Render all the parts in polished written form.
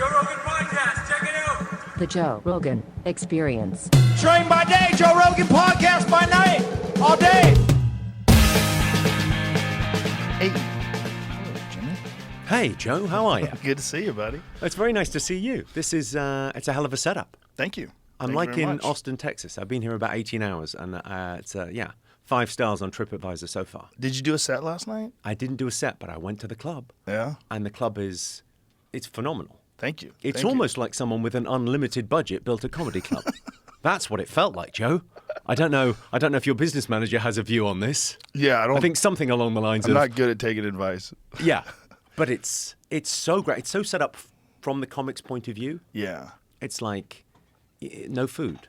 Joe Rogan Podcast. Check it out. The Joe Rogan Experience. Train by day, Joe Rogan Podcast by night, all day. Hey. Hello, Jimmy. Hey, Joe, how are you? Good to see you, buddy. It's very nice to see you. This is, it's a hell of a setup. Thank you. I'm Thank like you very in much. Austin, Texas. I've been here about 18 hours, and it's, 5 stars on TripAdvisor so far. Did you do a set last night? I didn't do a set, but I went to the club. Yeah. And the club it's phenomenal. Thank you. It's Thank you. almost like someone with an unlimited budget built a comedy club. That's what it felt like, Joe. I don't know if your business manager has a view on this. Yeah, I think something along the lines I'm of... not good at taking advice. Yeah, but it's so great. It's so set up from the comic's point of view. Yeah. It's like no food.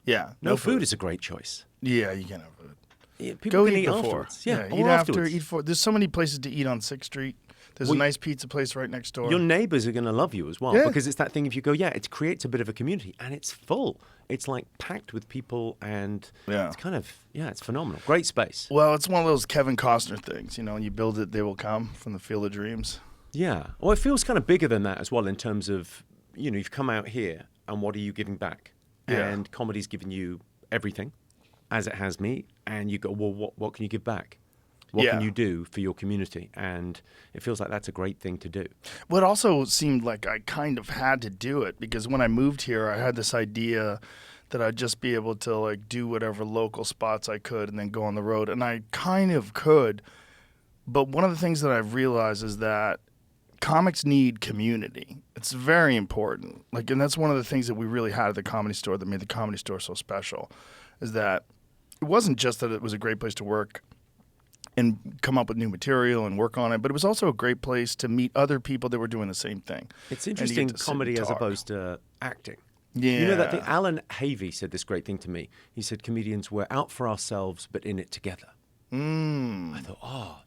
Yeah. No food is a great choice. Yeah, you can have food. Yeah, people Go can eat eat before. afterwards. Yeah, eat or after, afterwards. eat before. There's so many places to eat on 6th Street. There's a nice pizza place right next door. Your neighbors are going to love you as well, Yeah. because it's that thing. If you go, it creates a bit of a community, and it's full. It's like packed with people, and it's kind of it's phenomenal. Great space. Well, it's one of those Kevin Costner things, you know. When you build it, they will come from the Field of Dreams. Yeah. Well, it feels kind of bigger than that as well in terms of you've come out here, and what are you giving back? Yeah. And comedy's given you everything, as it has me, and you go, well, what can you give back? What can you do for your community? And it feels like that's a great thing to do. Well, it also seemed like I kind of had to do it because when I moved here, I had this idea that I'd just be able to like do whatever local spots I could and then go on the road. And I kind of could. But one of the things that I've realized is that comics need community. It's very important. And that's one of the things that we really had at the Comedy Store that made the Comedy Store so special, is that it wasn't just that it was a great place to work and come up with new material and work on it, but it was also a great place to meet other people that were doing the same thing. It's And you get interesting, to sit comedy and as talk. opposed to acting. Yeah. You know that thing? Alan Havey said this great thing to me. He said, comedians, we're out for ourselves, but in it together. I thought,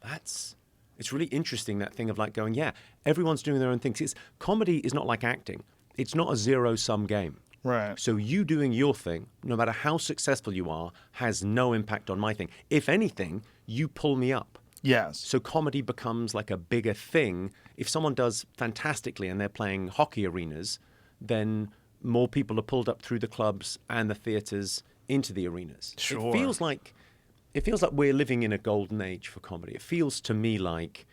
it's really interesting, that thing of like going, everyone's doing their own things. Comedy is not like acting. It's not a zero-sum game. Right. So you doing your thing, no matter how successful you are, has no impact on my thing. If anything, you pull me up. Yes. So comedy becomes like a bigger thing. If someone does fantastically and they're playing hockey arenas, then more people are pulled up through the clubs and the theaters into the arenas. Sure. It feels like we're living in a golden age for comedy. It feels to me like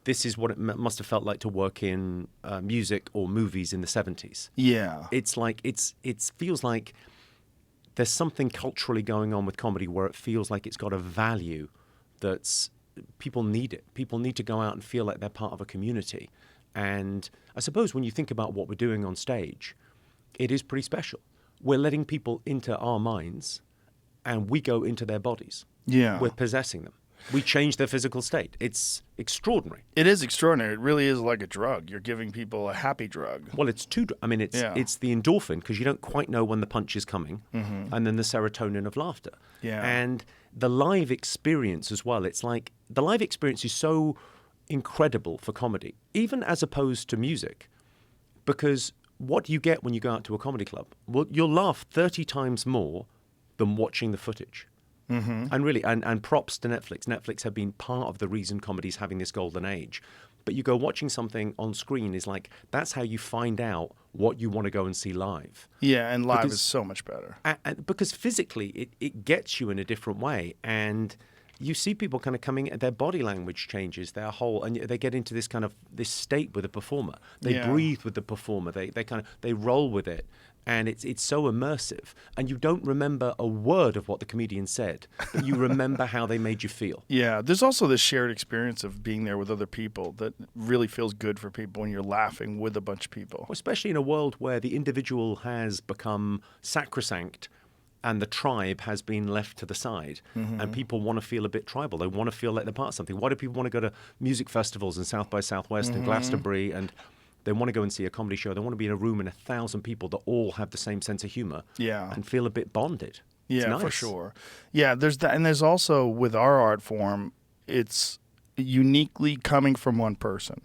this is what it must have felt like to work in music or movies in the 70s. Yeah. It's like it feels like there's something culturally going on with comedy where it feels like it's got a value that's people need it. People need to go out and feel like they're part of a community. And I suppose when you think about what we're doing on stage, it is pretty special. We're letting people into our minds and we go into their bodies. Yeah. We're possessing them. We change their physical state. It's extraordinary. It is extraordinary. It really is like a drug. You're giving people a happy drug. Well, it's the endorphin, because you don't quite know when the punch is coming, and then the serotonin of laughter. Yeah. And the live experience as well. It's like the live experience is so incredible for comedy, even as opposed to music, because what do you get when you go out to a comedy club? Well, you'll laugh 30 times more than watching the footage. And really, and props to Netflix. Netflix have been part of the reason comedy's having this golden age. But you go watching something on screen is like, that's how you find out what you want to go and see live. Yeah, and live is so much better. And because physically, it gets you in a different way. And you see people kind of coming, their body language changes, their whole, and they get into this kind of, this state with the performer. They breathe with the performer. They roll with it. And it's so immersive. And you don't remember a word of what the comedian said, but you remember how they made you feel. Yeah, there's also this shared experience of being there with other people that really feels good for people when you're laughing with a bunch of people. Especially in a world where the individual has become sacrosanct and the tribe has been left to the side, and people want to feel a bit tribal. They want to feel like they're part of something. Why do people want to go to music festivals and South by Southwest and Glastonbury, and they want to go and see a comedy show? They want to be in a room in 1,000 people that all have the same sense of humor and feel a bit bonded. It's Yeah, nice. for sure. Yeah, there's that, and there's also with our art form, it's uniquely coming from one person.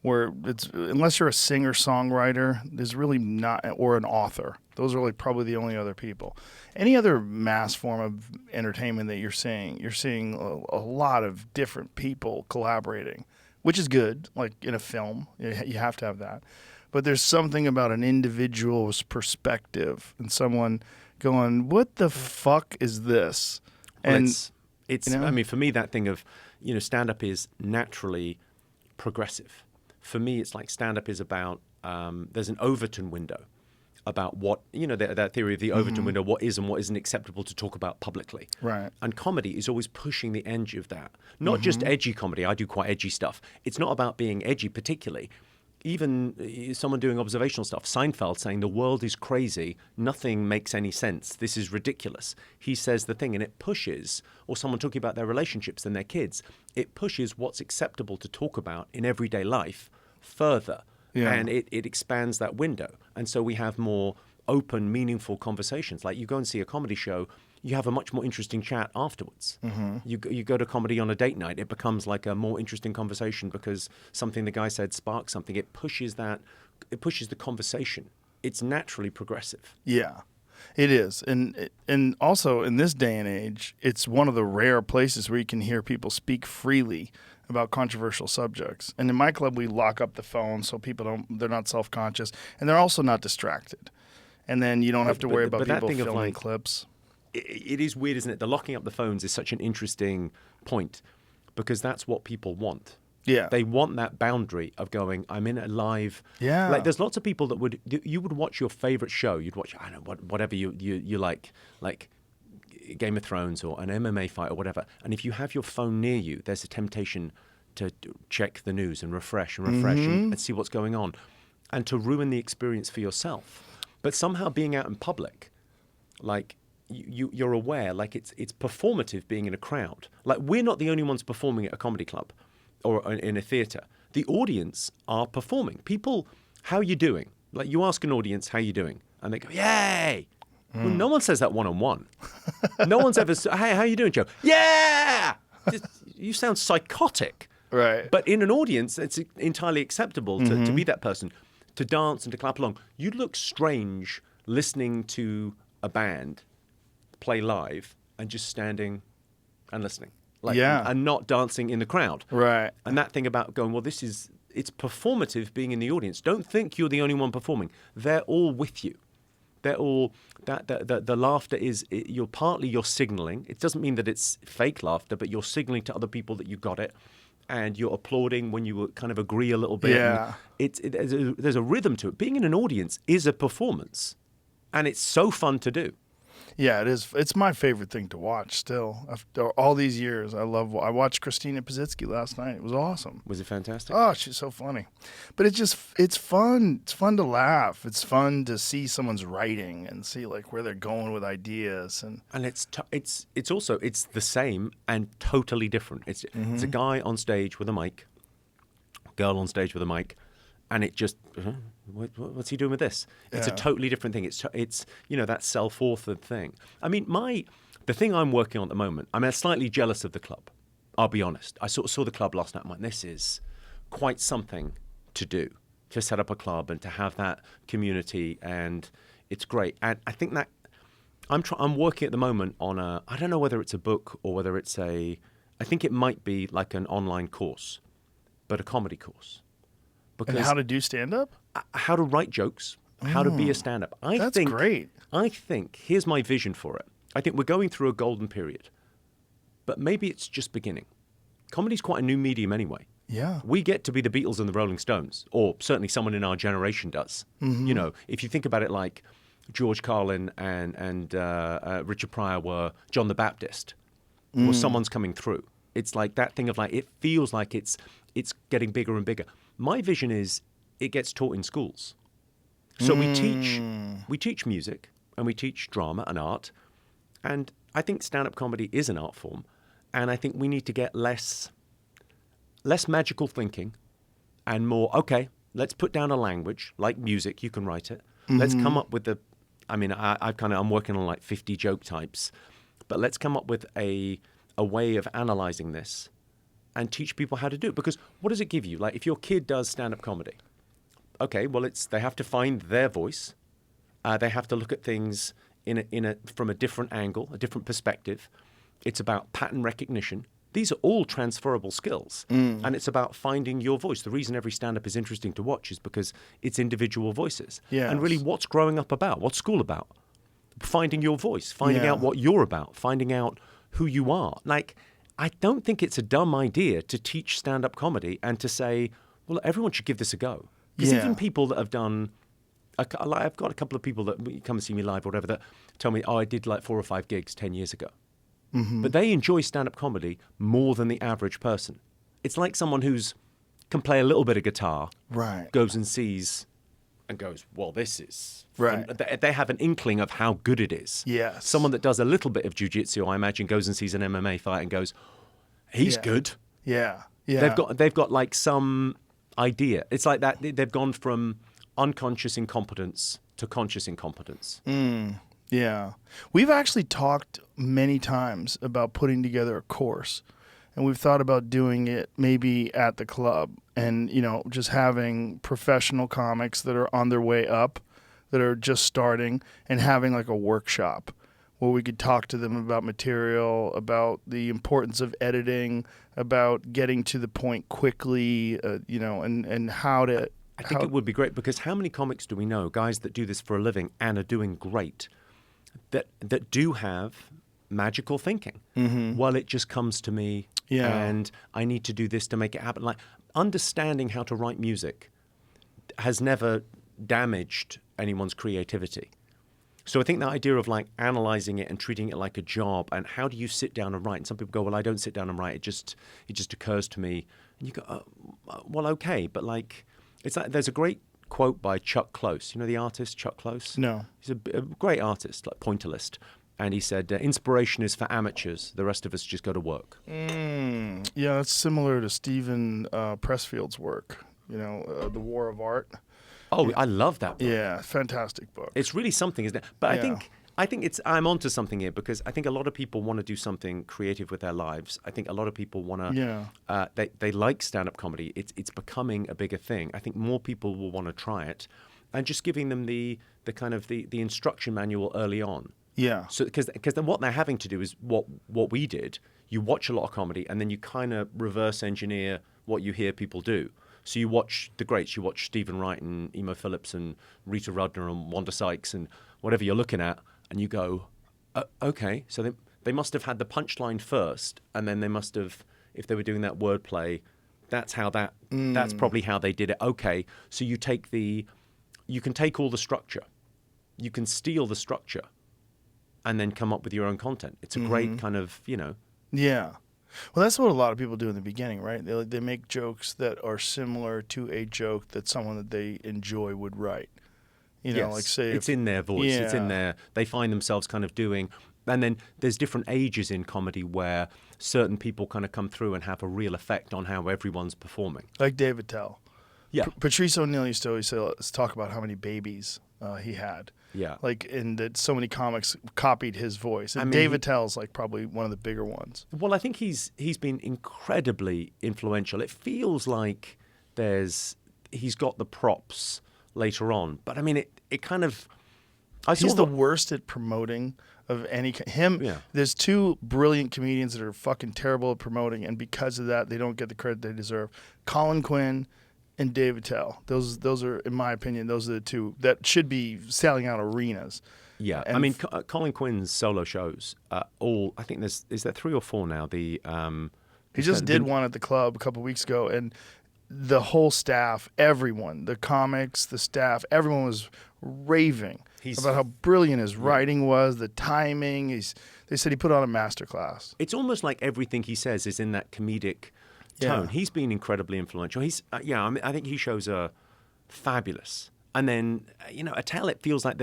Where it's unless you're a singer-songwriter, there's really not, or an author. Those are like probably the only other people. Any other mass form of entertainment that you're seeing a lot of different people collaborating which is good. Like in a film, you have to have that. But there's something about an individual's perspective and someone going, "What the fuck is this?" Well, And it's. you know? I mean, for me, that thing of stand-up is naturally progressive. For me, it's like stand-up is about. There's an Overton window about what that theory of the Overton window, what is and what isn't acceptable to talk about publicly. Right. And comedy is always pushing the edge of that. Not just edgy comedy. I do quite edgy stuff. It's not about being edgy particularly. Even someone doing observational stuff, Seinfeld saying the world is crazy, nothing makes any sense, this is ridiculous. He says the thing and it pushes, or someone talking about their relationships and their kids, it pushes what's acceptable to talk about in everyday life further. Yeah. And it expands that window. And so we have more open, meaningful conversations. Like you go and see a comedy show, you have a much more interesting chat afterwards. You go to comedy on a date night, it becomes like a more interesting conversation because something the guy said sparks something. It pushes the conversation. It's naturally progressive. Yeah, it is. And also in this day and age, it's one of the rare places where you can hear people speak freely about controversial subjects. And in my club, we lock up the phone so they're not self-conscious and they're also not distracted. And then you don't have to worry about that people thing of, filming like, clips. It is weird, isn't it? The locking up the phones is such an interesting point because that's what people want. Yeah. They want that boundary of going, I'm in a live. Yeah. Like there's lots of people that you would watch your favorite show. You'd watch, I don't know, whatever you like Game of Thrones or an MMA fight or whatever. And if you have your phone near you, there's a temptation to check the news and refresh and see what's going on and to ruin the experience for yourself. But somehow being out in public, like, you're aware, like it's performative being in a crowd. Like we're not the only ones performing at a comedy club or in a theatre. The audience are performing. People, how you doing? Like you ask an audience, how you doing? And they go, yay! Well, no one says that one-on-one. No one's ever, hey, how you doing, Joe? Yeah! You sound psychotic. Right. But in an audience, it's entirely acceptable to be that person, to dance and to clap along. You'd look strange listening to a band play live and just standing and listening, and not dancing in the crowd. Right. And that thing about going, well, it's performative being in the audience. Don't think you're the only one performing. They're all with you. They're all the laughter is you're signaling. It doesn't mean that it's fake laughter, but you're signaling to other people that you got it, and you're applauding when you kind of agree a little bit. Yeah. There's a rhythm to it. Being in an audience is a performance, and it's so fun to do. Yeah, it is. It's my favorite thing to watch still. After all these years, I watched Christina Pazitsky last night. It was awesome. Was it fantastic? Oh, she's so funny. But it's fun. It's fun to laugh. It's fun to see someone's writing and see like where they're going with ideas. And it's the same and totally different. It's a guy on stage with a mic, girl on stage with a mic, and it just, what's he doing with this? It's a totally different thing. It's that self-authored thing. I mean, the thing I'm working on at the moment, I'm slightly jealous of the club. I'll be honest. I sort of saw the club last night. I'm like, this is quite something to do, to set up a club and to have that community, and it's great. And I think that I'm working at the moment on I don't know whether it's a book or whether it's I think it might be like an online course, but a comedy course. and how to do stand-up? How to write jokes, how to be a stand-up. That's great. I think, here's my vision for it. I think we're going through a golden period, but maybe it's just beginning. Comedy's quite a new medium anyway. Yeah. We get to be the Beatles and the Rolling Stones, or certainly someone in our generation does. You know, if you think about it like George Carlin and Richard Pryor were John the Baptist, or someone's coming through. It's like that thing of like, it feels like it's getting bigger and bigger. My vision is it gets taught in schools. So we teach music and we teach drama and art. And I think stand-up comedy is an art form. And I think we need to get less magical thinking and more, okay, let's put down a language like music, you can write it. Let's come up with I'm working on like 50 joke types, but let's come up with a way of analyzing this and teach people how to do it. Because what does it give you? Like if your kid does stand-up comedy, okay, well, they have to find their voice. They have to look at things from a different angle, a different perspective. It's about pattern recognition. These are all transferable skills. And it's about finding your voice. The reason every stand-up is interesting to watch is because it's individual voices. Yes. And really, what's growing up about? What's school about? Finding your voice, finding Yeah. out what you're about, finding out who you are. Like, I don't think it's a dumb idea to teach stand-up comedy and to say, well, everyone should give this a go. Because Yeah. even people that have done... I've got a couple of people that come and see me live or whatever that tell me, I did like 4 or 5 gigs 10 years ago. But they enjoy stand-up comedy more than the average person. It's like someone who's can play a little bit of guitar, Right. goes and sees and goes, well, this is... Right. They have an inkling of how good it is. Yes. Someone that does a little bit of jiu-jitsu, I imagine, goes and sees an MMA fight and goes, he's Yeah. good. Yeah. Yeah. They've got like some idea. It's like that. They've gone from unconscious incompetence to conscious incompetence. Yeah. We've actually talked many times about putting together a course, and we've thought about doing it maybe at the club and, just having professional comics that are on their way up, that are just starting, and having like a workshop where we could talk to them about material, about the importance of editing, about getting to the point quickly, and how to... I think it would be great because how many comics do we know, guys that do this for a living and are doing great, that do have magical thinking? Well, it just comes to me, and I need to do this to make it happen. Like, understanding how to write music has never damaged anyone's creativity. So I think the idea of like analyzing it and treating it like a job, and how do you sit down and write? And some people go, well, I don't sit down and write. It just occurs to me. And you go, well, okay, but like, it's like there's a great quote by Chuck Close. You know the artist Chuck Close? No. He's a great artist, like pointillist. And he said, inspiration is for amateurs. The rest of us just go to work. Yeah, that's similar to Stephen Pressfield's work, The War of Art. Oh, I love that book. Yeah, fantastic book. It's really something, isn't it? But Yeah. I think I'm onto something here because I think a lot of people want to do something creative with their lives. I think a lot of people want to. Yeah. They like stand-up comedy. It's becoming a bigger thing. I think more people will want to try it, and just giving them the kind of the instruction manual early on. Yeah. So because then what they're having to do is what we did. You watch a lot of comedy, and then you kind of reverse engineer what you hear people do. So you watch the greats, you watch Stephen Wright and Emo Phillips and Rita Rudner and Wanda Sykes and whatever you're looking at, and you go, okay, so they must have had the punchline first, and then they must have, if they were doing that wordplay, that's probably how they did it. Okay, so you can take all the structure, you can steal the structure, and then come up with your own content. It's a great kind of, Yeah. Well, that's what a lot of people do in the beginning, right? They make jokes that are similar to a joke that someone that they enjoy would write. Yes, like say it's in their voice. It's in Yeah. their. They find themselves kind of doing. And then there's different ages in comedy where certain people kind of come through and have a real effect on how everyone's performing. like David Tell. Yeah. Patrice O'Neill used to always say, let's talk about how many babies he had. Yeah. And that so many comics copied his voice. And I mean, David Tell's like probably one of the bigger ones. Well, I think he's been incredibly influential. It feels like he's got the props later on, but I mean, it kind of. He's the worst at promoting of any him. Yeah. There's 2 brilliant comedians that are fucking terrible at promoting, and because of that, they don't get the credit they deserve. Colin Quinn and David Tell. Those are, in my opinion, those are the 2 that should be selling out arenas. Yeah, And I mean, Colin Quinn's solo shows, all I think is there 3 or 4 now. He just did one at the club a couple weeks ago, and the whole staff, everyone, the comics, the staff, everyone was raving about how brilliant his writing was, the timing. They said he put on a masterclass. It's almost like everything he says is in that comedic tone. Yeah. He's been incredibly influential. I mean, I think his shows are fabulous. And then, Attell, it feels like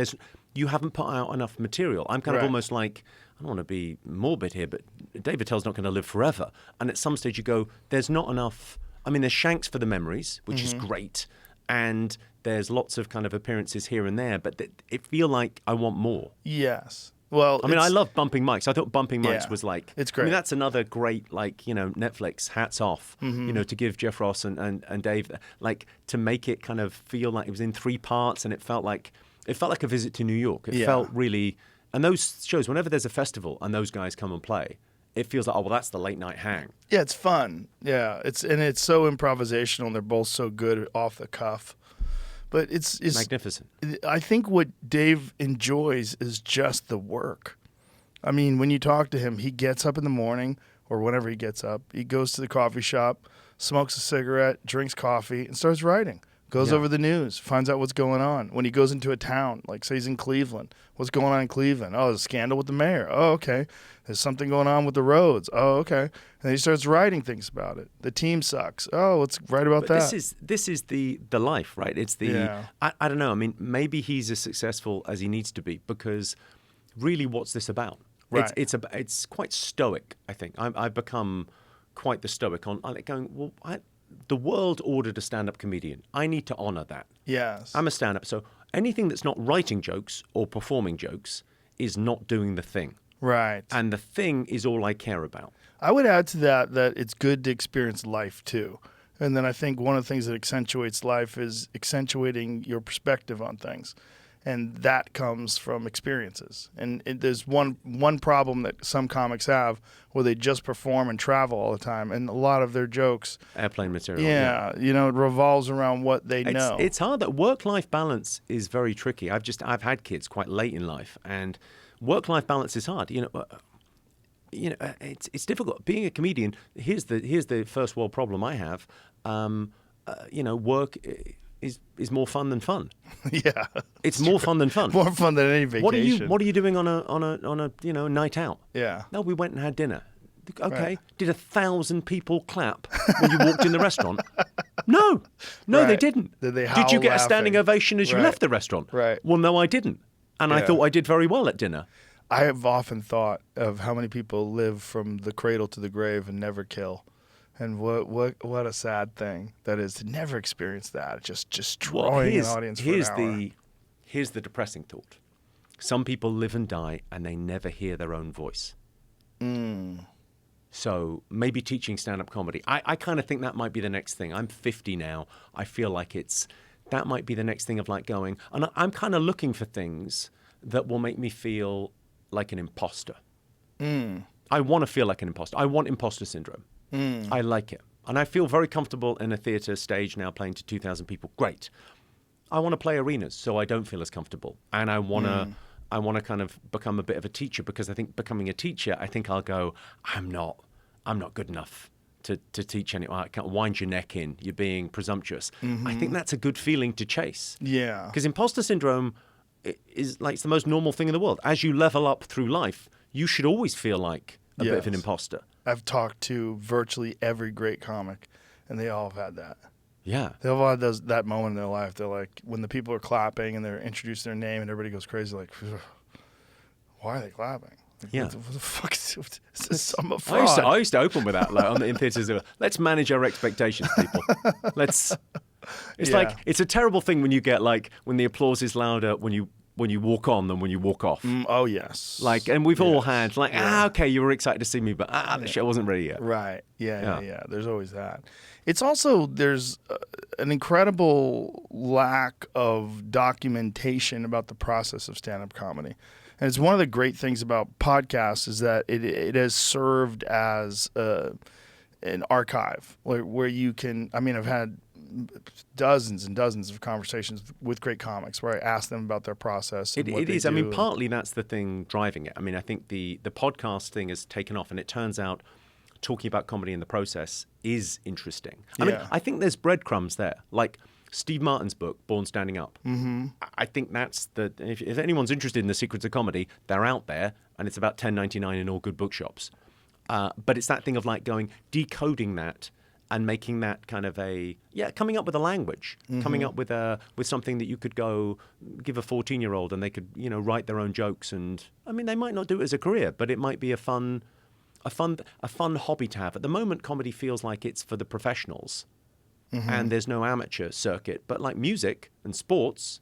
you haven't put out enough material. I'm kind of Right. almost like, I don't want to be morbid here, but David Tell's not going to live forever. And at some stage you go, there's not enough. I mean, there's Shanks for the Memories, which is great. And there's lots of kind of appearances here and there, but it feel like I want more. Yes. Well, I mean, I love Bumping Mics. I thought Bumping Mics Yeah, was like... it's I great. mean, that's another great, Netflix, hats off, to give Jeff Ross and Dave, to make it kind of feel like it was in 3 parts, and it felt like a visit to New York. It Yeah. felt really... And those shows, whenever there's a festival and those guys come and play, it feels like, oh, well, that's the late night hang. Yeah, it's fun. Yeah, it's so improvisational. And they're both so good off the cuff. But it's Magnificent. I think what Dave enjoys is just the work. I mean, when you talk to him, he gets up in the morning or whenever he gets up, he goes to the coffee shop, smokes a cigarette, drinks coffee, and starts writing. Goes over the news, finds out what's going on. When he goes into a town, like say he's in Cleveland, what's going on in Cleveland? Oh, there's a scandal with the mayor. Oh, okay. There's something going on with the roads. Oh, okay. And then he starts writing things about it. The team sucks. Oh, let's write about that. This is the life, right? It's I don't know. I mean, maybe he's as successful as he needs to be because really, what's this about? Right. It's quite stoic. I think I've become quite the stoic on like going. Well, the world ordered a stand-up comedian. I need to honor that. Yes. I'm a stand-up, so anything that's not writing jokes or performing jokes is not doing the thing. Right. And the thing is all I care about. I would add to that it's good to experience life too. And then I think one of the things that accentuates life is accentuating your perspective on things. And that comes from experiences. And there's one problem that some comics have where they just perform and travel all the time. And a lot of their jokes... Airplane material. Yeah, it revolves around what they know. It's hard. That work-life balance is very tricky. I've had kids quite late in life. And work-life balance is hard. It's difficult. Being a comedian, here's the first world problem I have. Work... is more fun than fun. Yeah, it's more fun than fun. More fun than any vacation. What are you doing on a night out? Yeah. No, we went and had dinner. Okay. Right. Did 1,000 people clap when you walked in the restaurant? No, Right. they didn't. Did they Did howl you get a standing laughing? ovation as you Right. left the restaurant? Right. Well, no, I didn't, and I Yeah. thought I did very well at dinner. I have often thought of how many people live from the cradle to the grave and never kill. And what a sad thing that is to never experience that. Just destroying an audience for an hour. Here's the depressing thought. Some people live and die and they never hear their own voice. So maybe teaching stand-up comedy. I kind of think that might be the next thing. I'm 50 now. I feel like that might be the next thing of like going. And I'm kind of looking for things that will make me feel like an imposter. I want to feel like an imposter. I want imposter syndrome. I like it. And I feel very comfortable in a theatre stage now playing to 2,000 people. Great. I want to play arenas so I don't feel as comfortable. And I want to kind of become a bit of a teacher because I think becoming a teacher, I think I'll go, I'm not good enough to teach anyone. I can't wind your neck in. You're being presumptuous. I think that's a good feeling to chase. Yeah. Because imposter syndrome is like it's the most normal thing in the world. As you level up through life, you should always feel like a bit of an imposter. I've talked to virtually every great comic, and they all have had that. Yeah. They've all had that moment in their life. They're like, when the people are clapping and they're introducing their name and everybody goes crazy, like, why are they clapping? Like, Yeah. What the fuck is this? I'm a fraud. I used to open with that like, in theatres. Let's manage our expectations, people. It's like it's a terrible thing when you get like when the applause is louder when you walk on than when you walk off. Oh yes. Like, and we've all had like, okay, you were excited to see me, but the show wasn't ready yet. Right. Yeah. There's always that. It's also there's an incredible lack of documentation about the process of stand-up comedy. And it's one of the great things about podcasts is that it has served as an archive where you can, I mean, I've had dozens and dozens of conversations with great comics where I ask them about their process. And what It they is. I mean, do. partly that's the thing driving it. I mean, I think the podcast thing has taken off, and it turns out talking about comedy in the process is interesting. I mean, I think there's breadcrumbs there. Like Steve Martin's book, Born Standing Up. Mm-hmm. I think that's if anyone's interested in the secrets of comedy, they're out there, and it's about $10.99 in all good bookshops. But it's that thing of like decoding that and making that kind of coming up with a language, coming up with something that you could go give a 14-year-old and they could, write their own jokes. And I mean, they might not do it as a career, but it might be a fun hobby to have. At the moment, comedy feels like it's for the professionals, and there's no amateur circuit. But like music and sports,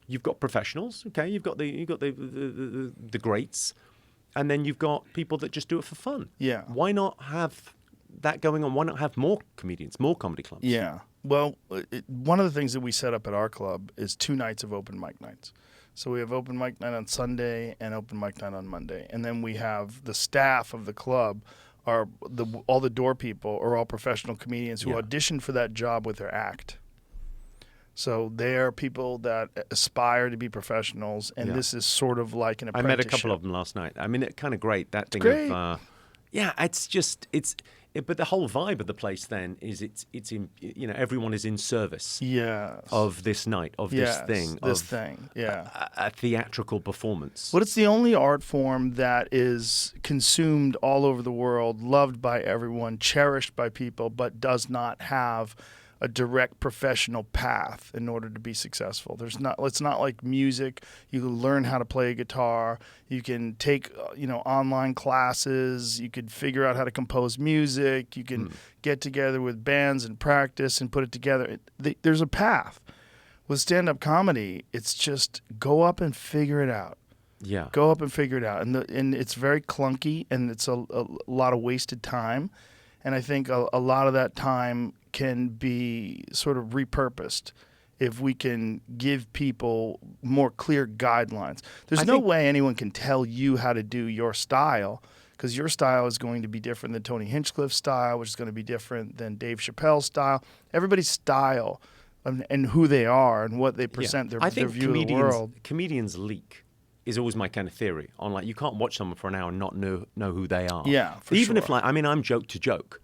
you've got professionals. Okay, you've got the greats, and then you've got people that just do it for fun. Yeah. Why not have that going on? Why not have more comedians, more comedy clubs? Yeah. Well, one of the things that we set up at our club is 2 nights of open mic nights. So we have open mic night on Sunday and open mic night on Monday. And then we have the staff of the club all the door people are all professional comedians who audition for that job with their act. So they are people that aspire to be professionals, and this is sort of like an apprenticeship. I met a couple of them last night. I mean, it's kind of great. That thing great. of, but the whole vibe of the place then is it's in, everyone is in service of this night, of this thing. A theatrical performance. But it's the only art form that is consumed all over the world, loved by everyone, cherished by people, but does not have a direct professional path in order to be successful. It's not like music. You can learn how to play a guitar. You can take online classes. You could figure out how to compose music. You can get together with bands and practice and put it together. There's a path. With stand-up comedy, it's just go up and figure it out. Yeah. Go up and figure it out. And it's very clunky, and it's a lot of wasted time. And I think a lot of that time can be sort of repurposed if we can give people more clear guidelines. There's no way anyone can tell you how to do your style, because your style is going to be different than Tony Hinchcliffe's style, which is going to be different than Dave Chappelle's style. Everybody's style and who they are and what they present, their view of the world. Comedians leak is always my kind of theory on, like, you can't watch someone for an hour and not know who they are. Yeah, for Even sure. if, like, I mean, I'm joke to joke.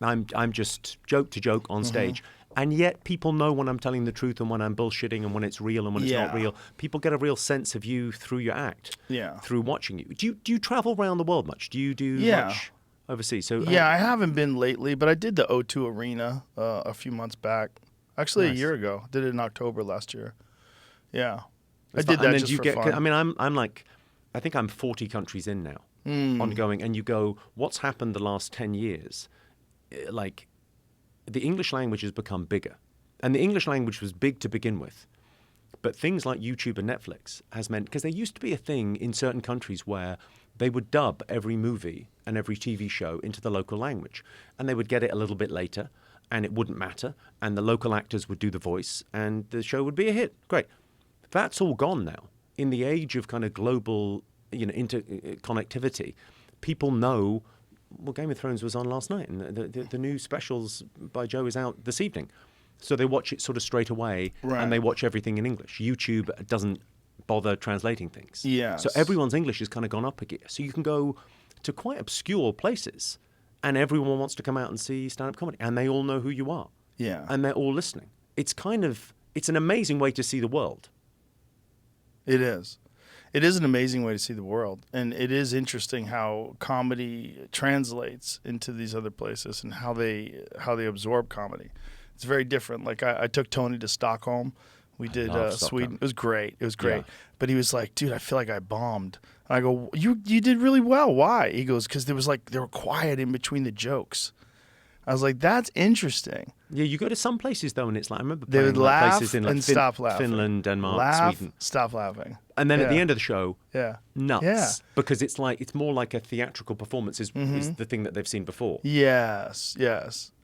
I'm just joke to joke on stage. And yet people know when I'm telling the truth and when I'm bullshitting and when it's real and when it's not real. People get a real sense of you through your act, through watching you. Do you travel around the world much? Do you do much overseas? So I haven't been lately, but I did the O2 Arena a few months back. Actually, a year ago. Did it in October last year. Yeah. I did that just for fun. I mean, I'm like, I think I'm 40 countries in now, ongoing, and you go, what's happened the last 10 years? Like, the English language has become bigger. And the English language was big to begin with. But things like YouTube and Netflix has meant, because there used to be a thing in certain countries where they would dub every movie and every TV show into the local language. And they would get it a little bit later, and it wouldn't matter. And the local actors would do the voice, and the show would be a hit. Great. That's all gone now. In the age of kind of global, interconnectivity, people know. Well, Game of Thrones was on last night, and the new specials by Joe is out this evening. So they watch it sort of straight away, and they watch everything in English. YouTube doesn't bother translating things. Yes. So everyone's English has kind of gone up a gear. So you can go to quite obscure places, and everyone wants to come out and see stand-up comedy, and they all know who you are. Yeah. And they're all listening. It's an amazing way to see the world. It is. It is an amazing way to see the world, and it is interesting how comedy translates into these other places and how they absorb comedy. It's very different. Like I took Tony to Stockholm. We did Sweden. It was great. Yeah. But he was like, "Dude, I feel like I bombed." And I go, "You did really well. Why?" He goes, "Because they were quiet in between the jokes." I was like, "That's interesting." Yeah, you go to some places though, and it's like I remember they would playing laugh places in like and stop laughing. Finland, Denmark, laugh, Sweden. Stop laughing. And then at the end of the show, nuts. Yeah. Because it's more like a theatrical performance is the thing that they've seen before. Yes.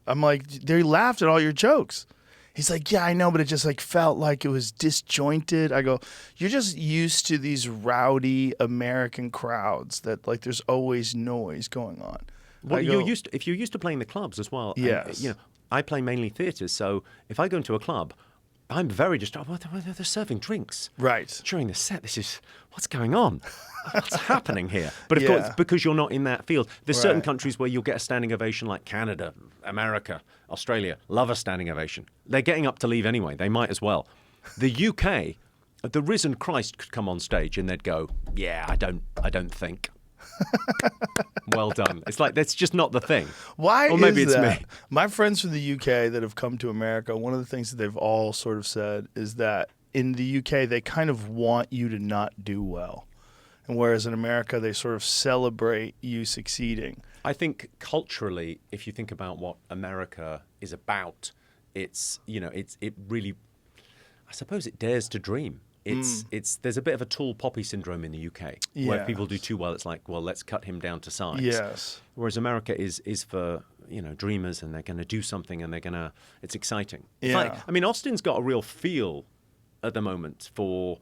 I'm like, they laughed at all your jokes. He's like, yeah, I know, but it just like felt like it was disjointed. I go, you're just used to these rowdy American crowds that like there's always noise going on. Well, if you're used to playing the clubs as well. Yes. And, I play mainly theatres, so if I go into a club, I'm very distracted. They're serving drinks. Right. During the set, what's going on? What's happening here? But of course, because you're not in that field, there's certain countries where you'll get a standing ovation, like Canada, America, Australia, love a standing ovation. They're getting up to leave anyway. They might as well. The UK, the risen Christ could come on stage and they'd go, yeah, I don't think. Well done. It's like that's just not the thing. Why or maybe is it's that? me. My friends from the UK that have come to America, one of the things that they've all sort of said is that in the UK they kind of want you to not do well. And whereas in America they sort of celebrate you succeeding. I think culturally, if you think about what America is about, it really, I suppose it dares to dream. There's a bit of a tall poppy syndrome in the UK where if people do too well, it's like, well, let's cut him down to size. Yes. Whereas America is for dreamers, and they're going to do something, and it's exciting. It's Yeah. like, I mean, Austin's got a real feel at the moment for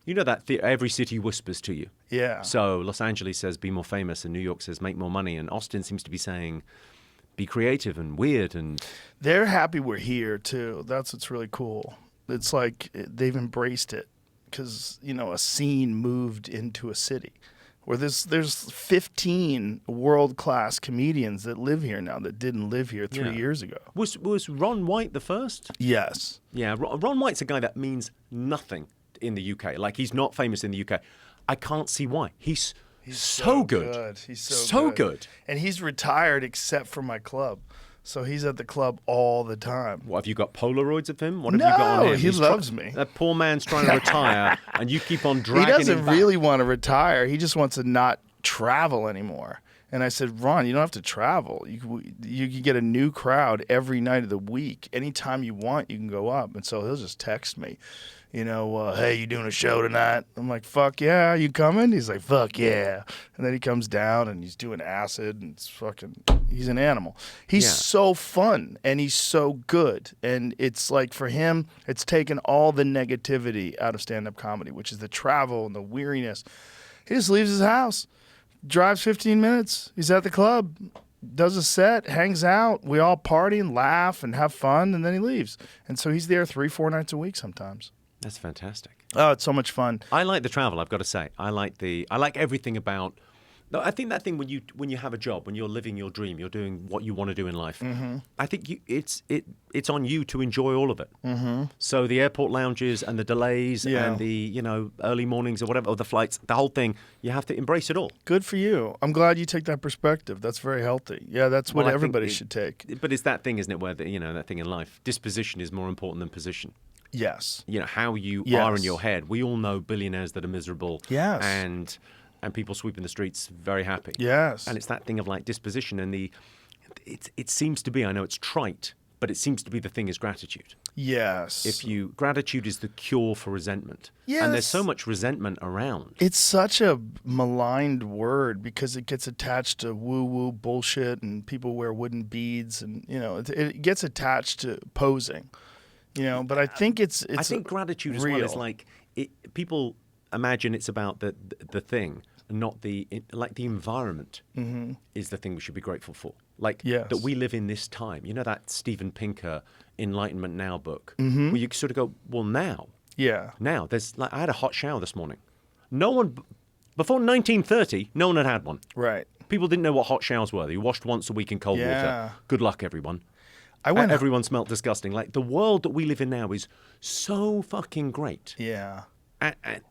You know that every city whispers to you. Yeah. So Los Angeles says be more famous, and New York says make more money, and Austin seems to be saying be creative and weird. And they're happy we're here too. That's what's really cool. It's like they've embraced it because a scene moved into a city where there's 15 world-class comedians that live here now that didn't live here 3 years ago. Was Ron White the first? Yes. Yeah, Ron White's a guy that means nothing in the UK. Like, he's not famous in the UK. I can't see why. He's so good. He's so good. And he's retired except for my club. So he's at the club all the time. What, have you got Polaroids of him? What have you got on him? He loves me. That poor man's trying to retire, and you keep on dragging him He doesn't back. really want to retire. He just wants to not travel anymore. And I said, Ron, you don't have to travel. You can get a new crowd every night of the week. Anytime you want, you can go up. And so he'll just text me, hey, you doing a show tonight? I'm like, fuck yeah, you coming? He's like, fuck yeah. And then he comes down and he's doing acid and he's an animal. He's so fun and he's so good. And it's like for him, it's taken all the negativity out of stand-up comedy, which is the travel and the weariness. He just leaves his house, drives 15 minutes. He's at the club, does a set, hangs out. We all party and laugh and have fun, and then he leaves. And so he's there 3-4 nights a week sometimes. That's fantastic. Oh, it's so much fun. I like the travel, I've got to say. I like everything about. No, I think that thing when you have a job, when you're living your dream, you're doing what you want to do in life. Mm-hmm. I think it's on you to enjoy all of it. Mm-hmm. So the airport lounges and the delays and the early mornings or whatever, or the flights, the whole thing, you have to embrace it all. Good for you. I'm glad you take that perspective. That's very healthy. Yeah, that's what everybody should take. But it's that thing, isn't it, where that thing in life, disposition is more important than position. Yes. How you are in your head. We all know billionaires that are miserable. Yes. And people sweeping the streets very happy. Yes. And it's that thing of like disposition and it seems to be, I know it's trite, but it seems to be the thing is gratitude. Yes. Gratitude is the cure for resentment. Yes. And there's so much resentment around. It's such a maligned word because it gets attached to woo-woo bullshit and people wear wooden beads and, it gets attached to posing, but I think it's I think gratitude as real. well is like, people imagine it's about the thing. Not the environment is the thing we should be grateful for. That we live in this time. That Steven Pinker Enlightenment Now book, where you sort of go, well, now. Yeah. Now, I had a hot shower this morning. No one, before 1930, no one had one. Right. People didn't know what hot showers were. They washed once a week in cold water. Good luck, everyone. Everyone smelled disgusting. The world that we live in now is so fucking great. Yeah.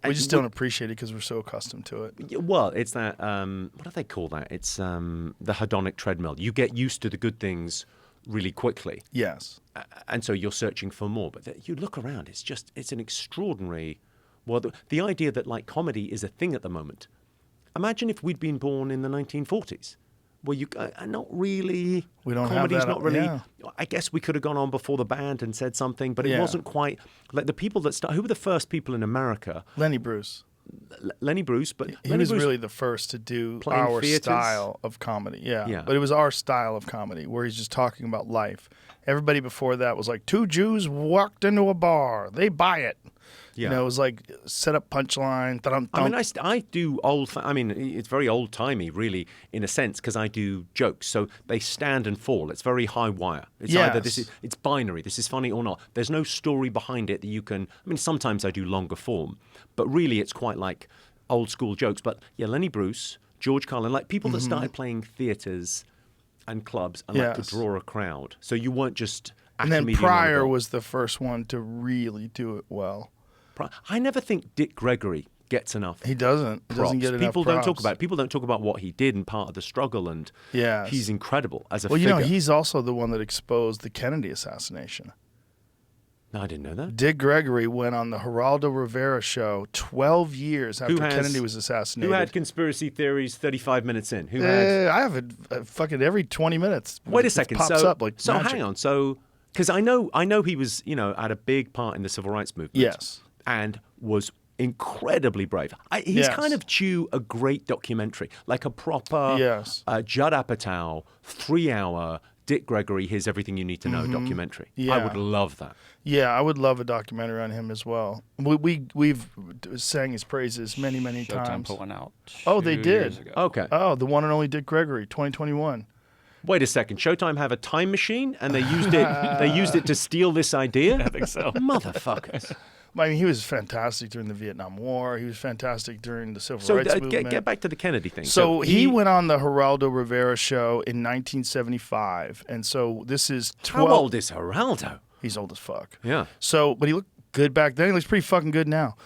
We just don't appreciate it because we're so accustomed to it. Well, it's that, what do they call that? It's the hedonic treadmill. You get used to the good things really quickly. Yes. And so you're searching for more. But you look around, it's an extraordinary, the idea that comedy is a thing at the moment. Imagine if we'd been born in the 1940s. Well, you not really. We don't comedy's have that. Not really. Yeah. I guess we could have gone on before the band and said something, but it wasn't quite like the people that started. Who were the first people in America? Lenny Bruce. Lenny Bruce, but he was really the first to do our theaters. style of comedy. Yeah, but it was our style of comedy where he's just talking about life. Everybody before that was like 2 Jews walked into a bar. They buy it. Yeah. It was like set up punchline. I mean, I do it's very old timey, really, in a sense, because I do jokes. So they stand and fall. It's very high wire. It's either it's binary. This is funny or not. There's no story behind it that you can. I mean, sometimes I do longer form, but really, it's quite like old school jokes. But yeah, Lenny Bruce, George Carlin, people that started playing theaters and clubs and to draw a crowd. So you weren't just. And then Pryor was the first one to really do it well. I never think Dick Gregory gets enough. He doesn't. He doesn't get enough People props. don't talk about it. People don't talk about what he did and part of the struggle. And he's incredible as a figure. Well, he's also the one that exposed the Kennedy assassination. No, I didn't know that. Dick Gregory went on the Geraldo Rivera show 12 years after Kennedy was assassinated. Who had conspiracy theories 35 minutes in? I have it fucking every 20 minutes. Wait a second. Pops up like so magic. Hang on. So, because I know he was, had a big part in the civil rights movement. Yes. And was incredibly brave. He's kind of due a great documentary, like a proper Judd Apatow 3-hour Dick Gregory, Here's Everything You Need to Know documentary. Yeah. I would love that. Yeah, I would love a documentary on him as well. We've sang his praises many Showtime times. put one out. Oh, they 2 did? years ago. Okay. Oh, the one and only Dick Gregory, 2021. Wait a second. Showtime have a time machine and they used it. They used it to steal this idea. I think so. Motherfuckers. I mean, he was fantastic during the Vietnam War. He was fantastic during the Civil So Rights movement. get back to the Kennedy thing. So he went on the Geraldo Rivera show in 1975, and so this is 12. How old is Geraldo? He's old as fuck. Yeah. So, but he looked good back then. He looks pretty fucking good now.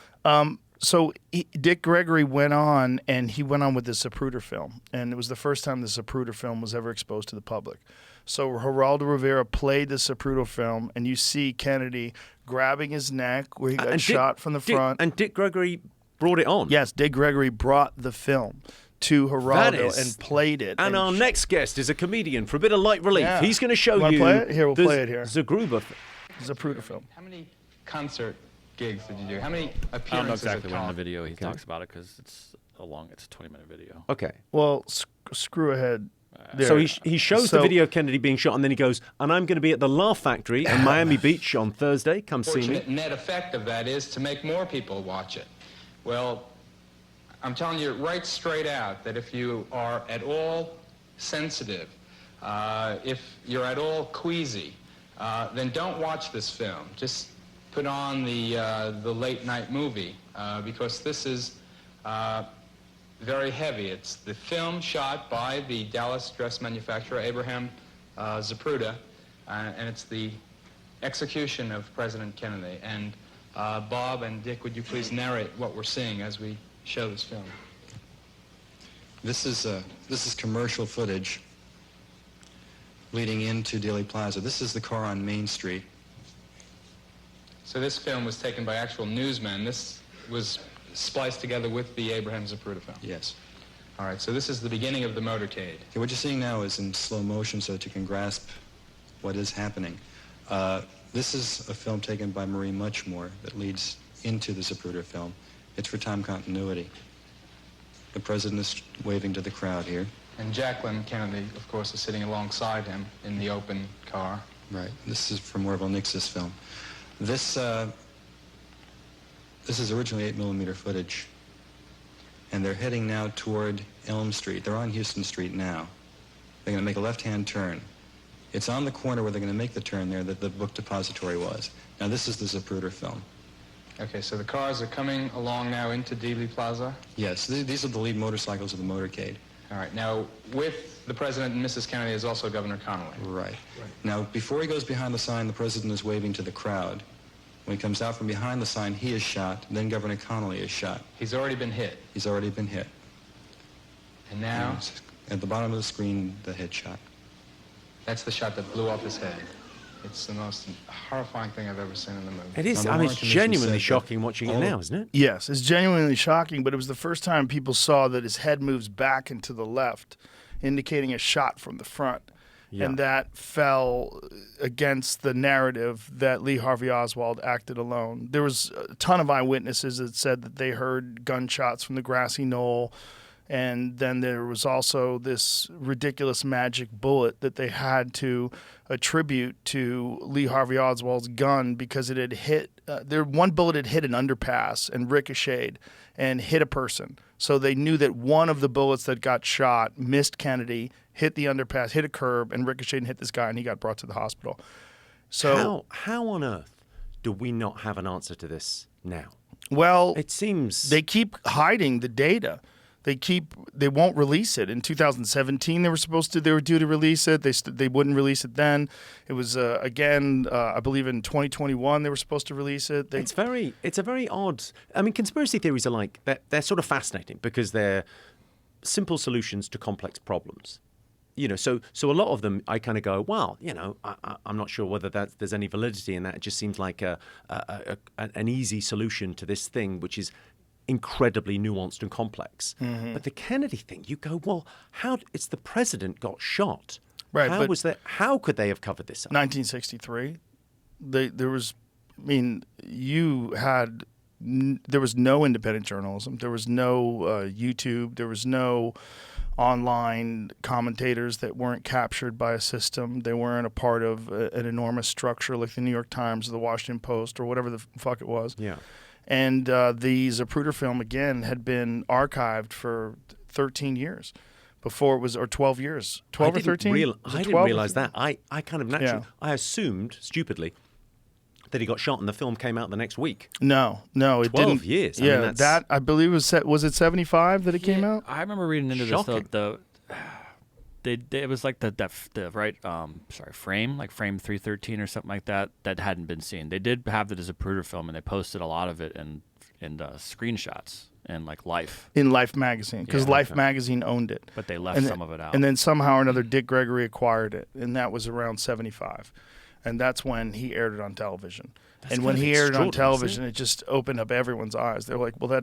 Dick Gregory went on, and he went on with the Zapruder film, and it was the first time the Zapruder film was ever exposed to the public. So Geraldo Rivera played the Zapruder film, and you see Kennedy grabbing his neck where he got shot from the front. And Dick Gregory brought it on. Yes, Dick Gregory brought the film to Geraldo and played it. And our next guest is a comedian for a bit of light relief. Yeah. He's going to show Wanna you. play it? Here, we'll the play it here. Zagruba. Zapruder film. How many concert gigs did you do? How many I don't know appearances exactly at when in the con? video he talks about it because it's a 20-minute video. Okay. Well, screw ahead. There. So he shows the So- video of Kennedy being shot, and then he goes, and I'm going to be at the Laugh Factory in Miami Beach on Thursday. Come see me. Fortunate net effect of that is to make more people watch it. Well, I'm telling you right straight out that if you are at all sensitive, if you're at all queasy, then don't watch this film. Just put on the late night movie because this is very heavy. It's the film shot by the Dallas dress manufacturer Abraham Zapruder, and it's the execution of President Kennedy. And Bob and Dick, would you please narrate what we're seeing as we show this film? This is commercial footage leading into Dealey Plaza. This is the car on Main Street. So this film was taken by actual newsmen. This was spliced together with the Abraham Zapruder film. Yes. All right, so this is the beginning of the motorcade. Okay, what you're seeing now is in slow motion so that you can grasp what is happening. This is a film taken by Marie Muchmore that leads into the Zapruder film. It's for time continuity. The president is waving to the crowd here. And Jacqueline Kennedy, of course, is sitting alongside him in the open car. Right. This is from Orville Nix's film. This is originally 8mm footage, and they're heading now toward Elm Street. They're on Houston Street now. They're going to make a left-hand turn. It's on the corner where they're going to make the turn there that the book depository was. Now, this is the Zapruder film. Okay, so the cars are coming along now into Dealey Plaza. Yes, these are the lead motorcycles of the motorcade. All right, now with the president and Mrs. Kennedy is also Governor Connolly. Right. Now, before he goes behind the sign, the president is waving to the crowd. When he comes out from behind the sign, he is shot. Then Governor Connolly is shot. He's already been hit. He's already been hit. And now, And at the bottom of the screen, the headshot. that's the shot that blew off his head. It's the most horrifying thing I've ever seen in the movie. It is. Now, the I mean, it's Warren Commission genuinely said that shocking watching it all- now, isn't it? Yes, it's genuinely shocking, but it was the first time people saw that his head moves back and to the left, indicating a shot from the front. Yeah. And that fell against the narrative that Lee Harvey Oswald acted alone. There was a ton of eyewitnesses that said that they heard gunshots from the grassy knoll. And then there was also this ridiculous magic bullet that they had to attribute to Lee Harvey Oswald's gun because it had hit, one bullet had hit an underpass and ricocheted and hit a person. So they knew that one of the bullets that got shot missed Kennedy, hit the underpass, hit a curb, and ricocheted and hit this guy, and he got brought to the hospital. So How on earth do we not have an answer to this now? well, It seems they keep hiding the data. They won't release it. In 2017, they were due to release it. They wouldn't release it then. It was again, I believe in 2021 they were supposed to release it. it's a very odd. I mean, conspiracy theories are like they're sort of fascinating because they're simple solutions to complex problems. You know, so a lot of them, I kind of go, well, you know, I'm not sure whether there's any validity in that. It just seems like an easy solution to this thing, which is incredibly nuanced and complex. Mm-hmm. But the Kennedy thing, you go, well, it's the president got shot. Right, How but- was that? How could they have covered this up? 1963, there was. I mean, there was no independent journalism. There was no YouTube. There was no online commentators that weren't captured by a system. They weren't a part of an enormous structure like the New York Times or the Washington Post or whatever the fuck it was. Yeah. And the Zapruder film, again, had been archived for 13 years before it was, or 12 years. 12 or 13? I didn't realize that. I kind of naturally, I assumed, stupidly, that he got shot and the film came out the next week. No, it 12 didn't. years. I Yeah, mean, that, I believe, was it 75 that it came out? I remember reading into Shocking. this, it was like the right frame, like frame 313 or something like that hadn't been seen. They did have it as a Zapruder film, and they posted a lot of it in screenshots and like Life. In Life magazine, because Yeah, Life okay. magazine owned it. But they left some of it out. And then somehow or another, Dick Gregory acquired it, and that was around 75. And that's when he aired it on television. And when he aired it on television, it just opened up everyone's eyes. They're like, well,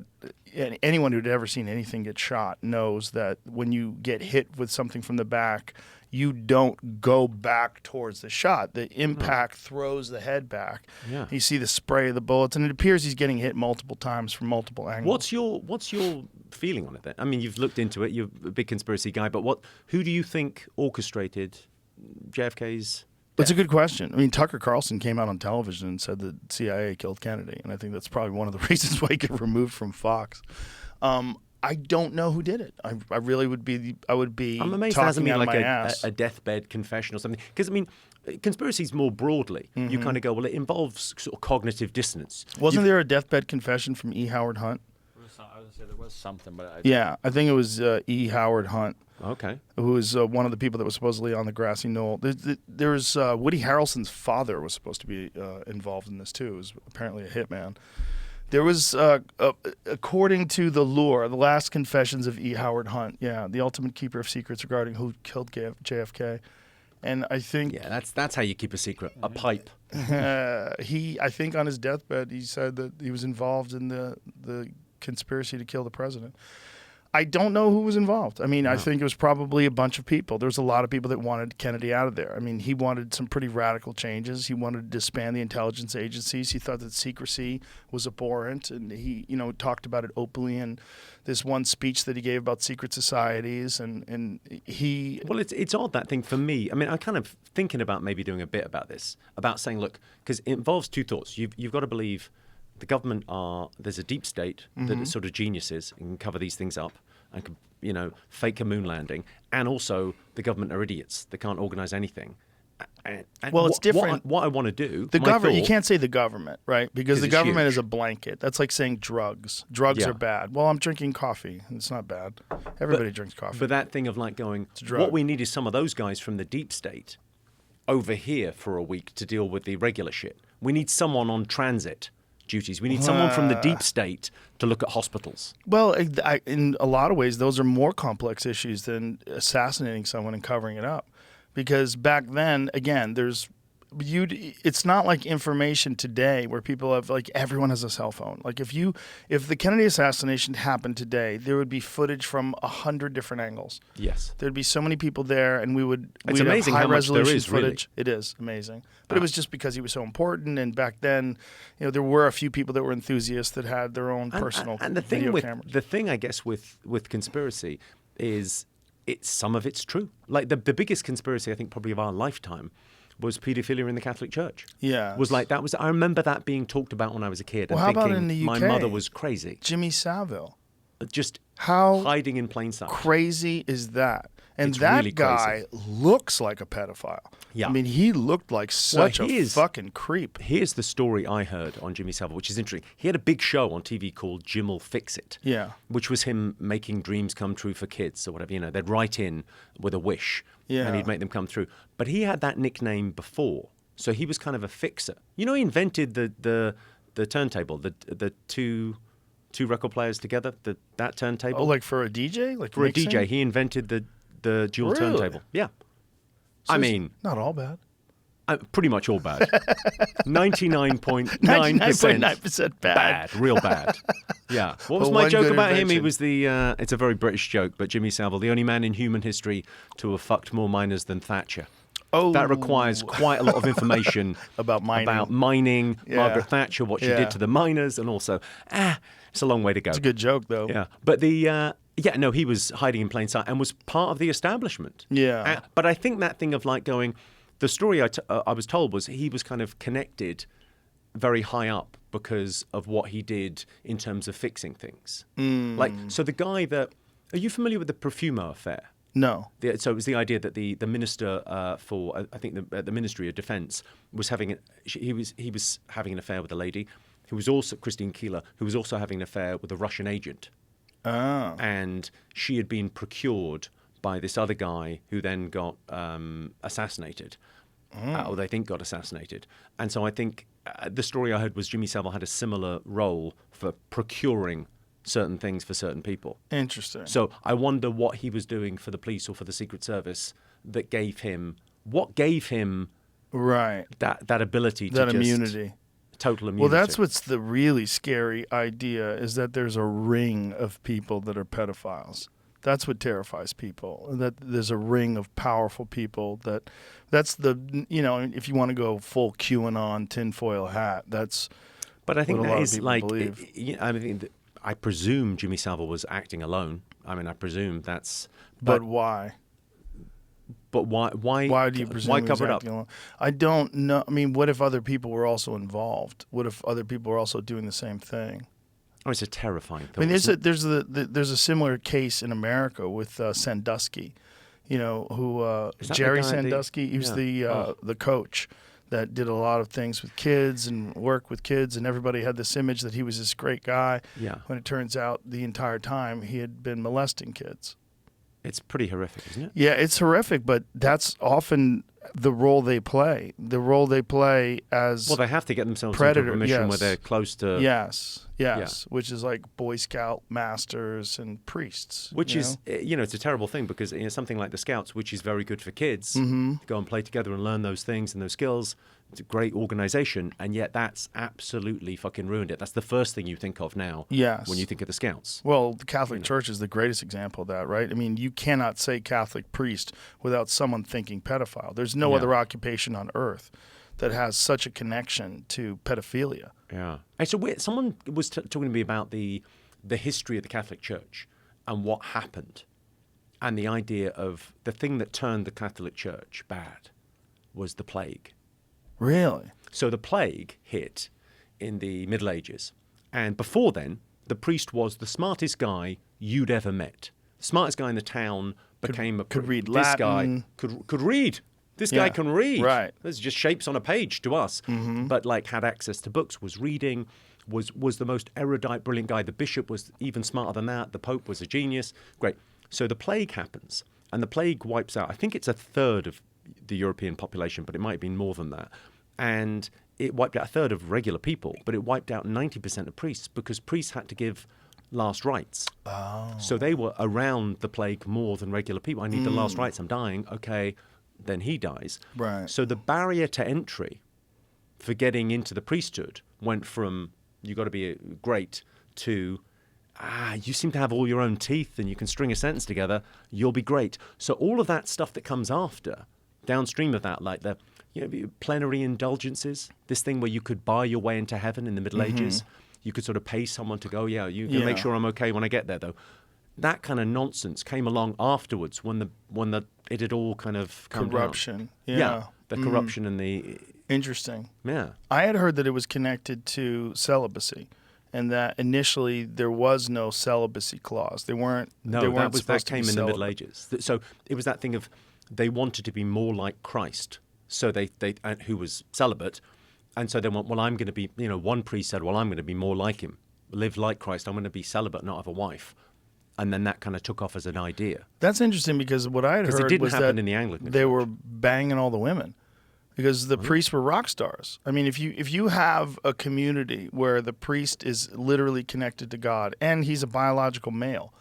anyone who'd ever seen anything get shot knows that when you get hit with something from the back, you don't go back towards the shot. The impact throws the head back. Yeah. You see the spray of the bullets, and it appears he's getting hit multiple times from multiple angles. What's your feeling on it then? I mean, you've looked into it. You're a big conspiracy guy, but who do you think orchestrated JFK's? That's a good question. I mean, Tucker Carlson came out on television and said that CIA killed Kennedy, and I think that's probably one of the reasons why he got removed from Fox. I don't know who did it. I really would be. I would be. I'm amazed it talking hasn't been out of like my ass. a deathbed confession or something. Because I mean, conspiracies more broadly, you kind of go, well, it involves sort of cognitive dissonance. Wasn't there a deathbed confession from E. Howard Hunt? I was going to say there was something, but Yeah, I think it was E. Howard Hunt. Okay. Who was one of the people that was supposedly on the grassy knoll. There's Woody Harrelson's father was supposed to be involved in this too. He was apparently a hitman. There was, according to the lore, the last confessions of E. Howard Hunt. Yeah, the ultimate keeper of secrets regarding who killed JFK. And I think Yeah, that's how you keep a secret. A pipe. I think on his deathbed, he said that he was involved in the conspiracy to kill the president. I don't know who was involved. I mean, I think it was probably a bunch of people. There was a lot of people that wanted Kennedy out of there. I mean, he wanted some pretty radical changes. He wanted to disband the intelligence agencies. He thought that secrecy was abhorrent, and he, talked about it openly in this one speech that he gave about secret societies. And he. Well, it's odd, that thing for me. I mean, I'm kind of thinking about maybe doing a bit about this, about saying, look, because it involves two thoughts. You've got to believe the government there's a deep state that is sort of geniuses and can cover these things up and can, fake a moon landing. And also the government are idiots. They can't organize anything. And Well, it's different. What I want to do, The my government, you thought- can't say the government, right? Because the it's government huge. is a blanket. That's like saying drugs. Drugs Yeah. are bad. Well, I'm drinking coffee. It's not bad. Everybody drinks coffee. But that thing of like going, a drug. what we need is some of those guys from the deep state over here for a week to deal with the regular shit. We need someone on transit duties. We need someone from the deep state to look at hospitals. Well, in a lot of ways, those are more complex issues than assassinating someone and covering it up. Because back then, again, it's not like information today where people have, like, everyone has a cell phone. Like, if the Kennedy assassination happened today, there would be footage from 100 different angles. Yes. There'd be so many people there, and we'd amazing have high how much there resolution is, really. footage. It is amazing, but it was just because he was so important. And back then, there were a few people that were enthusiasts that had their own personal and the thing video with cameras. the thing I guess with conspiracy is some of it's true. Like the biggest conspiracy I think probably of our lifetime was paedophilia in the Catholic Church. Yeah, Was like I remember that being talked about when I was a kid. Well, and how about thinking in the my UK? mother was crazy. Jimmy Savile. Just How hiding in plain sight. crazy is that? And It's that really guy looks like a pedophile. Yeah. I mean, he looked like such a here's- fucking creep. Here's the story I heard on Jimmy Savile, which is interesting. He had a big show on TV called Jim'll Fix It. Yeah. Which was him making dreams come true for kids or whatever. They'd write in with a wish. Yeah. And he'd make them come true. But he had that nickname before. So he was kind of a fixer. He invented the turntable, the two record players together, that turntable. Oh, like for a DJ? Like for a mixing? DJ, he invented the dual Really? turntable. Yeah. So I it's mean, not all bad. pretty much all bad. 99.9% 99.9% bad. Real bad. Yeah. What was But my one joke good about him? He invention. was it's a very British joke, but Jimmy Savile, the only man in human history to have fucked more miners than Thatcher. Oh. That requires quite a lot of information About mining. Yeah. Margaret Thatcher, what she Yeah. did to the miners, and also, it's a long way to go. It's a good joke, though. Yeah, but Yeah, no, he was hiding in plain sight and was part of the establishment. Yeah. But I think that thing of like going, the story I was told was he was kind of connected very high up because of what he did in terms of fixing things. Like, so the guy that, are you familiar with the Profumo affair? No. So it was the idea that the minister for, I think the Ministry of Defence was having, he was having an affair with a lady who was also, Christine Keeler, who was also having an affair with a Russian agent. Oh. And she had been procured by this other guy who then got assassinated, or they think got assassinated. And so I think the story I heard was Jimmy Savile had a similar role for procuring certain things for certain people. Interesting. So I wonder what he was doing for the police or for the Secret Service that gave him, what gave him right that ability to that just, immunity. Total immunity. Well, that's what's the really scary idea, is that there's a ring of people that are pedophiles. That's what terrifies people, that there's a ring of powerful people that's the, if you want to go full QAnon tinfoil hat, that's But I think what a that lot of is people like, believe. I presume Jimmy Savile was acting alone. I mean, I presume that's... But why? But why do you presume why he was cover it up? acting alone? I don't know. I mean, what if other people were also involved? What if other people were also doing the same thing? Oh, it's a terrifying thought. I mean, isn't there's a similar case in America with Sandusky, who Is that the Jerry guy Sandusky. He was the coach that did a lot of things with kids and work with kids, and everybody had this image that he was this great guy. Yeah. When it turns out the entire time he had been molesting kids. It's pretty horrific, isn't it? Yeah, it's horrific, but that's often the role they play. The role they play as Well, they have to get themselves predator, into a mission where yes. they're close to... yes, which is like Boy Scout masters and priests. Which is, it's a terrible thing because something like the Scouts, which is very good for kids, go and play together and learn those things and those skills. It's a great organization, and yet that's absolutely fucking ruined it. That's the first thing you think of now Yes. when you think of the Scouts. Well, the Catholic Church is the greatest example of that, right? I mean, you cannot say Catholic priest without someone thinking pedophile. There's no other occupation on earth that has such a connection to pedophilia. Yeah. And so someone was talking to me about the history of the Catholic Church and what happened, and the idea of the thing that turned the Catholic Church bad was the plague. Really? So the plague hit in the Middle Ages, and before then, the priest was the smartest guy you'd ever met. Smartest guy in the town could read this Latin. guy could read. This guy can read. Right. There's just shapes on a page to us. But like had access to books, was reading, was the most erudite, brilliant guy. The bishop was even smarter than that. The Pope was a genius. Great. So the plague happens, and the plague wipes out, I think it's a third of the European population, but it might have been more than that. And it wiped out a third of regular people, but it wiped out 90% of priests because priests had to give last rites. Oh. So they were around the plague more than regular people. I need the last rites. I'm dying. Okay, then he dies. Right. So the barrier to entry for getting into the priesthood went from you got to be great to you seem to have all your own teeth and you can string a sentence together. You'll be great. So all of that stuff that comes after, downstream of that, like the plenary indulgences, this thing where you could buy your way into heaven in the Middle Ages. You could sort of pay someone to go, you can make sure I'm okay when I get there, though. That kind of nonsense came along afterwards when it had all kind of come corruption. down. Yeah, the corruption and the... Interesting. Yeah. I had heard that it was connected to celibacy, and that initially there was no celibacy clause. They weren't. No, they weren't that came in the Middle celibate. Ages. So it was that thing of they wanted to be more like Christ. So they who was celibate, and so they went, well, I'm going to be, one priest said, well, I'm going to be more like him, live like Christ. I'm going to be celibate, not have a wife. And then that kind of took off as an idea. That's interesting because what I had heard it didn't was happen that in the Anglican they Church. were banging all the women because the priests were rock stars. I mean, if you have a community where the priest is literally connected to God and he's a biological male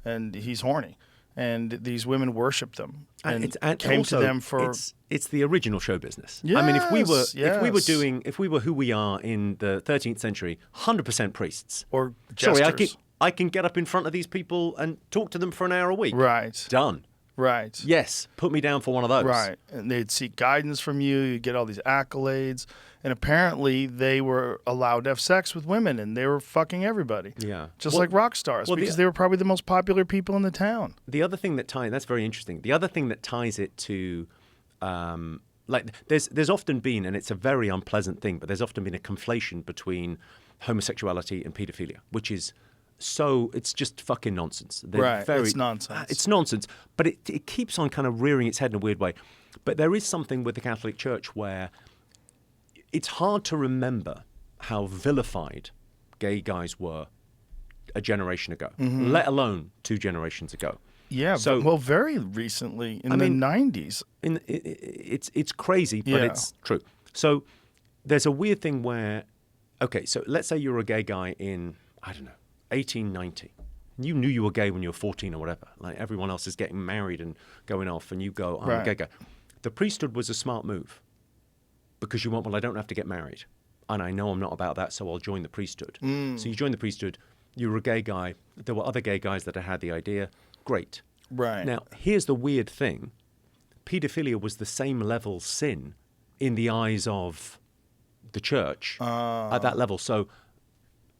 and he's horny and these women worship them and came also, to them for... It's the original show business. Yes, I mean, if we were who we are in the 13th century, 100% priests. Or jesters. Sorry, I can get up in front of these people and talk to them for an hour a week. Right. Done. Right. Yes, put me down for one of those. Right. And they'd seek guidance from you. You'd get all these accolades. And apparently they were allowed to have sex with women, and they were fucking everybody. Yeah. Just like rock stars, because they were probably the most popular people in the town. The other thing that that's very interesting. The other thing that ties it to, like, there's often been, and it's a very unpleasant thing, but there's often been a conflation between homosexuality and paedophilia, which is it's just fucking nonsense. Right, it's nonsense. It's nonsense, but it keeps on kind of rearing its head in a weird way. But there is something with the Catholic Church where it's hard to remember how vilified gay guys were a generation ago, let alone 2 generations ago. Yeah, well, very recently, in the 90s. It's crazy, but it's true. So there's a weird thing where, okay, so let's say you're a gay guy in, I don't know, 1890. You knew you were gay when you were 14 or whatever. Like, everyone else is getting married and going off, and you go, I'm a gay guy. The priesthood was a smart move. Because you went, well, I don't have to get married. And I know I'm not about that, so I'll join the priesthood. So you join the priesthood, you were a gay guy. There were other gay guys that had the idea. Great. Right. Now, here's the weird thing. Pedophilia was the same level sin in the eyes of the church at that level. So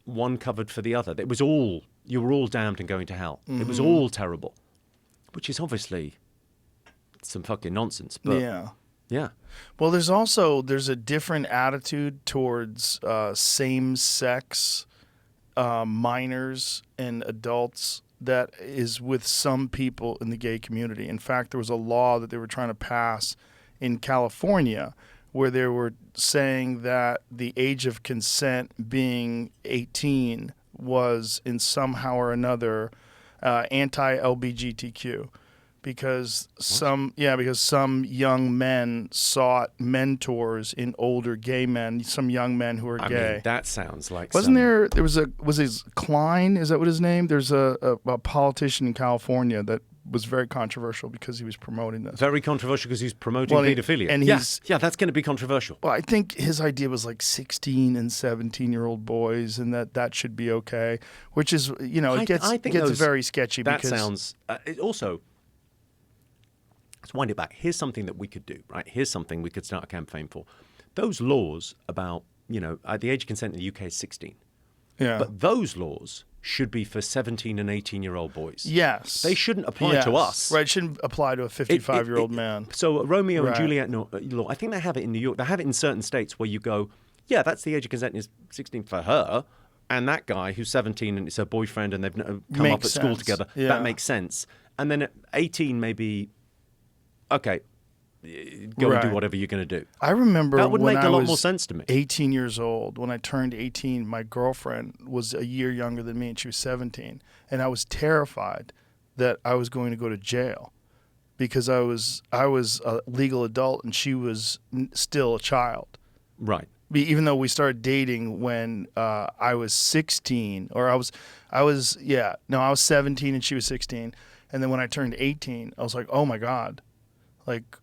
one covered for the other. It was all, you were all damned and going to hell. It was all terrible, which is obviously some fucking nonsense. But yeah. Well, there's a different attitude towards same-sex minors and adults that is with some people in the gay community. In fact, there was a law that they were trying to pass in California where they were saying that the age of consent being 18 was in somehow or another anti-LGBTQ. Because some young men sought mentors in older gay men, some young men who are gay. I mean, that sounds like was his Klein, is that what his name? There's a politician in California that was very controversial because he was promoting this. Very controversial because he's promoting pedophilia. And that's going to be controversial. Well, I think his idea was like 16 and 17-year-old boys, and that should be okay, which is, it gets very sketchy. That sounds also. Let's wind it back. Here's something that we could do, right? Here's something we could start a campaign for. Those laws about, the age of consent in the UK is 16. Yeah. But those laws should be for 17 and 18-year-old boys. Yes. They shouldn't apply to us. Right, it shouldn't apply to a 55-year-old man. So Romeo and Juliet law, I think they have it in New York. They have it in certain states where you go, yeah, that's the age of consent is 16 for her. And that guy who's 17 and it's her boyfriend and they've come up at school together, that makes sense. And then at 18, maybe... okay, go and do whatever you're going to do. I remember that would when make a lot more sense to me. 18 years old, when I turned 18, my girlfriend was a year younger than me, and she was 17, and I was terrified that I was going to go to jail because I was a legal adult and she was still a child. Right. Even though we started dating when I was 16, or I was 17 and she was 16, and then when I turned 18, I was like, oh my God. Like,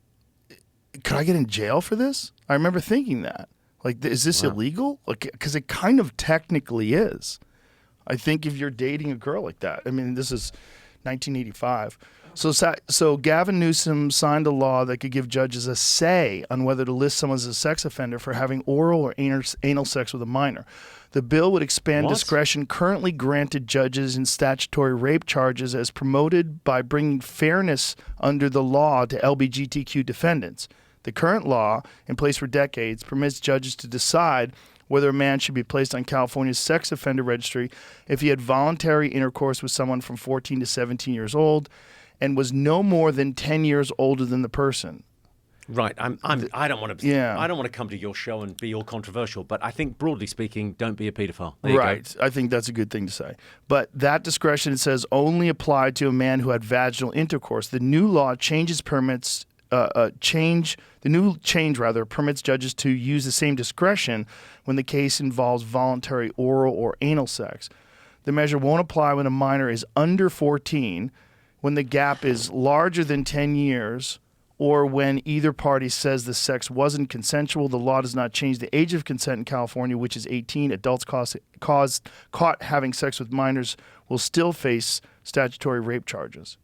could I get in jail for this? I remember thinking that. Like, is this illegal? Like, because it kind of technically is. I think if you're dating a girl like that. I mean, this is 1985. So Gavin Newsom signed a law that could give judges a say on whether to list someone as a sex offender for having oral or anal sex with a minor. The bill would expand discretion currently granted judges in statutory rape charges as promoted by bringing fairness under the law to LGBTQ defendants. The current law, in place for decades, permits judges to decide whether a man should be placed on California's sex offender registry if he had voluntary intercourse with someone from 14 to 17 years old and was no more than 10 years older than the person. Right. I don't want to. Yeah. I don't want to come to your show and be all controversial, but I think broadly speaking, don't be a pedophile. Right. I think that's a good thing to say. But that discretion, it says, only applied to a man who had vaginal intercourse. The new law permits judges to use the same discretion when the case involves voluntary oral or anal sex. The measure won't apply when a minor is under 14, when the gap is larger than 10 years, or when either party says the sex wasn't consensual. The law does not change the age of consent in California, which is 18. Adults caught having sex with minors will still face statutory rape charges.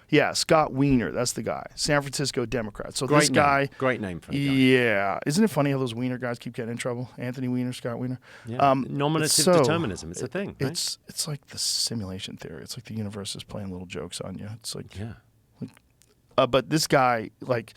Yeah, Scott Wiener, that's the guy. San Francisco Democrat. So Great this name. guy, Great name for a guy. yeah, isn't it funny how those Wiener guys keep getting in trouble? Anthony Wiener, Scott Wiener. Yeah. Nominative so- determinism. It's a thing. Right? It's like the simulation theory. It's like the universe is playing little jokes on you. It's like yeah. but this guy, like,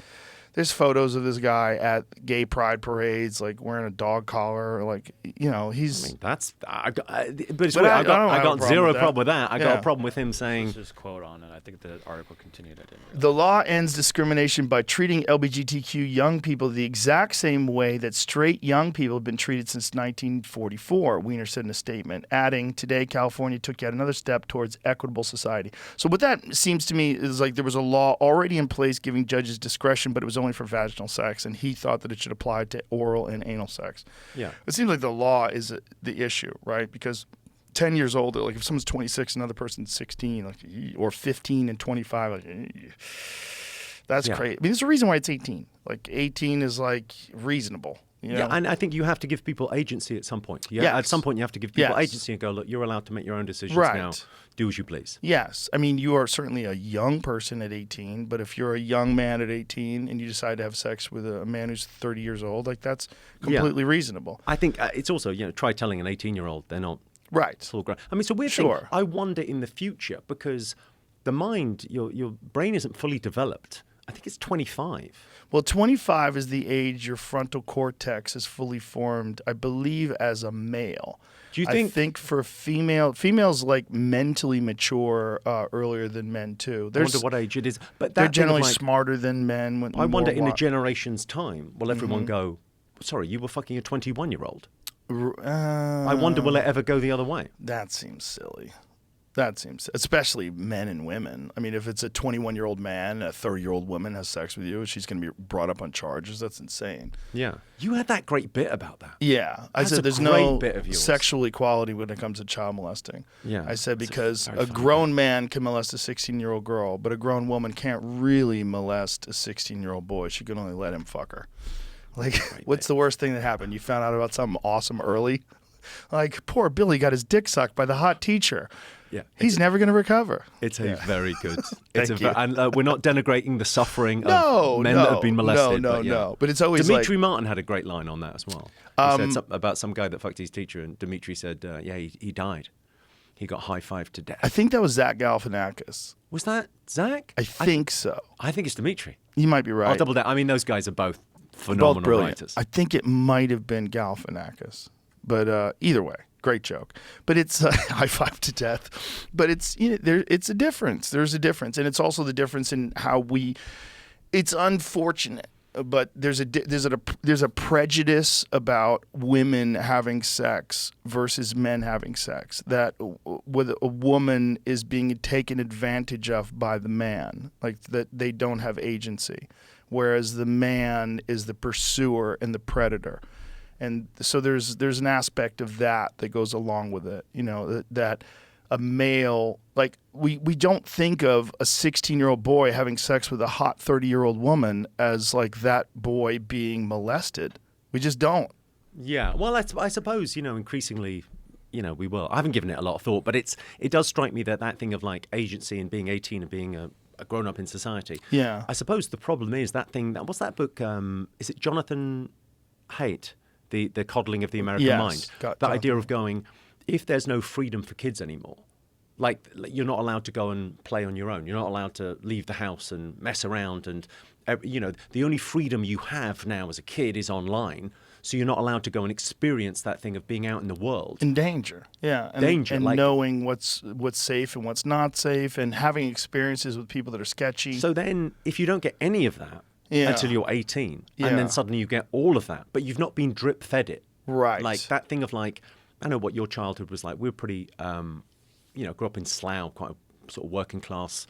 there's photos of this guy at gay pride parades, like wearing a dog collar, like, he's. I mean, but it's But weird. I I don't have a got problem zero with that. problem with that. I got Yeah. a problem with him saying, There's this quote on it. I think the article continued. I didn't realize. The law ends discrimination by treating LGBTQ young people the exact same way that straight young people have been treated since 1944, Wiener said in a statement, adding, today California took yet another step towards equitable society. So what that seems to me is like there was a law already in place giving judges discretion, but it was only for vaginal sex, and he thought that it should apply to oral and anal sex. yeah. It seems like the law is the issue, right? Because 10 years older, like if someone's 26, another person's 16, like, or 15 and 25, like, that's Yeah. crazy. I mean, there's a reason why it's 18. Like 18 is like reasonable. You know? Yeah, and I think you have to give people agency at some point. Yeah, Yes. at some point you have to give people Yes. agency and go, look, you're allowed to make your own decisions Right. now. Do as you please. Yes. I mean, you are certainly a young person at 18, but if you're a young man at 18 and you decide to have sex with a man who's 30 years old, like that's completely reasonable. I think it's also, try telling an 18-year-old they're not Right. full grown. I mean, it's a weird Sure. thing. I wonder in the future because the mind, your brain isn't fully developed. I think it's 25. Well, 25 is the age your frontal cortex is fully formed, I believe, as a male. Do you I think- think for females like mentally mature earlier than men too. I wonder what age it is. But They're that thing of, generally like, smarter than men. I wonder in a a generation's time, will everyone go, sorry, you were fucking a 21-year-old? I wonder, will it ever go the other way? That seems silly. That seems, especially men and women. I mean, if it's a 21-year-old man and a 30-year-old woman has sex with you, she's going to be brought up on charges. That's insane. Yeah. You had that great bit about that. Yeah. I That's said a there's great no bit of yours. sexual equality when it comes to child molesting. Yeah. I said That's a because very a funny grown man can molest a 16-year-old girl, but a grown woman can't really molest a 16-year-old boy. She can only let him fuck her. Like, what's the worst thing that happened? You found out about something awesome early? Like, poor Billy got his dick sucked by the hot teacher. Yeah. He's never going to recover. It's a very good. Thank you. And we're not denigrating the suffering No, of men no, that have been molested. no, but yeah. no. But it's always Dimitri like- Martin had a great line on that as well. He said something about some guy that fucked his teacher, and Dimitri said, he died. He got high-fived to death. I think that was Zach Galifianakis. Was that Zach? I think so. I think it's Dimitri. You might be right. I'll double down. I mean, those guys are both Both phenomenal brilliant. writers. I think it might have been Galifianakis, but either way, great joke. But it's high five to death. But it's it's a difference. There's a difference, and it's also the difference in how we. It's unfortunate, but there's a prejudice about women having sex versus men having sex. That with a woman is being taken advantage of by the man, like that they don't have agency, whereas the man is the pursuer and the predator. And so there's an aspect of that goes along with it, that a male, like we don't think of a 16-year-old boy having sex with a hot 30-year-old woman as like that boy being molested. We just don't. Yeah, well, I suppose, increasingly, we will. I haven't given it a lot of thought, but it does strike me that thing of like agency and being 18 and being a grown up in society. Yeah. I suppose the problem is that thing. What's that book? Is it Jonathan Haidt, the Coddling of the American Yes, Mind? got That Jonathan. idea of going, if there's no freedom for kids anymore, like you're not allowed to go and play on your own. You're not allowed to leave the house and mess around. And, the only freedom you have now as a kid is online. So you're not allowed to go and experience that thing of being out in the world. In danger, yeah. And, Danger, and like- knowing what's safe and what's not safe, and having experiences with people that are sketchy. So then, if you don't get any of that Yeah. until you're 18, Yeah. and then suddenly you get all of that, but you've not been drip fed it. Right. Like that thing of like, I know what your childhood was like. We were pretty, grew up in Slough, quite a sort of working class,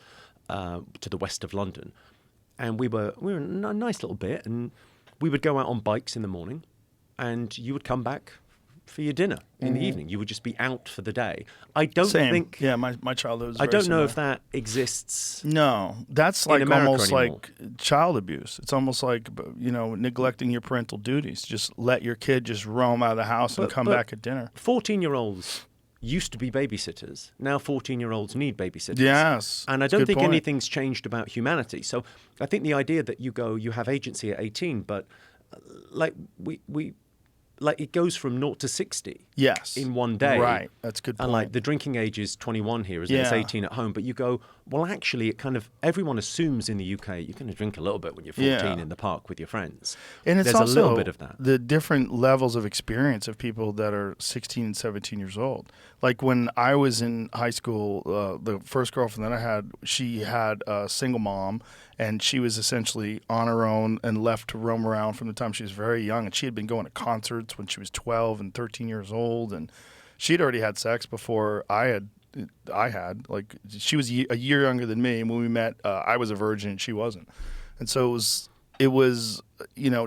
to the west of London, and we were a nice little bit, and we would go out on bikes in the morning, and you would come back for your dinner in the evening. You would just be out for the day. I don't Same. think. Yeah, my childhood was I very don't know similar. if that exists. No, that's like America almost anymore. like child abuse. It's almost like neglecting your parental duties. Just let your kid just roam out of the house and come but back at dinner. 14-year-olds used to be babysitters. Now 14-year-olds need babysitters. Yes. And I that's a don't good think point. anything's changed about humanity. So I think the idea that you have agency at 18, but like we like it goes from 0 to 60 Yes. in one day. Right. That's a good point. And like the drinking age is 21 here, isn't it? It's Yeah. 18 at home. But you go, well, actually, it kind of, everyone assumes in the UK you're going to drink a little bit when you're 14 Yeah. in the park with your friends. And it's There's also a little bit of that. the different levels of experience of people that are 16 and 17 years old. Like when I was in high school, the first girlfriend that I had, she had a single mom, and she was essentially on her own and left to roam around from the time she was very young. And she had been going to concerts when she was 12 and 13 years old, and she'd already had sex before I had. Like she was a year younger than me, and when we met, I was a virgin and she wasn't, and so it was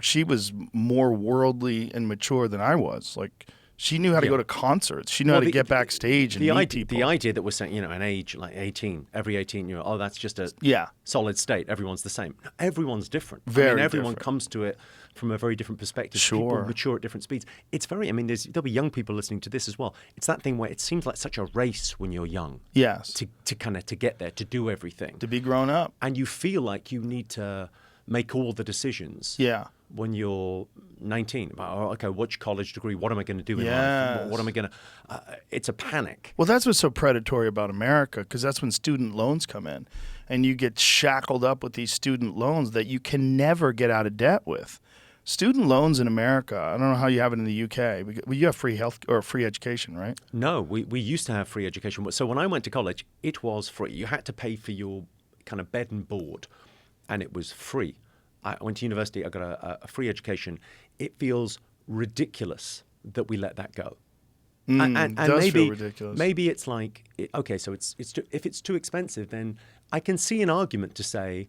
she was more worldly and mature than I was. Like she knew how to go to concerts, she knew how to get backstage and meet people. The idea that we're saying, an age like 18, every 18-year-old, oh, that's just a Yeah. solid state. Everyone's the same. Everyone's different. Very everyone different. comes to it from a very different perspective. Sure. People mature at different speeds. It's very, there'll be young people listening to this as well. It's that thing where it seems like such a race when you're young. Yes. To get there, to do everything. To be grown up. And you feel like you need to make all the decisions. Yeah. When you're 19, about, okay, which college degree? What am I going to do in life? Yes. What am I going to? It's a panic. Well, that's what's so predatory about America, because that's when student loans come in, and you get shackled up with these student loans that you can never get out of debt with. Student loans in America, I don't know how you have it in the UK. Well, you have free health or free education, right? No, we used to have free education. So when I went to college, it was free. You had to pay for your kind of bed and board, and it was free. I went to university, I got a free education. It feels ridiculous that we let that go. And does maybe, feel ridiculous. Maybe it's like, okay, so if it's too expensive, then I can see an argument to say,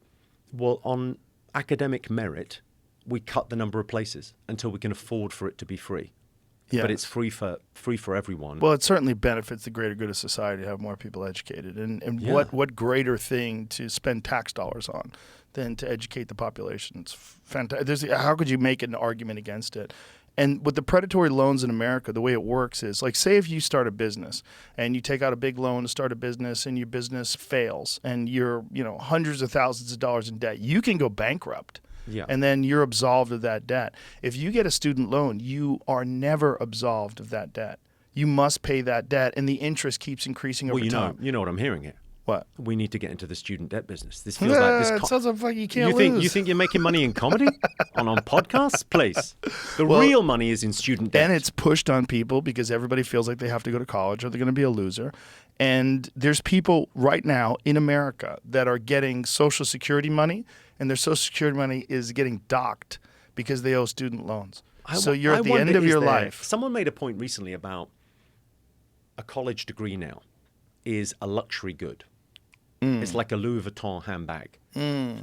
well, on academic merit, we cut the number of places until we can afford for it to be free. Yes. But it's free for everyone. Well, it certainly benefits the greater good of society to have more people educated. And Yeah. what greater thing to spend tax dollars on than to educate the population? It's fantastic. How could you make an argument against it? And with the predatory loans in America, the way it works is, like, say if you start a business and you take out a big loan to start a business and your business fails and you're, hundreds of thousands of dollars in debt, you can go bankrupt. Yeah. And then you're absolved of that debt. If you get a student loan, you are never absolved of that debt. You must pay that debt, and the interest keeps increasing over time. You know what I'm hearing here. What? We need to get into the student debt business. This feels like this. It sounds like you can't lose. You think you're making money in comedy on podcasts? Please. The real money is in student debt. And it's pushed on people because everybody feels like they have to go to college or they're going to be a loser. And there's people right now in America that are getting Social Security money, and their Social Security money is getting docked because they owe student loans. So you're at the end of your life. Someone made a point recently about a college degree now is a luxury good. It's like a Louis Vuitton handbag.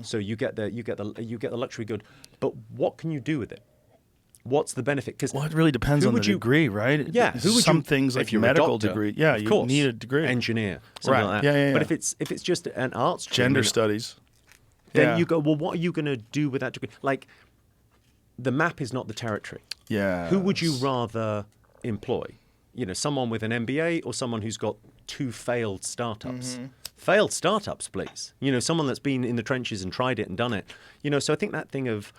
So you get the luxury good, but what can you do with it? What's the benefit? Because Well, it really depends on the degree, right? Yeah, Some things like if you're a medical doctor, degree. Yeah, of you course, need a degree. engineer, something Right. like that. Yeah. But if it's just an arts degree, Gender studies. then Yeah. you go, well, what are you going to do with that degree? Like, the map is not the territory. Yeah. Who would you rather employ? Someone with an MBA or someone who's got 2 failed startups? Mm-hmm. Failed startups, please. Someone that's been in the trenches and tried it and done it. So I think that thing of,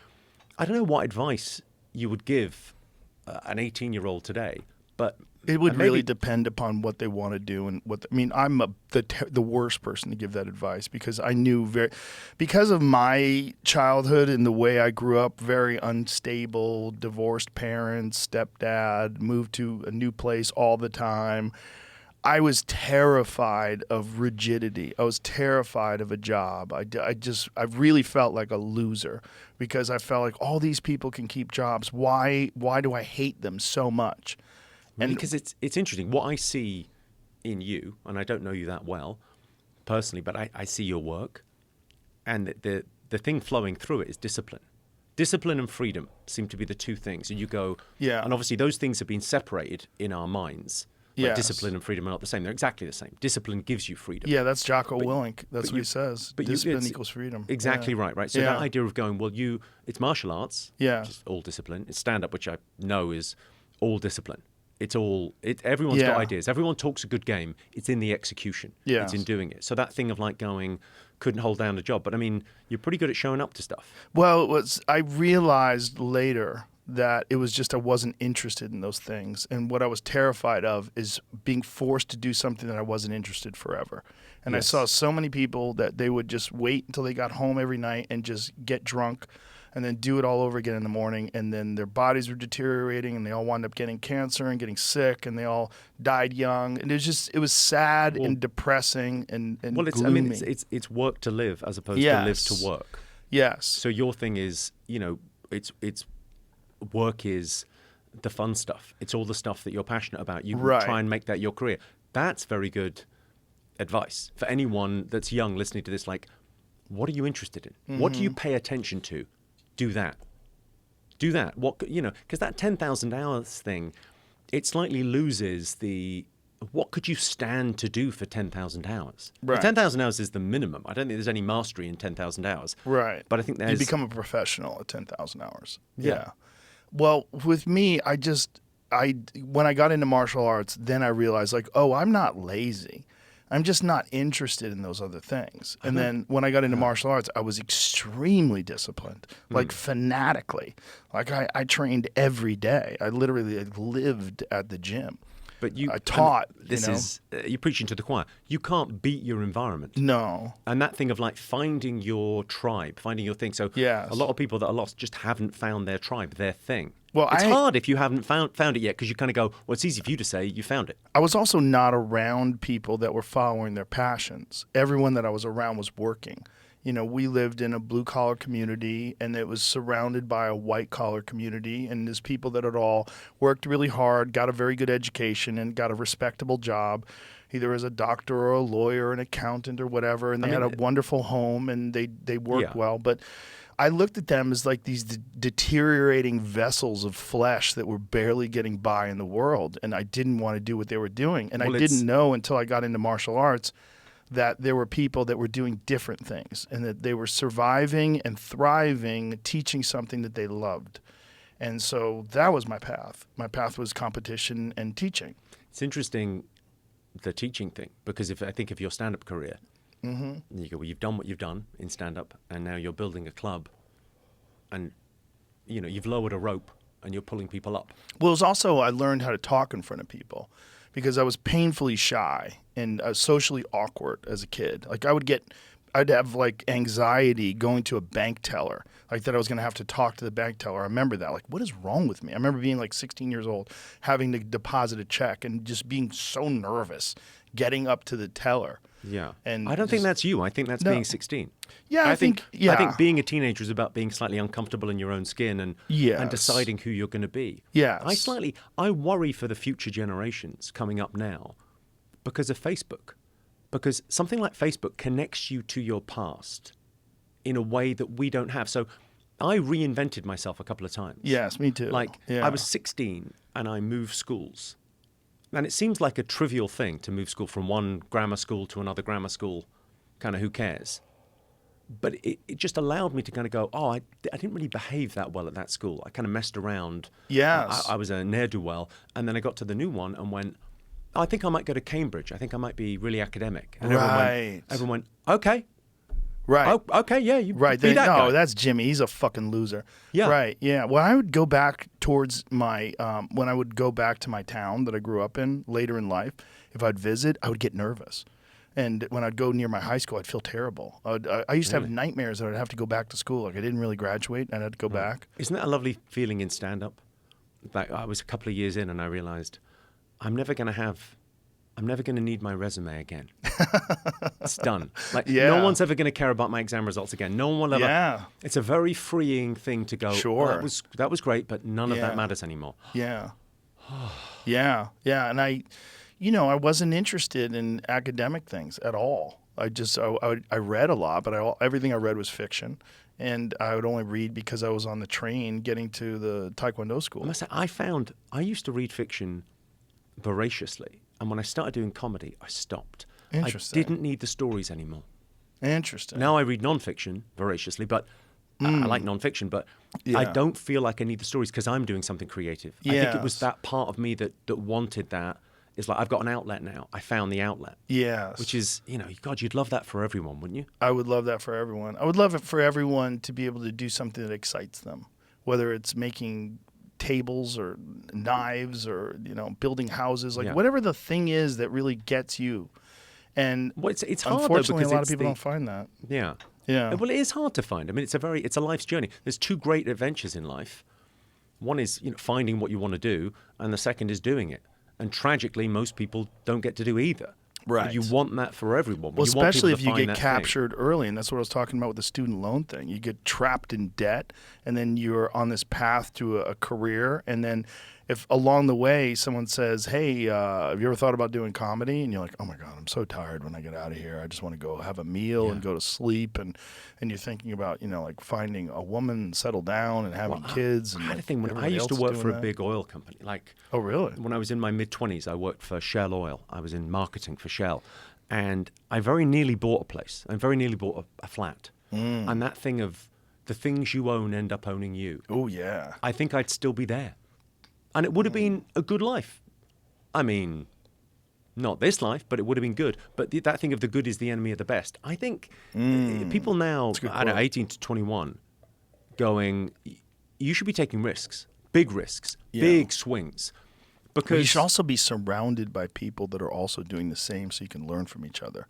I don't know what advice you would give an 18-year-old today, but It would maybe- really depend upon what they want to do and what. I'm the worst person to give that advice because I knew because of my childhood and the way I grew up, very unstable, divorced parents, stepdad, moved to a new place all the time. I was terrified of rigidity. I was terrified of a job. I really felt like a loser because I felt like all these people can keep jobs. Why do I hate them so much? And because it's interesting. What I see in you, and I don't know you that well personally, but I see your work, and the thing flowing through it is discipline. Discipline and freedom seem to be the 2 things. And you go, Yeah. and obviously those things have been separated in our minds. But Yes. discipline and freedom are not the same. They're exactly the same. Discipline gives you freedom. Yeah, that's Jocko Willink. That's what you- he says. but Discipline it's equals freedom. Exactly Yeah. right. So Yeah. that idea of going, well, it's martial arts, Yeah. which is all discipline. It's stand-up, which I know is all discipline. everyone's got Yeah. ideas. Everyone talks a good game. It's in the execution. It's in Yes. doing it. So that thing of like going, couldn't hold down a job. But I mean, you're pretty good at showing up to stuff. Well, I realized later that it was just I wasn't interested in those things. And what I was terrified of is being forced to do something that I wasn't interested forever. And Yes. I saw so many people that they would just wait until they got home every night and just get drunk and then do it all over again in the morning. And then their bodies were deteriorating and they all wound up getting cancer and getting sick and they all died young. And it was sad and depressing and Well, gloomy. it's work to live as opposed to live Yes. to work. Yes. So your thing is, it's work is the fun stuff. It's all the stuff that you're passionate about. You Right. try and make that your career. That's very good advice for anyone that's young listening to this. Like, what are you interested in? What do you pay attention to? Do that. Do that. Because that 10,000 hours thing, it slightly loses what could you stand to do for 10,000 hours? Right. 10,000 hours is the minimum. I don't think there's any mastery in 10,000 hours. Right. But I think you there's... become a professional at 10,000 hours. Yeah. Well, with me, when I got into martial arts, then I realized like, oh, I'm not lazy. I'm just not interested in those other things. And then when I got into martial arts, I was extremely disciplined, like fanatically. Like I trained every day. I literally lived at the gym. But I taught. You're preaching to the choir. You can't beat your environment. No. And that thing of like finding your tribe, finding your thing. So Yes. a lot of people that are lost just haven't found their tribe, their thing. Well, it's hard if you haven't found it yet because you kind of go, well, it's easy for you to say you found it. I was also not around people that were following their passions. Everyone that I was around was working. We lived in a blue-collar community, and it was surrounded by a white-collar community, and there's people that had all worked really hard, got a very good education, and got a respectable job, either as a doctor or a lawyer or an accountant or whatever, and they had a wonderful home, and they worked well. But I looked at them as like these deteriorating vessels of flesh that were barely getting by in the world, and I didn't want to do what they were doing. And I didn't know until I got into martial arts that there were people that were doing different things and that they were surviving and thriving, teaching something that they loved. And so that was my path. My path was competition and teaching. It's interesting, the teaching thing, because I think of your stand-up career, you go, well, you've done what you've done in stand-up, and now you're building a club, and you've lowered a rope, and you're pulling people up. Well, it was also I learned how to talk in front of people because I was painfully shy and socially awkward as a kid. Like I'd have like anxiety going to a bank teller, like that I was going to have to talk to the bank teller. I remember that. Like, what is wrong with me? I remember being like 16 years old, having to deposit a check and just being so nervous getting up to the teller. Yeah. And I don't think that's you. I think that's being 16. Yeah, I think I think being a teenager is about being slightly uncomfortable in your own skin and deciding who you're going to be. Yes. I worry for the future generations coming up now because of Facebook. Because something like Facebook connects you to your past in a way that we don't have. So I reinvented myself a couple of times. Yes, me too. I was 16 and I moved schools. And it seems like a trivial thing to move school from one grammar school to another grammar school, kind of who cares? But it just allowed me to kind of go, I didn't really behave that well at that school. I kind of messed around. Yes. I was a ne'er-do-well. And then I got to the new one and went, I think I might go to Cambridge. I think I might be really academic. And everyone went, okay. Right. Oh, okay, yeah. You right. be that guy. That's Jimmy. He's a fucking loser. Yeah. Right. Yeah. Well, I would go back towards my when I would go back to my town that I grew up in later in life. If I'd visit, I would get nervous, and when I'd go near my high school, I'd feel terrible. I used to have nightmares that I'd have to go back to school. Like I didn't really graduate, and I'd go back. Isn't that a lovely feeling in stand-up? Like I was a couple of years in, and I realized I'm never going to need my resume again. It's done. No one's ever going to care about my exam results again. No one will ever. Yeah. It's a very freeing thing to go, Sure. that was great, but none of that matters anymore. Yeah. Yeah. And I wasn't interested in academic things at all. I read a lot, but everything I read was fiction. And I would only read because I was on the train getting to the Taekwondo school. I must say, I used to read fiction voraciously. And when I started doing comedy, I stopped. Interesting. I didn't need the stories anymore. Interesting. Now I read nonfiction voraciously, but I like nonfiction, but I Yeah. don't feel like I need the stories because I'm doing something creative. I think it was Yes. that part of me that wanted that. It's like, I've got an outlet now. I found the outlet. Yes. Which is, God, you'd love that for everyone, wouldn't you? I would love that for everyone. I would love it for everyone to be able to do something that excites them, whether it's making tables or knives or, building houses, like Yeah. whatever the thing is that really gets you. And Well, it's hard, though, unfortunately, because a lot of it's people the- don't find that. Yeah. Yeah. Well, it is hard to find. I mean, it's a life's journey. There's two great adventures in life. One is finding what you want to do, and the second is doing it. And tragically, most people don't get to do either. Right. But you want that for everyone. Well, You want especially people if to you find get that thing. captured early, and that's what I was talking about with the student loan thing. You get trapped in debt, and then you're on this path to a career, and then if along the way someone says, "Hey, have you ever thought about doing comedy?" and you're like, "Oh my God, I'm so tired when I get out of here. I just want to go have a meal and go to sleep," and you're thinking about like finding a woman, settle down, and having kids. And I had a like, thing when I everybody used to else work doing for a that. big oil company. Like, Oh, really? when I was in my mid-20s, I worked for Shell Oil. I was in marketing for Shell. And I very nearly bought a place. I very nearly bought a flat. And that thing of the things you own end up owning you. Oh, yeah. I think I'd still be there. And it would have been a good life. I mean, not this life, but it would have been good. But that thing of the good is the enemy of the best. I think people now, I don't know, 18 to 21, going, you should be taking risks, big big swings. But Because you should also be surrounded by people that are also doing the same so you can learn from each other.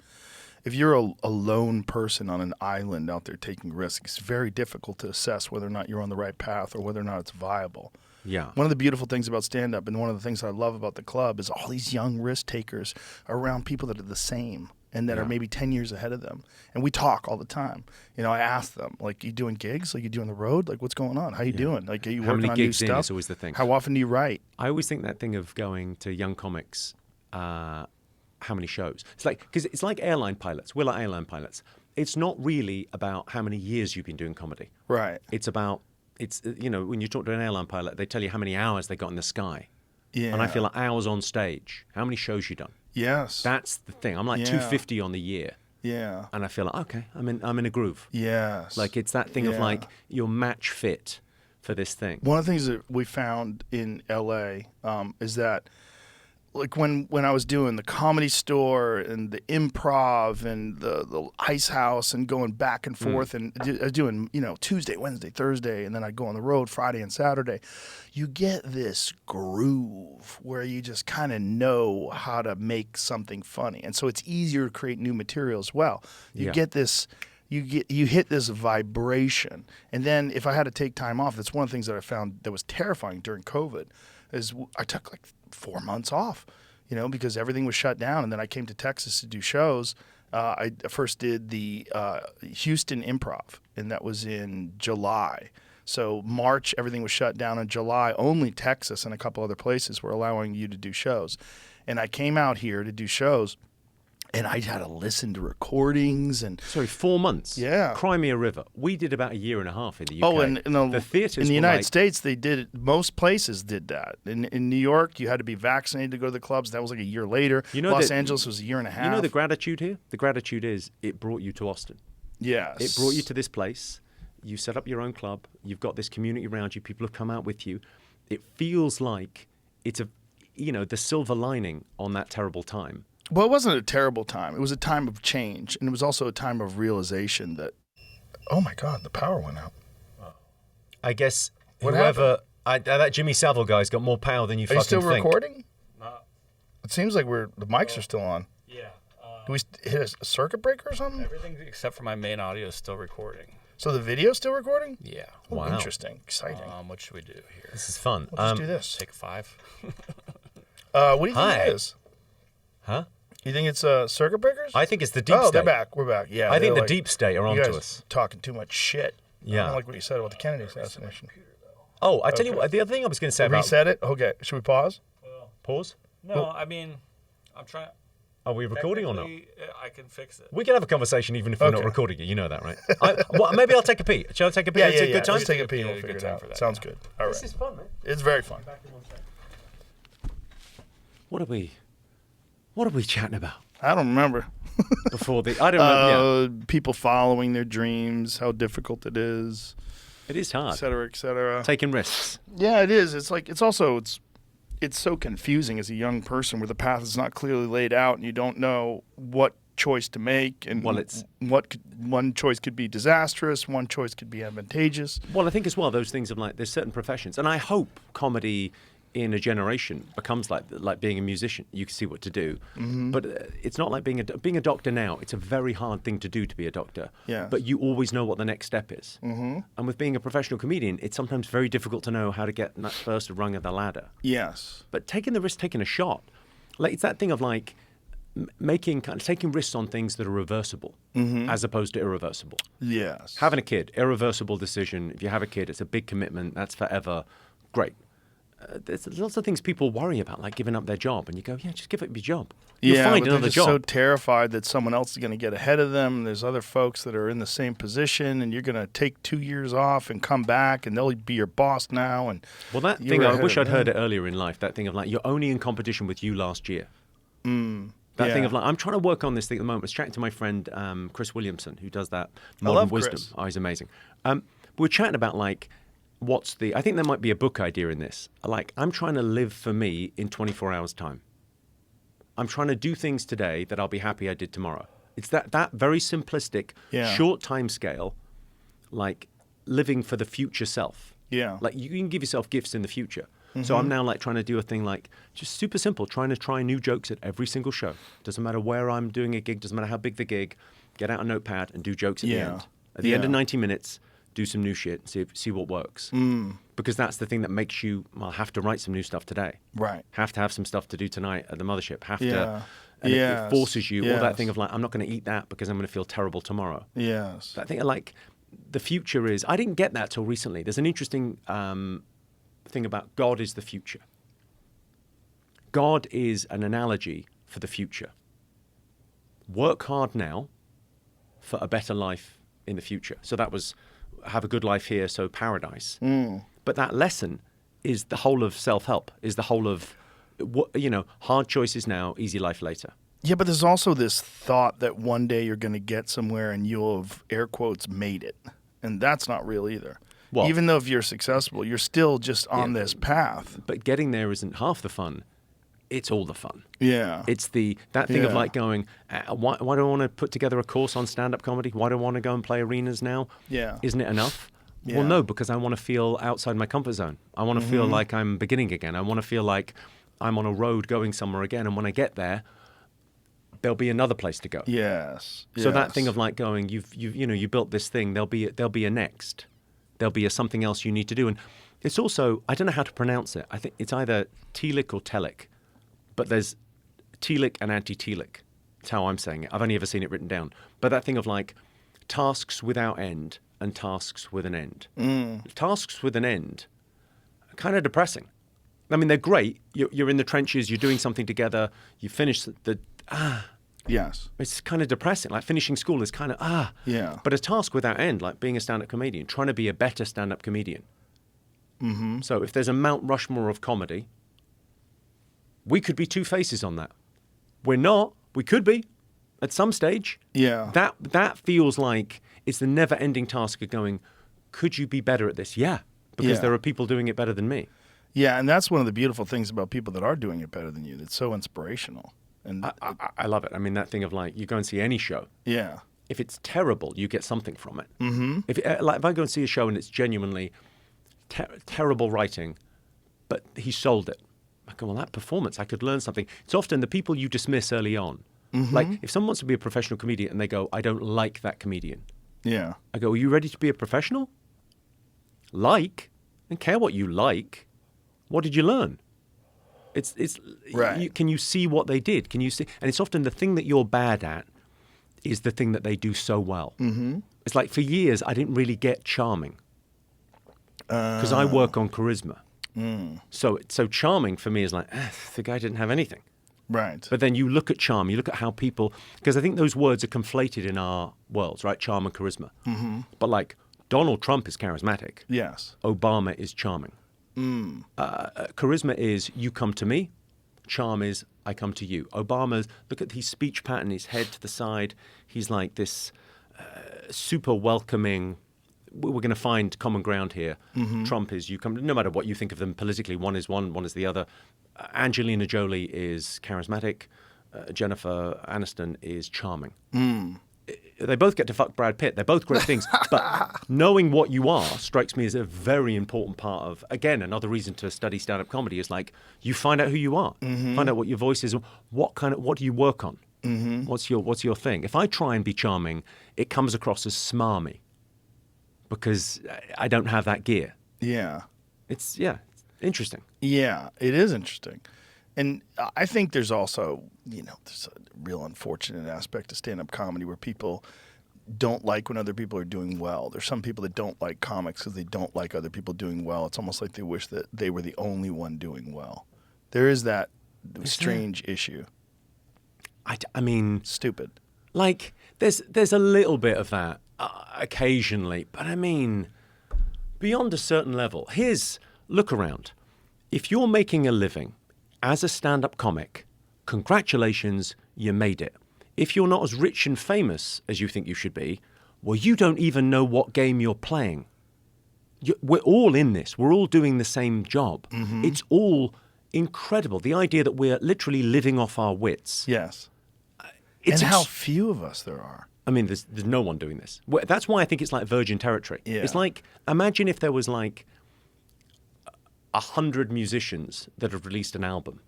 If you're a lone person on an island out there taking risks, it's very difficult to assess whether or not you're on the right path or whether or not it's viable. Yeah. One of the beautiful things about stand-up and one of the things I love about the club is all these young risk takers are around people that are the same and that are maybe 10 years ahead of them. And we talk all the time. I ask them, like, you doing gigs? Like, you doing the road? Like, what's going on? How you doing? Like, are you How working many on new gigs in stuff? is always the thing. How often do you write? I always think that thing of going to young comics, how many shows? It's like, because it's like airline pilots. We're like airline pilots. It's not really about how many years you've been doing comedy. Right. It's about, when you talk to an airline pilot, they tell you how many hours they got in the sky. Yeah. And I feel like hours on stage. How many shows you done? Yes. That's the thing. I'm like Yeah. 250 on the year. Yeah. And I feel like, okay, I'm in a groove. Yes. Like, it's that thing of Yeah. like, you're match fit for this thing. One of the things that we found in LA is that, like, when I was doing the Comedy Store and the Improv and the Ice House and going back and forth and I was doing, Tuesday, Wednesday, Thursday, and then I'd go on the road Friday and Saturday, you get this groove where you just kind of know how to make something funny. And so it's easier to create new material as well. You Yeah. get this... You hit this vibration, and then if I had to take time off, that's one of the things that I found that was terrifying during COVID, is I took like 4 months off, because everything was shut down, and then I came to Texas to do shows. I first did the Houston Improv, and that was in July. So March, everything was shut down. In July, only Texas and a couple other places were allowing you to do shows, and I came out here to do shows. And I had to listen to recordings and... Sorry, 4 months. Yeah. Crimea River. We did about a year and a half in the UK. Oh, and the theaters in the were United like, States, they did it. Most places did that. In New York, you had to be vaccinated to go to the clubs. That was like a year later. Los Angeles was a year and a half. You know the gratitude here? The gratitude is it brought you to Austin. Yes. It brought you to this place. You set up your own club. You've got this community around you. People have come out with you. It feels like it's the silver lining on that terrible time. Well, it wasn't a terrible time. It was a time of change, and it was also a time of realization that, oh my God, the power went out. I guess What that Jimmy Savile guy's got more power than you Are fucking you still think. recording? No. It seems like the mics are still on. Yeah. Do we hit a circuit breaker or something? Everything except for my main audio is still recording. So the video's still recording? Yeah. Oh, Wow. interesting. Exciting. What should we do here? This is fun. Let's do this. Take 5. What do you think Hi. it is? Huh? You think it's circuit breakers? I think it's the deep Oh, state. they're back. We're back. Yeah. I think they're the deep state are you onto guys us. talking too much shit. Yeah. I don't like what you said about the Kennedy assassination. Oh, I tell you what. The other thing I was going to say about Reset it? Okay. Should we pause? pause. No, I mean, I'm trying. Are we recording or not? I can fix it. We can have a conversation even if we're not Okay. recording it. You know that, right? Maybe I'll take a pee. Shall I take a pee? Yeah, It's yeah, a yeah. good time. Let's take a pee and Yeah, we'll good figure it time out. for that, Sounds yeah. good. All right. This is fun, man. It's very fun. What are we chatting about? I don't remember. before the? I don't know. Yeah. People following their dreams, how difficult it is, It is hard. et cetera, et cetera. Taking risks. Yeah, it is. It's like it's so confusing as a young person where the path is not clearly laid out and you don't know what choice to make, and one choice could be disastrous, one choice could be advantageous. Well, I think as well those things of like there's certain professions, and I hope comedy in a generation becomes like being a musician. You can see what to do, but it's not like being a doctor now. It's a very hard thing to do to be a doctor. Yeah. But you always know what the next step is. And with being a professional comedian, it's sometimes very difficult to know how to get that first rung of the ladder. Yes. But taking the risk, taking a shot, like it's that thing of like taking risks on things that are reversible as opposed to irreversible. Yes. Having a kid, irreversible decision. If you have a kid, it's a big commitment. That's forever. Great. There's lots of things people worry about, like giving up their job, and you go, yeah, just give up your job. You'll Yeah, find but they're another just job. so terrified that someone else is going to get ahead of them. There's other folks that are in the same position, and you're going to take 2 years off and come back, and they'll be your boss now. And Well, that you thing, were I ahead wish of I'd heard them. it earlier in life, that thing of like, you're only in competition with you last year. That thing yeah. of like, I'm trying to work on this thing at the moment. I was chatting to my friend Chris Williamson, who does that I Modern love Wisdom. Chris. Oh, he's amazing. We're chatting about like, I think there might be a book idea in this. Like, I'm trying to live for me in 24 hours time. I'm trying to do things today that I'll be happy I did tomorrow. It's that very simplistic, Yeah. short time scale, like living for the future self. Yeah. Like you can give yourself gifts in the future. So I'm now like trying to do a thing like just super simple, trying to try new jokes at every single show. Doesn't matter where I'm doing a gig, doesn't matter how big the gig, get out a notepad and do jokes at the Yeah. end. At the end of Yeah. 90 minutes, do some new shit, see what works. Because that's the thing that makes you, well, have to write some new stuff today. Right. Have to have some stuff to do tonight at the mothership. Have Yeah. to, and it Yes. forces you, or that Yes. thing of like, I'm not going to eat that because I'm going to feel terrible tomorrow. Yes. I think like the future is, I didn't get that till recently. There's an interesting thing about God is the future. God is an analogy for the future. Work hard now for a better life in the future. So that was have a good life here, so paradise. But that lesson is the whole of self-help, is the whole of, hard choices now, easy life later. Yeah, but there's also this thought that one day you're going to get somewhere and you'll have, air quotes, made it. And that's not real either. Well- Even though if you're successble, you're still just on this path. But getting there isn't half the fun. It's all the fun. Yeah. It's that thing of Yeah. like going, why do I want to put together a course on stand-up comedy? Why do I want to go and play arenas now? Yeah. Isn't it enough? Yeah. Well, no, because I want to feel outside my comfort zone. I want to feel like I'm beginning again. I want to feel like I'm on a road going somewhere again. And when I get there, there'll be another place to go. Yes. So that Yes. thing of like going, you built this thing. There'll be a next. There'll be a something else you need to do. And it's also, I don't know how to pronounce it. I think it's either telic or telic, but there's telic and anti-telic. That's how I'm saying it. I've only ever seen it written down. But that thing of like tasks without end and tasks with an end. Tasks with an end are kind of depressing. I mean, they're great. You're in the trenches. You're doing something together. You finish Yes. It's kind of depressing. Like finishing school is kind of Yeah. But a task without end, like being a stand-up comedian, trying to be a better stand-up comedian. So if there's a Mount Rushmore of comedy, we could be two faces on that. We're not. We could be at some stage. Yeah. That feels like it's the never-ending task of going, could you be better at this? Yeah, because Yeah. there are people doing it better than me. Yeah, and that's one of the beautiful things about people that are doing it better than you. It's so inspirational. And I love it. I mean, that thing of like, you go and see any show. yeah. If it's terrible, you get something from it. Mm-hmm. If I go and see a show and it's genuinely terrible writing, but he sold it, I go, well, that performance, I could learn something. It's often the people you dismiss early on. Like, if someone wants to be a professional comedian and they go, I don't like that comedian. Yeah. I go, are you ready to be a professional? Like? I don't care what you like. What did you learn? It's Right. can you see what they did? Can you see? And it's often the thing that you're bad at is the thing that they do so well. Mm-hmm. It's like for years, I didn't really get charming because I work on charisma. So charming for me is like, the guy didn't have anything. Right. But then you look at charm, you look at how people, because I think those words are conflated in our worlds, right? Charm and charisma. Mm-hmm. But like Donald Trump is charismatic. Yes. Obama is charming. Charisma is you come to me. Charm is I come to you. Obama's, look at his speech pattern, his head to the side. He's like this super welcoming, we're going to find common ground here. Trump is, you come, no matter what you think of them politically, one is the other. Angelina Jolie is charismatic. Jennifer Aniston is charming. They both get to fuck Brad Pitt. They're both great things. But knowing what you are strikes me as a very important part of, again, another reason to study stand-up comedy is like, you find out who you are. Find out what your voice is. What do you work on? What's your thing? If I try and be charming, it comes across as smarmy because I don't have that gear. Yeah. It's interesting. Yeah, it is interesting. And I think there's also, there's a real unfortunate aspect to stand-up comedy where people don't like when other people are doing well. There's some people that don't like comics because they don't like other people doing well. It's almost like they wish that they were the only one doing well. There is that strange issue. I mean... Stupid. Like, there's a little bit of that occasionally, but I mean, beyond a certain level. Look around. If you're making a living as a stand-up comic, congratulations, you made it. If you're not as rich and famous as you think you should be, well, you don't even know what game you're playing. We're all in this. We're all doing the same job. It's all incredible. The idea that we're literally living off our wits. Yes. And how few of us there are. I mean, there's no one doing this. That's why I think it's like virgin territory. Yeah. It's like, imagine if there was like 100 musicians that have released an album.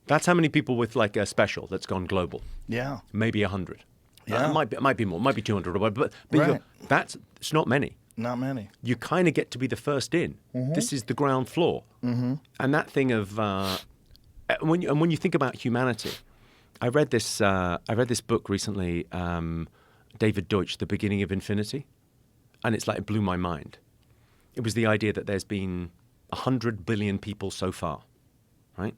That's how many people with like a special that's gone global. Yeah. Maybe 100. Yeah. It might be more, might be 200 or whatever, but Right. it's not many. Not many. You kind of get to be the first in. This is the ground floor. And that thing of when you think about humanity, I read this book recently, David Deutsch, The Beginning of Infinity, and it's like it blew my mind. It was the idea that there's been 100 billion people so far, right?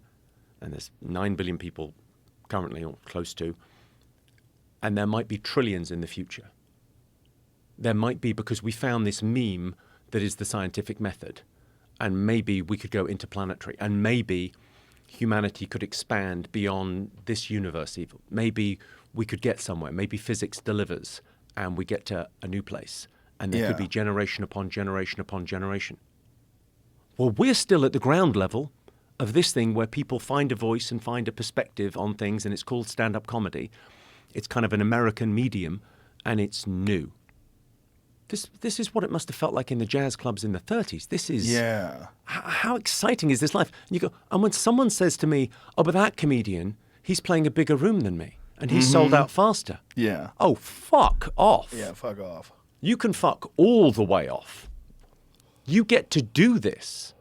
And there's 9 billion people currently, or close to, and there might be trillions in the future. There might be, because we found this meme that is the scientific method, and maybe we could go interplanetary, and maybe humanity could expand beyond this universe even. Maybe we could get somewhere. Maybe physics delivers, and we get to a new place, and there could be generation upon generation upon generation. Well, we're still at the ground level of this thing where people find a voice and find a perspective on things, and it's called stand-up comedy. It's kind of an American medium, and it's new. This is what it must have felt like in the jazz clubs in the 30s. This is... Yeah. How exciting is this life? And you go, and when someone says to me, oh, but that comedian, he's playing a bigger room than me, and he's sold out faster. Yeah. Oh, fuck off. Yeah, fuck off. You can fuck all the way off. You get to do this.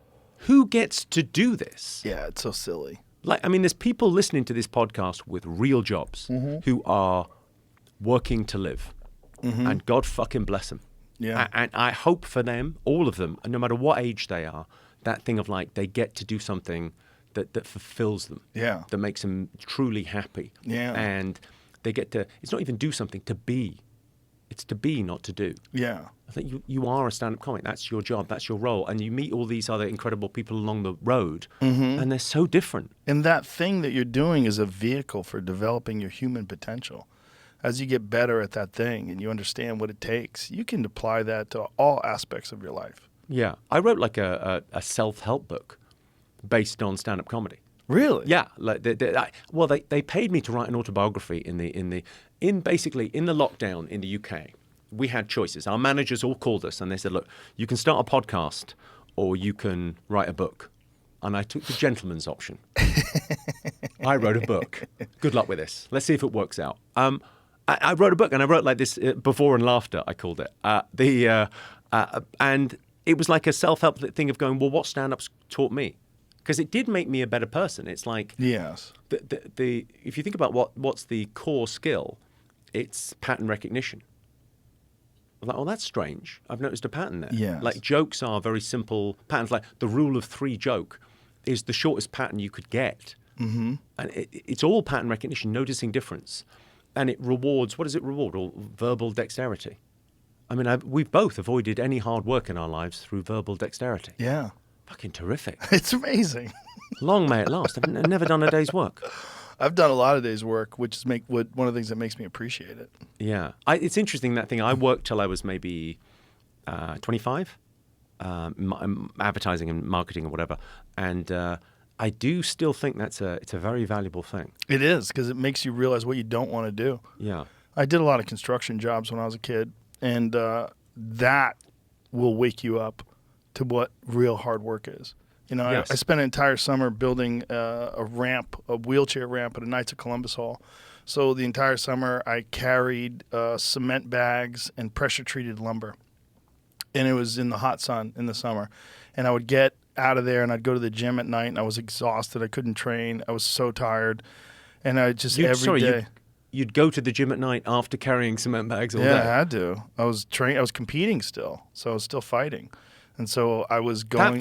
Who gets to do this? Yeah, it's so silly. Like, I mean, there's people listening to this podcast with real jobs who are working to live. And God fucking bless them. Yeah. And I hope for them, all of them, and no matter what age they are, that thing of like they get to do something that fulfills them. Yeah. That makes them truly happy. Yeah. And they get to, it's not even do something, to be. It's to be, not to do. Yeah. I think you are a stand-up comic. That's your job. That's your role. And you meet all these other incredible people along the road, and they're so different. And that thing that you're doing is a vehicle for developing your human potential. As you get better at that thing and you understand what it takes, you can apply that to all aspects of your life. Yeah. I wrote like a self-help book based on stand-up comedy. Really? Yeah. Like they paid me to write an autobiography in basically in the lockdown in the UK. We had choices. Our managers all called us and they said, look, you can start a podcast or you can write a book. And I took the gentleman's option. I wrote a book. Good luck with this. Let's see if it works out. I wrote a book, and I wrote like this before and laughter, I called it. And it was like a self-help thing of going, well, what stand-ups taught me? Because it did make me a better person. It's like, yes, if you think about what's the core skill, it's pattern recognition. I'm like, oh, that's strange. I've noticed a pattern there. Yes. Like jokes are very simple patterns. Like the rule of 3 joke is the shortest pattern you could get. And it's all pattern recognition, noticing difference. And it rewards, what does it reward? Or verbal dexterity. I mean, we've both avoided any hard work in our lives through verbal dexterity. Yeah. Fucking terrific. It's amazing. Long may it last. I've never done a day's work. I've done a lot of days' work, which is one of the things that makes me appreciate it. Yeah. It's interesting, that thing. I worked till I was maybe 25, advertising and marketing or whatever. And I do still think it's a very valuable thing. It is, because it makes you realize what you don't want to do. Yeah. I did a lot of construction jobs when I was a kid, and that will wake you up to what real hard work is. You know, Yes. I spent an entire summer building a wheelchair ramp at a Knights of Columbus Hall. So the entire summer I carried cement bags and pressure-treated lumber. And it was in the hot sun in the summer. And I would get out of there and I'd go to the gym at night and I was exhausted. I couldn't train. I was so tired. And I just every day. You'd go to the gym at night after carrying cement bags all Yeah, day. I had to. I was competing still. So I was still fighting. And so I was going.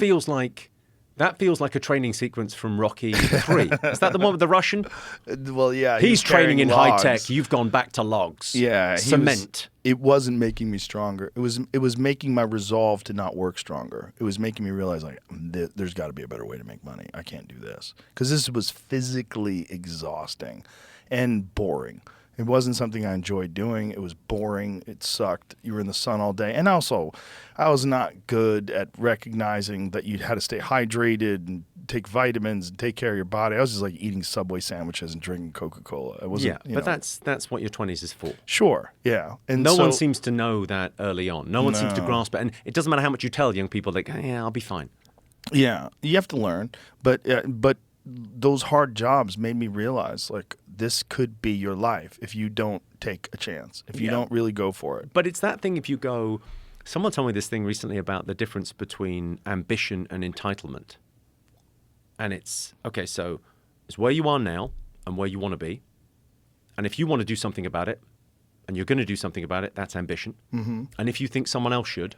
That feels like a training sequence from Rocky 3. Is that the one with the Russian? Well, yeah. He's training in logs. high tech. You've gone back to logs. Yeah. Cement. It wasn't making me stronger. It was making my resolve to not work stronger. It was making me realize, like, there's got to be a better way to make money. I can't do this. Because this was physically exhausting and boring. It wasn't something I enjoyed doing. It was boring. It sucked. You were in the sun all day. And also, I was not good at recognizing that you had to stay hydrated and take vitamins and take care of your body. I was just like eating Subway sandwiches and drinking Coca-Cola. I wasn't, but that's what your 20s is for. Sure, yeah. And no one seems to know that early on. No one seems to No. grasp it. And it doesn't matter how much you tell young people, like, yeah, I'll be fine. Yeah, you have to learn. But those hard jobs made me realize, like, this could be your life if you don't take a chance, if you don't really go for it. But it's that thing if you go... Someone told me this thing recently about the difference between ambition and entitlement. And it's, okay, so it's where you are now and where you want to be. And if you want to do something about it, and you're going to do something about it, that's ambition. Mm-hmm. And if you think someone else should,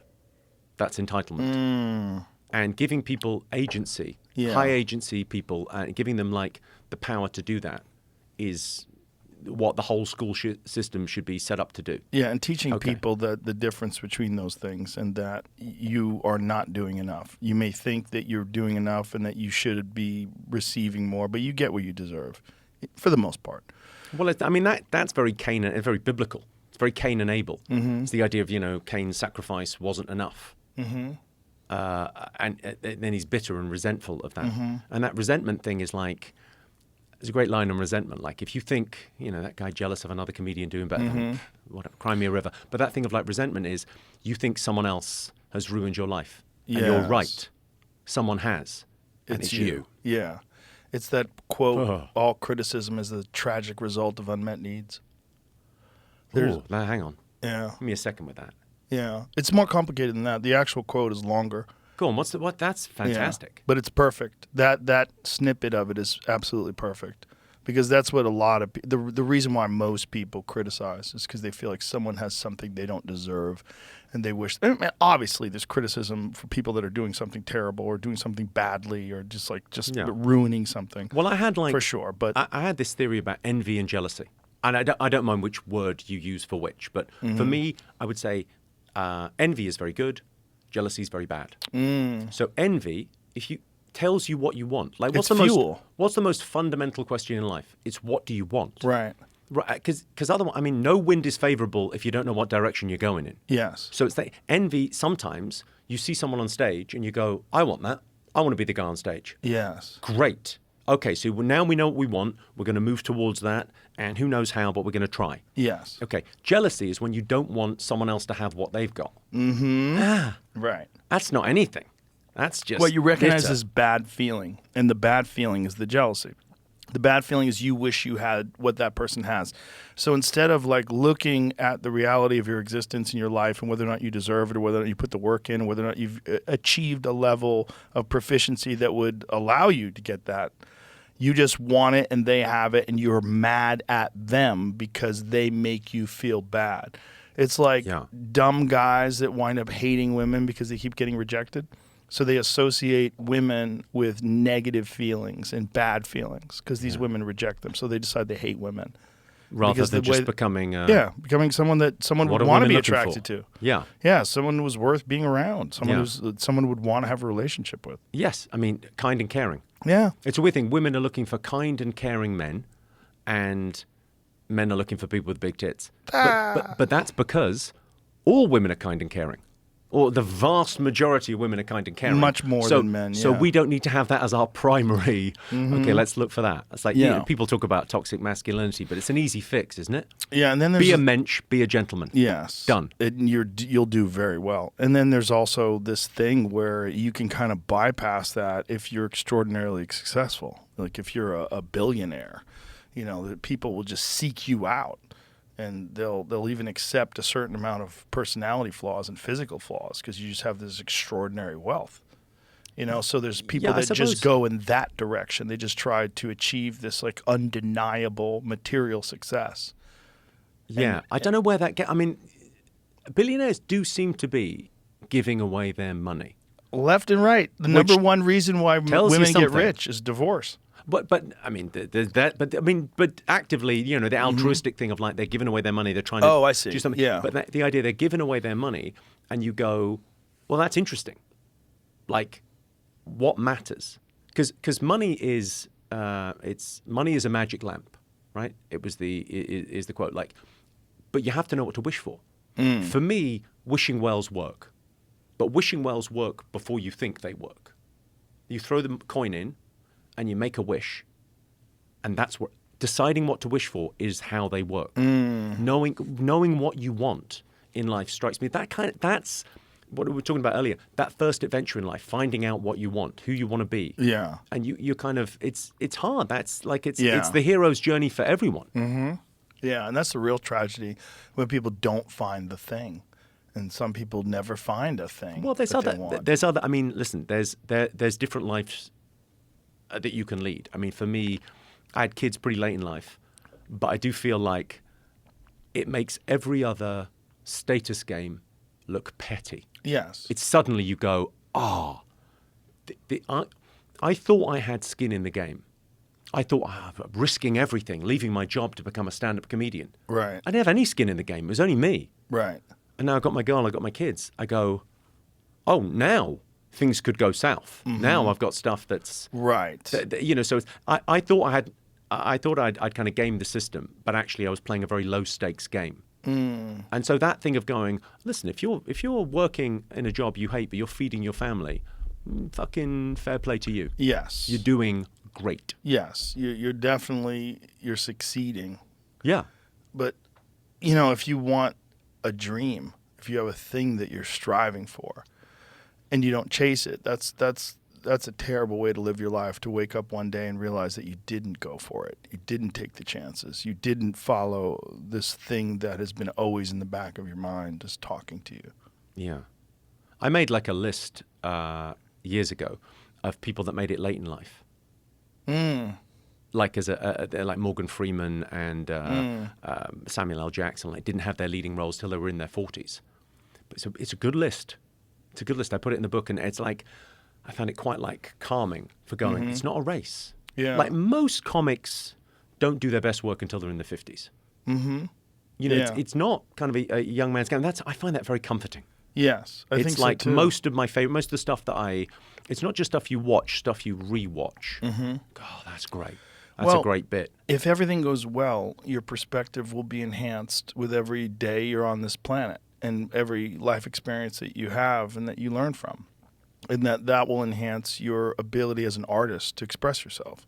that's entitlement. And giving people agency, high agency people, and giving them like the power to do that is what the whole school system should be set up to do. Yeah, and teaching people the difference between those things and that you are not doing enough. You may think that you're doing enough and that you should be receiving more, but you get what you deserve for the most part. Well, that's very Cain and very biblical. It's very Cain and Abel. Mm-hmm. It's the idea of, Cain's sacrifice wasn't enough. Mm-hmm. And then he's bitter and resentful of that. Mm-hmm. And that resentment thing is like, there's a great line on resentment. Like if you think, that guy jealous of another comedian doing better, whatever, cry me a river. But that thing of like resentment is you think someone else has ruined your life. And you're right. Someone has. And it's you. Yeah. It's that quote, all criticism is the tragic result of unmet needs. Now hang on. Yeah. Give me a second with that. Yeah. It's more complicated than that. The actual quote is longer. Go on. What? That's fantastic. Yeah, but it's perfect. That snippet of it is absolutely perfect because that's what a lot of the reason why most people criticize is because they feel like someone has something they don't deserve, and they wish. Obviously, there's criticism for people that are doing something terrible or doing something badly or just ruining something. Well, I had for sure, but I had this theory about envy and jealousy, and I don't mind which word you use for which, but for me, I would say envy is very good. Jealousy is very bad. So envy, tells you what you want. Like what's the most fundamental question in life? It's what do you want? Right. Because otherwise, no wind is favorable if you don't know what direction you're going in. Yes. So it's that envy. Sometimes you see someone on stage and you go, I want that. I want to be the guy on stage. Yes. Great. Okay, so now we know what we want. We're going to move towards that, and who knows how, but we're going to try. Yes. Okay. Jealousy is when you don't want someone else to have what they've got. Mm-hmm. Right. That's not anything. That's just what you recognize bitter. as bad feeling, and the bad feeling is the jealousy. The bad feeling is you wish you had what that person has. So instead of like looking at the reality of your existence in your life and whether or not you deserve it or whether or not you put the work in, or whether or not you've achieved a level of proficiency that would allow you to get that, you just want it and they have it and you're mad at them because they make you feel bad. It's like dumb guys that wind up hating women because they keep getting rejected. So they associate women with negative feelings and bad feelings because these women reject them. So they decide they hate women. Rather because than the way just becoming becoming someone that someone what would are want to women be looking attracted for? to. Yeah. Yeah, someone who was worth being around. Someone Yeah. who's someone would want to have a relationship with. Yes, I mean, kind and caring. Yeah. It's a weird thing. Women are looking for kind and caring men, and men are looking for people with big tits. But that's because all women are kind and caring. Or the vast majority of women are kind and caring. Much more than men, So yeah. we don't need to have that as our primary, okay, let's look for that. It's like, Yeah. people talk about toxic masculinity, but it's an easy fix, isn't it? Yeah, and then there's Be a mensch, be a gentleman. Yes. Done. You'll do very well. And then there's also this thing where you can kind of bypass that if you're extraordinarily successful. Like if you're a billionaire, that people will just seek you out. And they'll even accept a certain amount of personality flaws and physical flaws because you just have this extraordinary wealth. So there's people Yeah, I that just suppose. go in that direction. They just try to achieve this like undeniable material success. Yeah, I don't know where that I mean, billionaires do seem to be giving away their money. Left and right. The number one reason why tells you women get something. rich is divorce. But I mean, there's that. But I mean, but actively, the altruistic thing of like they're giving away their money, they're trying to Oh, I see. do something. Yeah. But the idea they're giving away their money, and you go, well, that's interesting. Like, what matters? Because money is money is a magic lamp, right? It was is the quote. Like, but you have to know what to wish for. For me, wishing wells work, but wishing wells work before you think they work. You throw the coin in, and you make a wish, and that's what deciding what to wish for is how they work. Knowing what you want in life strikes me that's what we were talking about earlier. That first adventure in life, finding out what you want, who you want to be. Yeah. And you kind of it's hard. That's like it's Yeah. the hero's journey for everyone. Yeah, and that's the real tragedy when people don't find the thing. And some people never find a thing. Well, that they want. there's other. I mean, listen, there's different lives that you can lead. I mean, for me, I had kids pretty late in life, but I do feel like it makes every other status game look petty. Yes. It's suddenly you go, I thought I had skin in the game. I thought, risking everything, leaving my job to become a stand-up comedian. Right. I didn't have any skin in the game. It was only me. Right. And now I've got my girl, I've got my kids. I go, oh, now things could go south. Now I've got stuff that's Right. So I thought I'd kind of gamed the system, but actually I was playing a very low stakes game. And so that thing of going, listen, if you're working in a job you hate but you're feeding your family, fucking fair play to you. Yes. You're doing great. Yes. You're definitely succeeding. Yeah. But if you want a dream, if you have a thing that you're striving for, and you don't chase it, that's a terrible way to live your life, to wake up one day and realize that you didn't go for it. You didn't take the chances. You didn't follow this thing that has been always in the back of your mind, just talking to you. Yeah. I made like a list years ago of people that made it late in life. Like like Morgan Freeman and Samuel L. Jackson, like didn't have their leading roles till they were in their 40s. But it's a good list. It's a good list. I put it in the book, and it's like I found it quite like calming for going. It's not a race. Yeah. Like most comics don't do their best work until they're in their 50s. Yeah. It's not kind of a young man's game. I find that very comforting. Yes, I think It's so like too. most of the stuff that it's not just stuff you watch, stuff you rewatch. Oh, that's great. That's a great bit. If everything goes well, your perspective will be enhanced with every day you're on this planet and every life experience that you have and that you learn from. And that will enhance your ability as an artist to express yourself.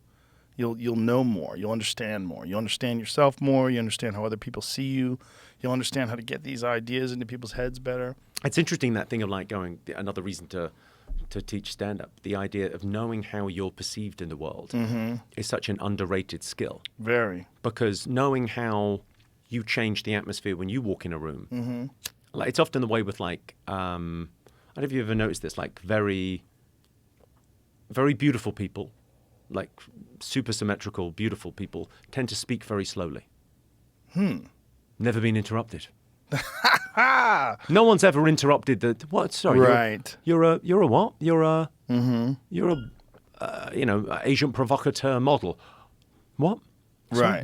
You'll know more. You'll understand more. You'll understand yourself more. You understand how other people see you. You'll understand how to get these ideas into people's heads better. It's interesting, that thing of like going, another reason to teach stand-up, the idea of knowing how you're perceived in the world is such an underrated skill. Very. Because knowing how you change the atmosphere when you walk in a room, like it's often the way with like, I don't know if you ever noticed this, like very, very beautiful people, like super symmetrical, beautiful people tend to speak very slowly. Never been interrupted. No one's ever interrupted the what? Sorry, Right. You're a what? You're a Asian provocateur model. What? Sorry, Right.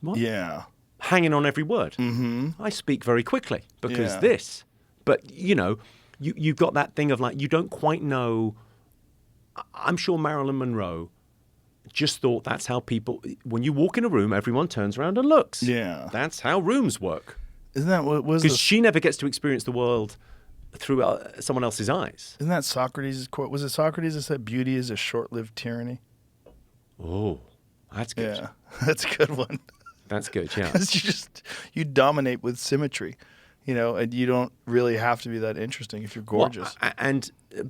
What? Yeah. hanging on every word. Mm-hmm. I speak very quickly because Yeah. this. But, you've got that thing of like, you don't quite know. I'm sure Marilyn Monroe just thought that's how people, when you walk in a room, everyone turns around and looks. Yeah. That's how rooms work. Isn't that what was Because she never gets to experience the world through someone else's eyes. Isn't that Socrates' quote? Was it Socrates that said beauty is a short-lived tyranny? Oh, that's good. Yeah, that's a good one. That's good, yeah. 'Cause you dominate with symmetry, and you don't really have to be that interesting if you're gorgeous.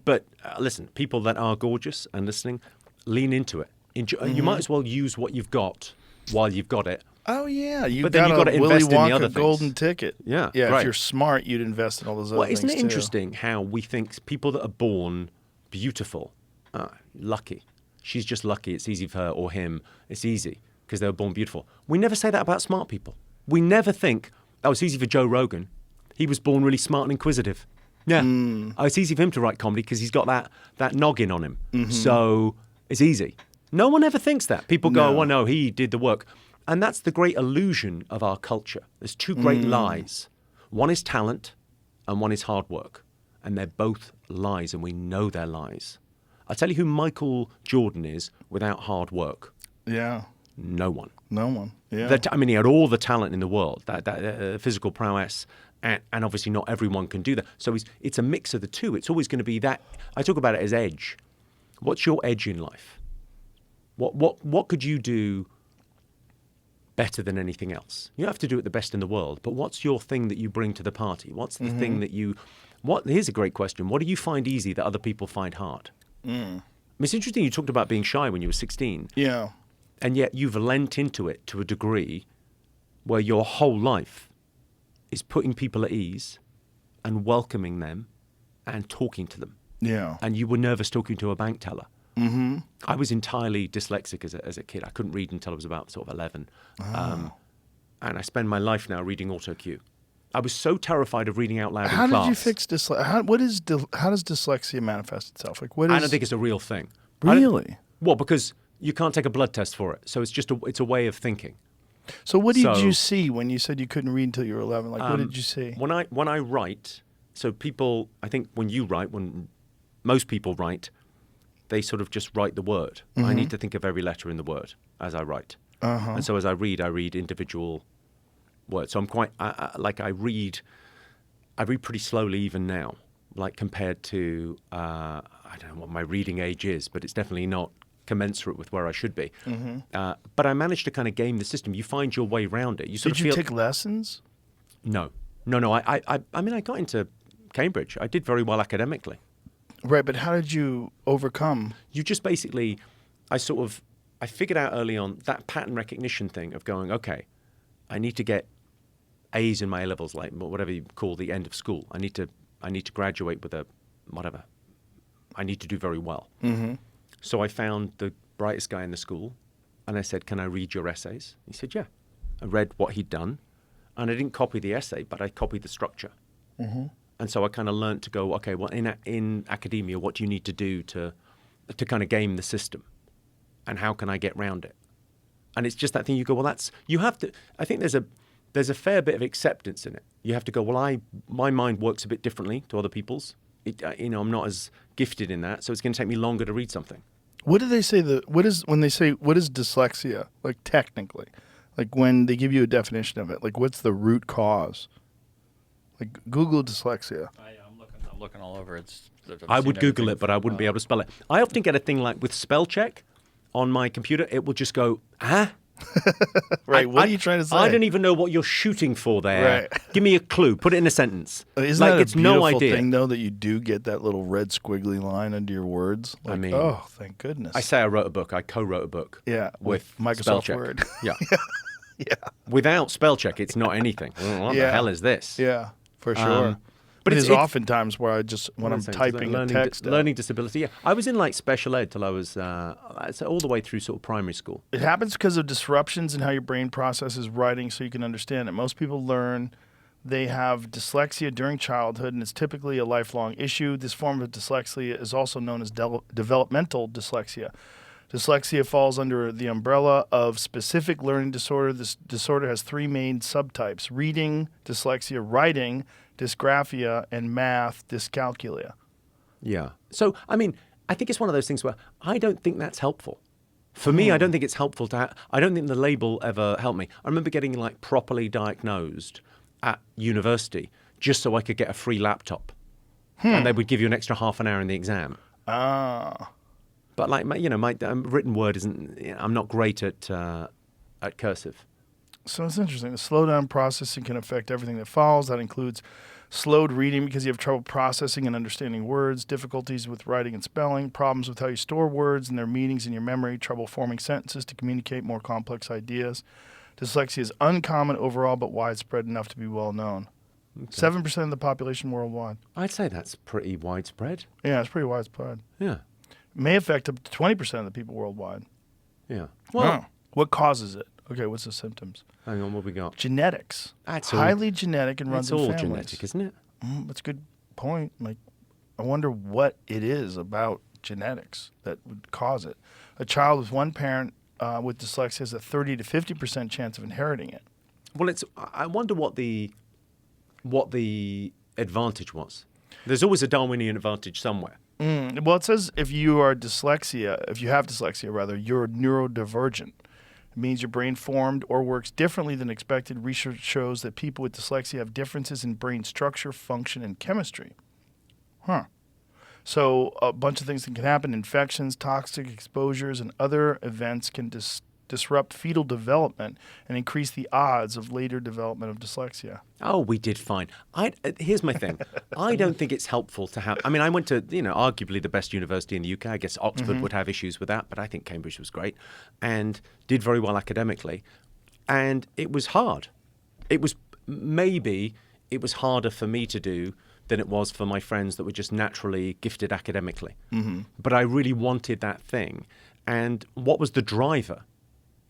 But listen, people that are gorgeous and listening, lean into it. You might as well use what you've got while you've got it. Oh yeah, But then you've got to Willy invest in the Wonka other things. golden ticket. Yeah, yeah. right. If you're smart, you'd invest in all those other Well, things isn't it too. interesting how we think people that are born beautiful, lucky, she's just lucky, it's easy for her, or him, it's easy because they were born beautiful. We never say that about smart people. We never think, oh, it's easy for Joe Rogan. He was born really smart and inquisitive. Yeah. Oh, it's easy for him to write comedy because he's got that noggin on him. Mm-hmm. So it's easy. No one ever thinks that. People go, No. well, no, he did the work. And that's the great illusion of our culture. There's two great lies. One is talent and one is hard work. And they're both lies, and we know they're lies. I'll tell you who Michael Jordan is without hard work. Yeah, No one. no one. Yeah, He had all the talent in the world, that physical prowess, and obviously not everyone can do that. So it's a mix of the two. It's always going to be that. I talk about it as edge. What's your edge in life? What could you do better than anything else? You don't have to do it the best in the world, but what's your thing that you bring to the party? What's the thing that you... Here's a great question. What do you find easy that other people find hard? It's interesting you talked about being shy when you were 16. yeah. And yet you've lent into it to a degree where your whole life is putting people at ease and welcoming them and talking to them. Yeah. And you were nervous talking to a bank teller. Mm-hmm. I was entirely dyslexic as a kid. I couldn't read until I was about sort of 11. And I spend my life now reading autocue. I was so terrified of reading out loud How in class. did you fix dyslexia? How does dyslexia manifest itself? Like, what is? I don't think it's a real thing. Really? Well, because you can't take a blood test for it. So it's just it's a way of thinking. So what did So- you see when you said you couldn't read until you were 11? Like, what did you see? When I write, so people, I think when you write, when most people write, they sort of just write the word. I need to think of every letter in the word as I write. And so as I read individual words. So I'm quite, I read pretty slowly even now, like compared to, I don't know what my reading age is, but it's definitely not commensurate with where I should be. But I managed to kind of game the system. You find your way around it. You sort Did of you feel, take lessons? No. I mean, I got into Cambridge. I did very well academically. Right, but how did you overcome? You just basically, I figured out early on that pattern recognition thing of going, okay, I need to get A's in my A-levels, like whatever you call the end of school. I need to graduate with a whatever. I need to do very well. So I found the brightest guy in the school, and I said, can I read your essays? He said, yeah. I read what he'd done, and I didn't copy the essay, but I copied the structure. And so I kind of learned to go, okay, well, in academia, what do you need to do to kind of game the system? And how can I get round it? And it's just that thing you go, well, you have to, I think there's a fair bit of acceptance in it. You have to go, well, my mind works a bit differently to other people's. I'm not as gifted in that, so it's going to take me longer to read something. What do they say? When they say what is dyslexia? Like technically, like when they give you a definition of it, like what's the root cause? Like Google dyslexia. I'm looking all over. I would Google it, but I wouldn't be able to spell it. I often get a thing like with spell check on my computer. It will just go, Right. What are you trying to say? I don't even know what you're shooting for there. Right. Give me a clue. Put it in a sentence. Isn't like that it's a beautiful no idea. thing though that you do get that little red squiggly line under your words? Like, I mean, oh, thank goodness. I say I wrote a book. I co-wrote a book. Yeah, with Microsoft spell check. Word. Yeah. Yeah. Without spell check, it's not anything. What the hell is this? Yeah, for sure. But There's it's oftentimes where when I'm typing a text out. learning disability. Yeah, I was in like special ed till I was all the way through sort of primary school. It happens because of disruptions in how your brain processes writing so you can understand it. Most people learn they have dyslexia during childhood, and it's typically a lifelong issue. This form of dyslexia is also known as developmental dyslexia. Dyslexia falls under the umbrella of specific learning disorder. This disorder has 3 main subtypes: reading, dyslexia, writing, dysgraphia, and math, dyscalculia. Yeah. So, I mean, I think it's one of those things where I don't think that's helpful. For me, I don't think it's helpful to I don't think the label ever helped me. I remember getting like properly diagnosed at university just so I could get a free laptop. And they would give you an extra half an hour in the exam. Ah. But like, my written word isn't, I'm not great at cursive. So it's interesting. The slowdown processing can affect everything that follows. That includes slowed reading because you have trouble processing and understanding words, difficulties with writing and spelling, problems with how you store words and their meanings in your memory, trouble forming sentences to communicate more complex ideas. Dyslexia is uncommon overall but widespread enough to be well known. 7% of the population worldwide. I'd say that's pretty widespread. Yeah, it's pretty widespread. Yeah. May affect up to 20% of the people worldwide. Yeah. Well, what causes it? Okay, what's the symptoms? Hang on, what we got? Genetics. That's highly genetic and runs It's in all families. genetic, isn't it? That's a good point. Like, I wonder what it is about genetics that would cause it. A child with one parent with dyslexia has a 30 to 50% chance of inheriting it. Well, I wonder what the advantage was. There's always a Darwinian advantage somewhere. Well, it says if you have dyslexia, you're neurodivergent. It means your brain formed or works differently than expected. Research shows that people with dyslexia have differences in brain structure, function, and chemistry. So a bunch of things that can happen. Infections, toxic exposures, and other events can disrupt fetal development and increase the odds of later development of dyslexia. Oh, we did fine. Here's my thing. I don't think it's helpful to have... I mean, I went to, arguably the best university in the UK. I guess Oxford would have issues with that, but I think Cambridge was great and did very well academically. And it was hard. It was harder for me to do than it was for my friends that were just naturally gifted academically. But I really wanted that thing. And what was the driver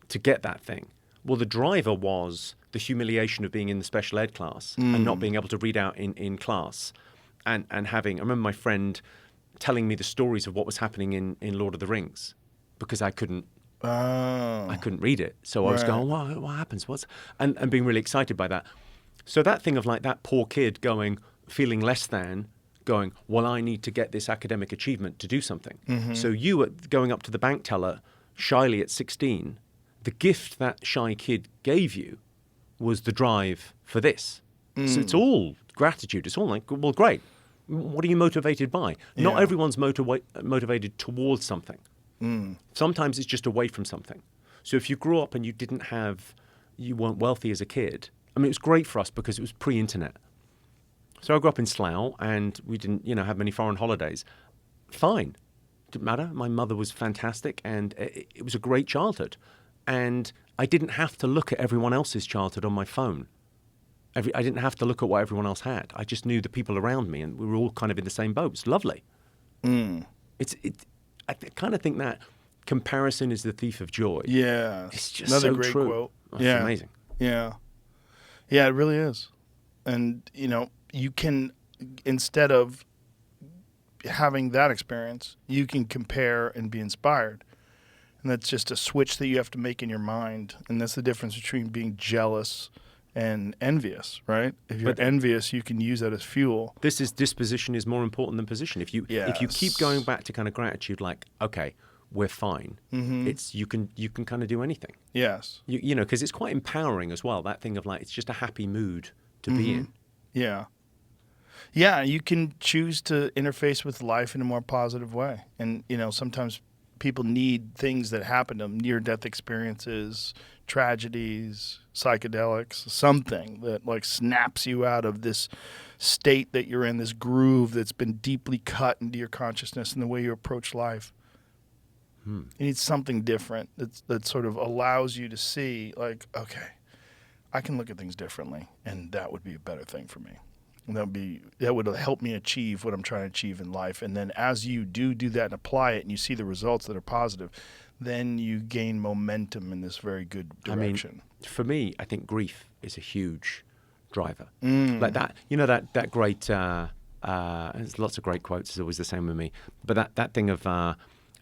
to get that thing? Well, the driver was the humiliation of being in the special ed class and not being able to read out in class and having... I remember my friend telling me the stories of what was happening in Lord of the Rings because I couldn't read it. So I was going, what happens? And being really excited by that. So that thing of like that poor kid feeling less than, going, well, I need to get this academic achievement to do something. So you going up to the bank teller shyly at 16... the gift that shy kid gave you was the drive for this. So it's all gratitude. It's all like, well, great. What are you motivated by? Not everyone's motivated towards something. Sometimes it's just away from something. So if you grew up and you weren't wealthy as a kid, I mean, it was great for us because it was pre-internet. So I grew up in Slough and we didn't, have many foreign holidays. Fine. Didn't matter. My mother was fantastic and it was a great childhood. And I didn't have to look at everyone else's childhood on my phone. I didn't have to look at what everyone else had. I just knew the people around me, and we were all kind of in the same boat. It's lovely. I kind of think that comparison is the thief of joy. Yeah. It's just another so great true. quote. It's amazing. Yeah. Yeah, it really is. And, you can, instead of having that experience, you can compare and be inspired. And that's just a switch that you have to make in your mind. And that's the difference between being jealous and envious, right? If you're envious, you can use that as fuel. Disposition is more important than position. If you keep going back to kind of gratitude, like, okay, we're fine. It's you can kind of do anything. Yes. Because it's quite empowering as well. That thing of like, it's just a happy mood to be in. Yeah. Yeah, you can choose to interface with life in a more positive way. And, sometimes people need things that happen to them, near-death experiences, tragedies, psychedelics, something that like snaps you out of this state that you're in, this groove that's been deeply cut into your consciousness and the way you approach life. You need something different that sort of allows you to see, like, okay, I can look at things differently, and that would be a better thing for me. And that would help me achieve what I'm trying to achieve in life. And then as you do that and apply it and you see the results that are positive, then you gain momentum in this very good direction. I mean, for me, I think grief is a huge driver. Like that, that great, there's lots of great quotes, it's always the same with me. But that thing of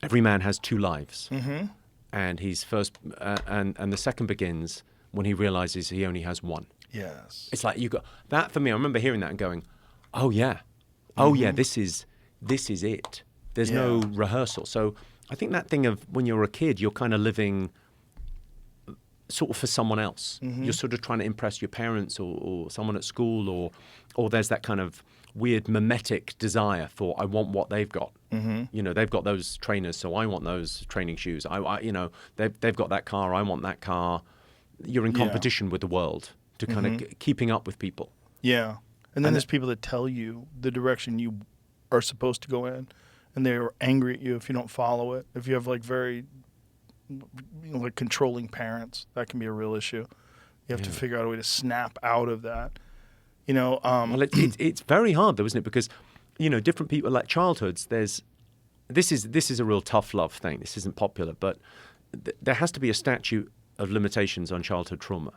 every man has two lives. Mm-hmm. And he's first, and the second begins when he realizes he only has one. Yes. It's like you got that for me. I remember hearing that and going, "Oh yeah, oh yeah, this is it." There's no rehearsal. So I think that thing of when you're a kid, you're kind of living sort of for someone else. You're sort of trying to impress your parents or someone at school, or there's that kind of weird mimetic desire for I want what they've got. You know, they've got those trainers, so I want those training shoes. I you know, they've got that car, I want that car. You're in competition with the world to kind of keeping up with people. Yeah. And then there's people that tell you the direction you are supposed to go in, and they're angry at you if you don't follow it. If you have like very like controlling parents, that can be a real issue. You have to figure out a way to snap out of that. You know, well, it's very hard though, isn't it? Because, you know, different people like childhoods. This is a real tough love thing. This isn't popular, but there has to be a statute of limitations on childhood trauma.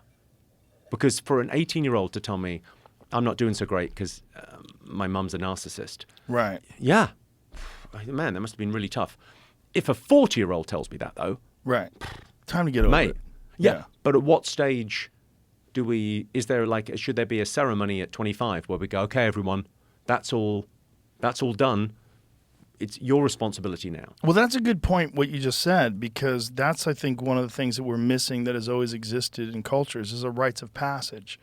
Because for an 18-year-old to tell me I'm not doing so great because my mum's a narcissist, right? Yeah, man, that must have been really tough. If a 40-year-old tells me that though, right, time to get over it. Yeah, but at what stage? Is there like, should there be a ceremony at 25 where we go, okay, everyone, that's all done. It's your responsibility now. Well, that's a good point, what you just said, because that's, I think, one of the things that we're missing that has always existed in cultures is a rites of passage.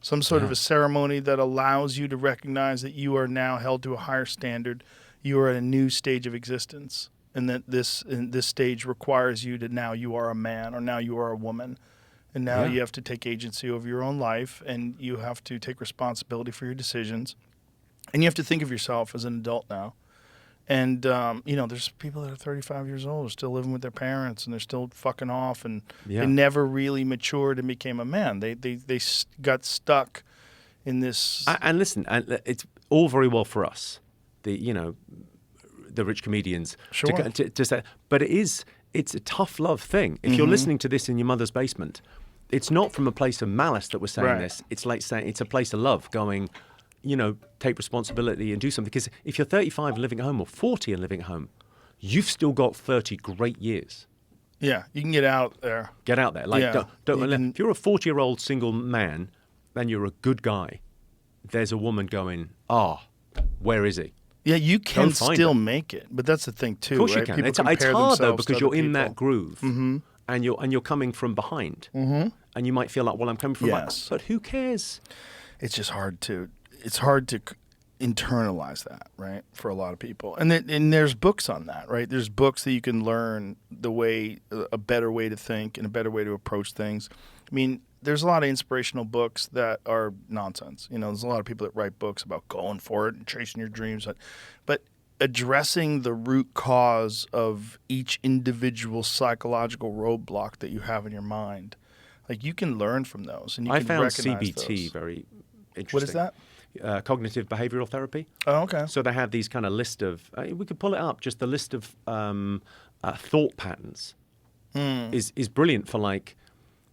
Some sort of a ceremony that allows you to recognize that you are now held to a higher standard. You are at a new stage of existence, and that this stage requires you to now you are a man or now you are a woman. And now you have to take agency over your own life, and you have to take responsibility for your decisions. And you have to think of yourself as an adult now. And, you know, there's people that are 35 years old, are still living with their parents, and they're still fucking off, and they never really matured and became a man. They got stuck in this. And listen, it's all very well for us, the rich comedians, to say, but it's a tough love thing. If you're listening to this in your mother's basement, it's not from a place of malice that we're saying this. It's like saying it's a place of love going, you know, take responsibility and do something. Because if you're 35 and living at home or 40 and living at home, you've still got 30 great years. Yeah, you can get out there. Get out there. Like, if you're a 40-year-old single man, then you're a good guy. There's a woman going, where is he? Yeah, you can still make it, but that's the thing too. Of course right? you can. People It's hard though because you're in people. that groove, and you're coming from behind, and you might feel like, well, I'm coming from behind, but who cares? It's just hard to internalize that, right, for a lot of people. And there's books on that, right? There's books that you can learn a better way to think and a better way to approach things. I mean, there's a lot of inspirational books that are nonsense. You know, there's a lot of people that write books about going for it and chasing your dreams. But addressing the root cause of each individual psychological roadblock that you have in your mind, like you can learn from those. And I can found recognize CBT those. very interesting. What is that? Cognitive behavioral therapy. Oh, okay. So they have these kind of list of, we could pull it up, just the list of thought patterns is brilliant for like,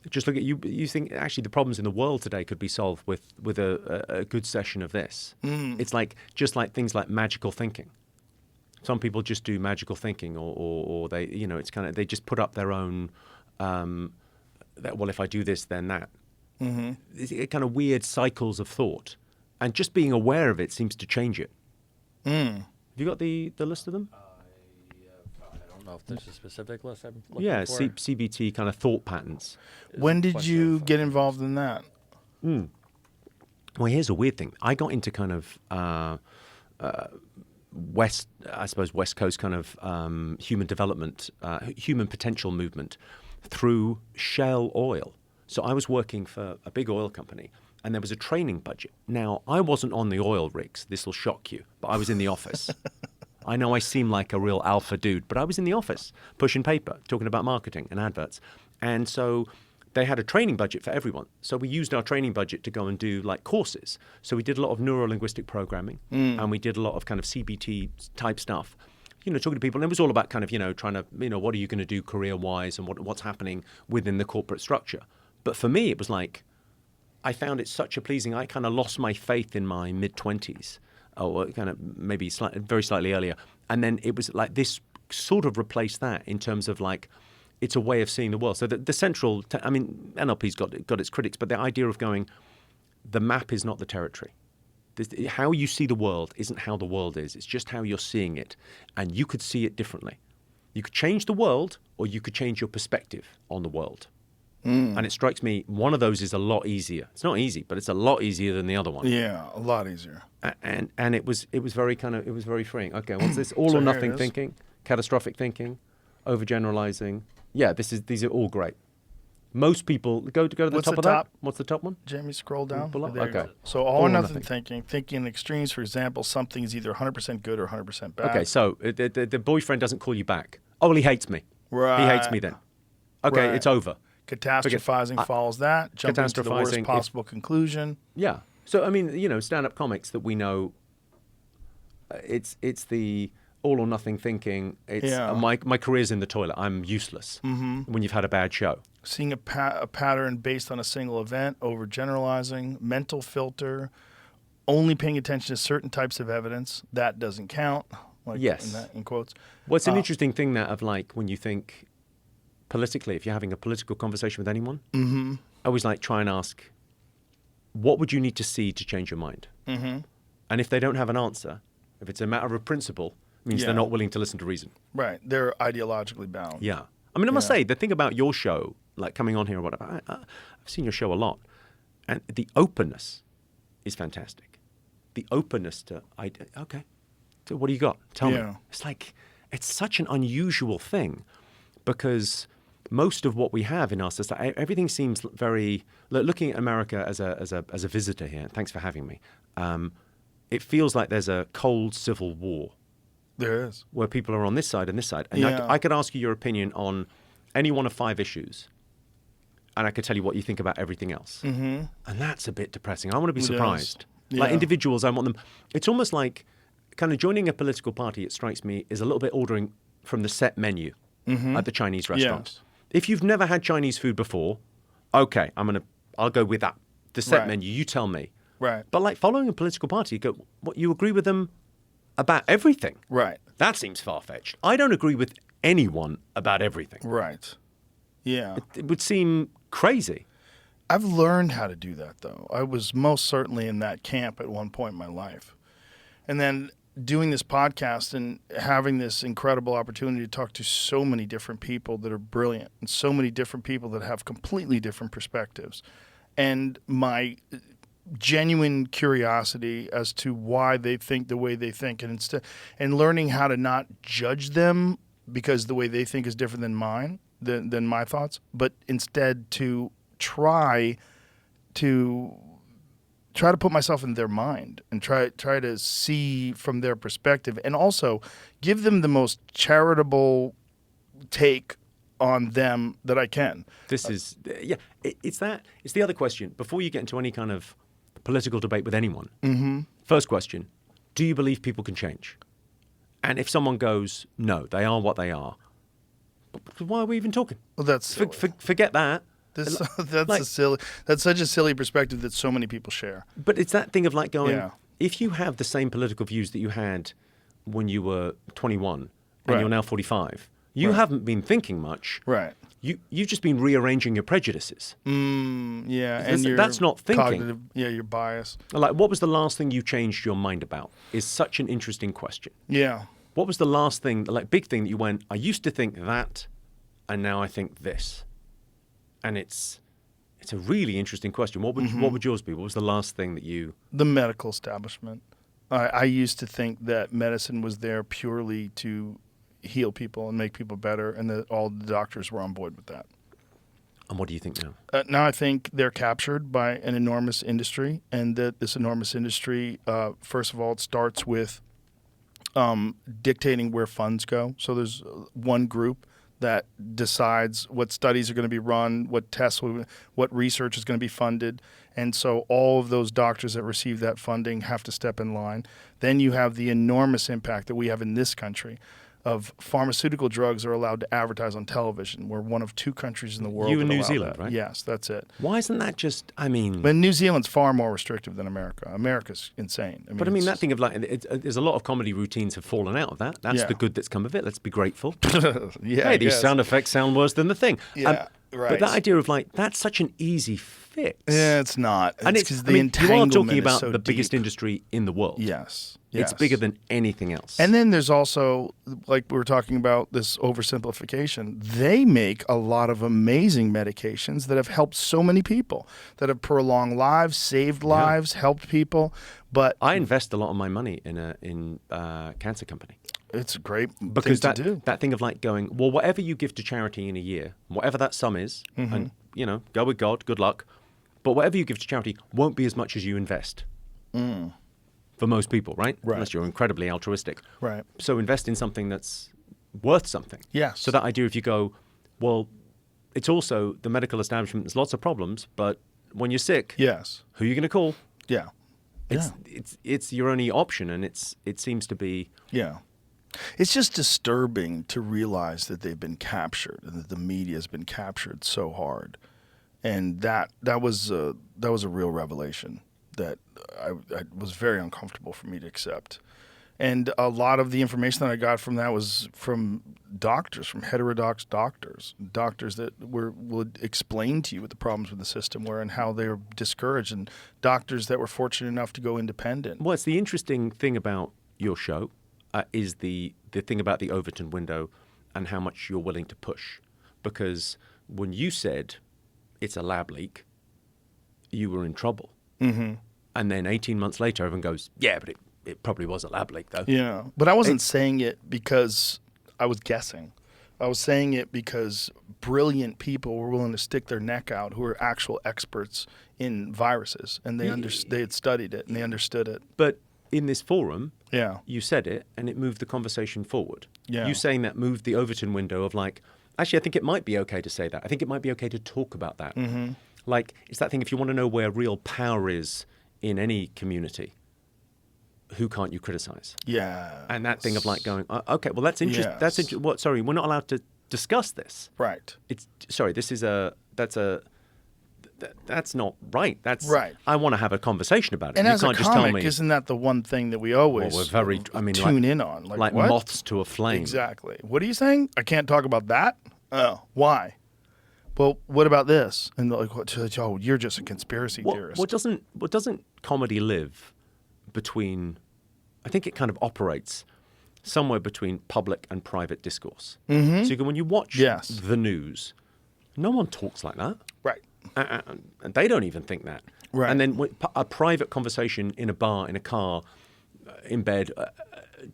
just look at you think actually the problems in the world today could be solved with a good session of this. It's like, just like things like magical thinking. Some people just do magical thinking or they, you know, it's kind of, they just put up their own, well, if I do this, then that. It's kind of weird cycles of thought. And just being aware of it seems to change it. Have you got the list of them? I don't know if there's a specific list I'm looking Yeah, for. CBT kind of thought patterns. When did you get involved in that? Well, here's a weird thing. I got into kind of West Coast kind of human development, human potential movement through Shell Oil. So I was working for a big oil company, and there was a training budget. Now, I wasn't on the oil rigs. This will shock you, but I was in the office. I know I seem like a real alpha dude, but I was in the office pushing paper, talking about marketing and adverts. And so they had a training budget for everyone. So we used our training budget to go and do like courses. So we did a lot of neuro-linguistic programming, and we did a lot of kind of CBT type stuff. You know, talking to people, and it was all about kind of, you know, trying to, you know, what are you going to do career-wise and what's happening within the corporate structure. But for me, it was like, I found it such a pleasing, I kind of lost my faith in my mid-20s, or kind of maybe very slightly earlier. And then it was like this sort of replaced that in terms of like, it's a way of seeing the world. So the central, I mean, NLP's got its critics, but the idea of going, the map is not the territory. How you see the world isn't how the world is. It's just how you're seeing it. And you could see it differently. You could change the world, or you could change your perspective on the world. And it strikes me, one of those is a lot easier. It's not easy, but it's a lot easier than the other one. Yeah, a lot easier. And it was very freeing. Okay, what's this? All So or here nothing it is. thinking, catastrophic thinking, overgeneralizing. Yeah, these are all great. Most people go to the What's top the of top? that. What's the top one? Jamie, scroll down. Below? There you Okay. go. So all or nothing nothing. thinking in extremes. For example, something is either 100% good or 100% bad. Okay, so the boyfriend doesn't call you back. Oh, well, he hates me. Right. He hates me then. Okay, Right. it's over. Catastrophizing follows that. Jumping to the worst catastrophizing, possible conclusion. Yeah. So I mean, stand-up comics that we know. It's the all or nothing thinking. It's Yeah. my career's in the toilet. I'm useless when you've had a bad show. Seeing a pattern based on a single event, overgeneralizing, mental filter, only paying attention to certain types of evidence. That doesn't count. Like Yes. in quotes. Well, it's an interesting thing that of like when you think politically, if you're having a political conversation with anyone, I always like try and ask, what would you need to see to change your mind? And if they don't have an answer, if it's a matter of principle, it means Yeah. they're not willing to listen to reason. Right. They're ideologically bound. Yeah. I mean, I must Yeah. say, the thing about your show, like coming on here or whatever, I've seen your show a lot. And the openness is fantastic. The openness to, okay, so what do you got? Tell me. Yeah. It's like, it's such an unusual thing because most of what we have in our society, everything seems very, looking at America as a visitor here, thanks for having me, it feels like there's a cold civil war. There is. Where people are on this side and this side. And Yeah. I could ask you your opinion on any one of 5 issues, and I could tell you what you think about everything else. And that's a bit depressing. I want to be It is. surprised. Like Yeah. individuals, I want them. It's almost like kind of joining a political party, it strikes me, is a little bit ordering from the set menu at the Chinese restaurant. Yes. If you've never had Chinese food before, okay, I'll go with that. The set Right. menu, you tell me. Right. But like following a political party, you go, what, you agree with them about everything? Right. That seems far-fetched. I don't agree with anyone about everything. Right. Yeah. It would seem crazy. I've learned how to do that, though. I was most certainly in that camp at one point in my life. And then doing this podcast and having this incredible opportunity to talk to so many different people that are brilliant and so many different people that have completely different perspectives. And my genuine curiosity as to why they think the way they think, and learning how to not judge them because the way they think is different than mine, than my thoughts, but instead to try to put myself in their mind and try to see from their perspective, and also give them the most charitable take on them that I can. This is, yeah, it's the other question. Before you get into any kind of political debate with anyone, first question, do you believe people can change? And if someone goes, no, they are what they are, why are we even talking? Well, that's silly. Forget that. That's like- that's such a silly perspective that so many people share. But it's that thing of like going, Yeah. if you have the same political views that you had when you were 21 and Right. you're now 45, you Right. haven't been thinking much. Right. You've just been rearranging your prejudices. Yeah, and That's not thinking. cognitive, yeah, your bias. Like, what was the last thing you changed your mind about? Is such an interesting question. Yeah. What was the last thing, like big thing that you went, I used to think that, and now I think this? And it's a really interesting question. What would yours be? What was the last thing that you... The medical establishment. I used to think that medicine was there purely to heal people and make people better, and that all the doctors were on board with that. And what do you think now? Now I think they're captured by an enormous industry, and that this enormous industry, first of all, it starts with dictating where funds go. So there's one group that decides what studies are going to be run, what tests, what research is going to be funded. And so all of those doctors that receive that funding have to step in line. Then you have the enormous impact that we have in this country of pharmaceutical drugs are allowed to advertise on television. We're one of 2 countries in the world You that and New allow Zealand, that. right? Yes, that's it. Why isn't that just? I mean, But New Zealand's far more restrictive than America. America's insane. but I mean, that it's- thing of like, there's a lot of comedy routines have fallen out of that. That's Yeah. the good that's come of it. Let's be grateful. yeah, Hey, I these guess. sound effects sound worse than the thing. Yeah, But right. that idea of like, that's such an easy fix. Yeah, it's not. And It's it's, 'cause I the mean, you are entanglement talking is about so the biggest deep. industry in the world. Yes. It's yes. bigger than anything else. And then there's also, like we were talking about, this oversimplification. They make a lot of amazing medications that have helped so many people, that have prolonged lives, saved lives, helped people. But I invest a lot of my money in a cancer company. it's a great Because thing to do. that thing of like going, well, whatever you give to charity in a year, whatever that sum is, Mm-hmm. and, go with God, good luck. But whatever you give to charity won't be as much as you invest. For most people, right? Right. Unless you're incredibly altruistic. Right. So invest in something that's worth something. Yes. So that idea, if you go, well, it's also the medical establishment, there's lots of problems, but when you're sick, Yes. who are you going to call? Yeah. It's your only option, and it seems to be. Yeah. It's just disturbing to realize that they've been captured and that the media has been captured so hard. And that was a real revelation that I was very uncomfortable for me to accept. And a lot of the information that I got from that was from doctors, from heterodox doctors that would explain to you what the problems with the system were and how they were discouraged, and doctors that were fortunate enough to go independent. Well, it's the interesting thing about your show is the thing about the Overton Window and how much you're willing to push. Because when you said it's a lab leak, you were in trouble. Mm-hmm. And then 18 months later, everyone goes, yeah, but it probably was a lab leak, though. Yeah, but I wasn't saying it because I was guessing. I was saying it because brilliant people were willing to stick their neck out who are actual experts in viruses, and they had studied it and they understood it. But in this forum, Yeah. you said it, and it moved the conversation forward. Yeah. You saying that moved the Overton window of like, actually, I think it might be okay to say that. I think it might be okay to talk about that. Mm-hmm. Like, it's that thing, if you want to know where real power is in any community, who can't you criticize? Yeah. And that thing of like going, okay, well, that's interesting. Yes. That's what? Sorry, we're not allowed to discuss this. Right. It's sorry. This is that's not right. That's Right. I want to have a conversation about it. And You as can't a just tell comic, me. isn't that the one thing that we always Well, we're very. I mean, tune in on? like what? moths to a flame. Exactly. What are you saying? I can't talk about that? Oh, why? Well, what about this? And they're like, oh, you're just a conspiracy theorist. What doesn't comedy live between? I think it kind of operates somewhere between public and private discourse. Mm-hmm. So you can, when you watch Yes. the news, no one talks like that. Right. And they don't even think that. Right. And then a private conversation in a bar, in a car, in bed,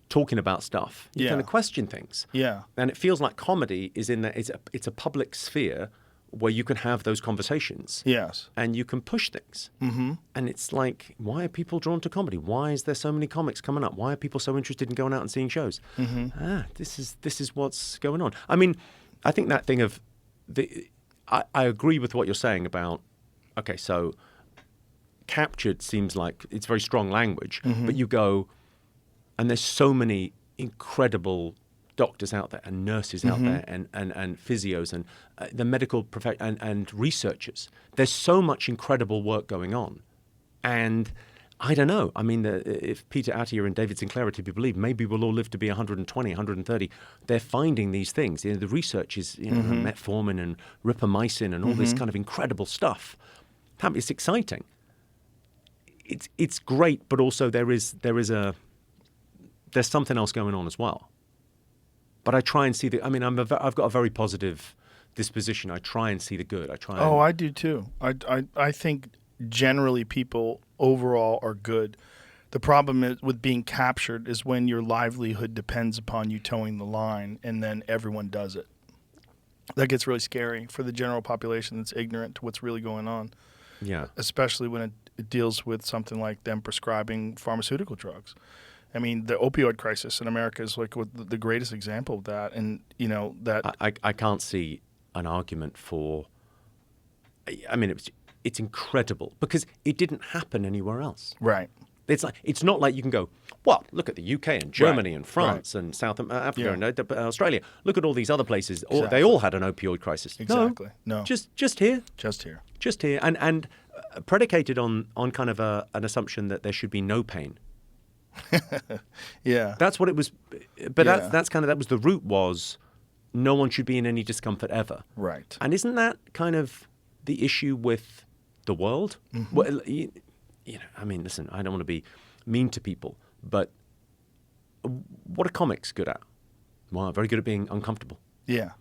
talking about stuff, you Yeah. kind of question things. Yeah. And it feels like comedy is in that it's a public sphere where you can have those conversations. Yes. And you can push things. Mm-hmm. And it's like, why are people drawn to comedy? Why is there so many comics coming up? Why are people so interested in going out and seeing shows? Mm-hmm. This is what's going on. I mean, I think that thing of I agree with what you're saying about, okay, so captured seems like it's very strong language, but you go, and there's so many incredible doctors out there and nurses out there and physios and the medical profession and researchers. There's so much incredible work going on. And I don't know. I mean, if Peter Attier and David Sinclair are to be believed, maybe we'll all live to be 120, 130. They're finding these things. The research is, metformin and ripamycin and all this kind of incredible stuff. It's exciting. It's great, but also there's something else going on as well. But I try and see I've got a very positive disposition. I try and see the good. I do too. I think generally people overall are good. The problem is with being captured is when your livelihood depends upon you towing the line and then everyone does it. That gets really scary for the general population that's ignorant to what's really going on. Yeah. Especially when it deals with something like them prescribing pharmaceutical drugs. I mean, the opioid crisis in America is like the greatest example of that. And, that... I can't see an argument for... I mean, it's incredible because it didn't happen anywhere else. Right. It's not like you can go, well, look at the UK and Germany and France and South Africa Yeah. and Australia. Look at all these other places. Exactly. They all had an opioid crisis. Exactly. No. Just here. Just here. Just here, and predicated on kind of an assumption that there should be no pain. Yeah. That's what it was, but Yeah. that was the root was no one should be in any discomfort ever. Right. And isn't that kind of the issue with the world? Well, you know, I mean, listen, I don't want to be mean to people, but what are comics good at? Well, very good at being uncomfortable. Yeah.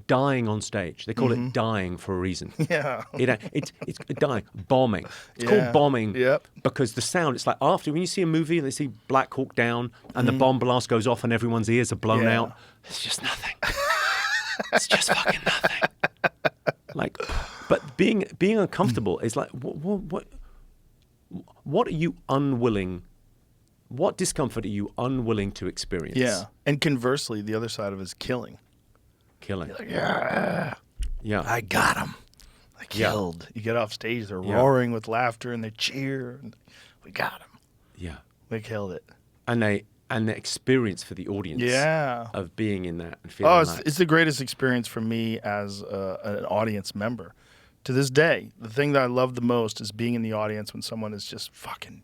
Dying on stage. They call it dying for a reason. Yeah. It's dying. Bombing. It's Yeah. called bombing Yep. because the sound, it's like after, when you see a movie and they see Black Hawk Down and the bomb blast goes off and everyone's ears are blown Yeah. out, it's just nothing. It's just fucking nothing. Like, but being uncomfortable is like, what are you unwilling, what discomfort are you unwilling to experience? Yeah. And conversely, the other side of it is killing. Killing. Yeah. Yeah. I got him. I killed. You get off stage, they're roaring with laughter and they cheer. And we got him. Yeah. We killed it. And the experience for the audience Yeah. of being in that and feeling Oh, that. it's the greatest experience for me as an audience member. To this day, the thing that I love the most is being in the audience when someone is just fucking,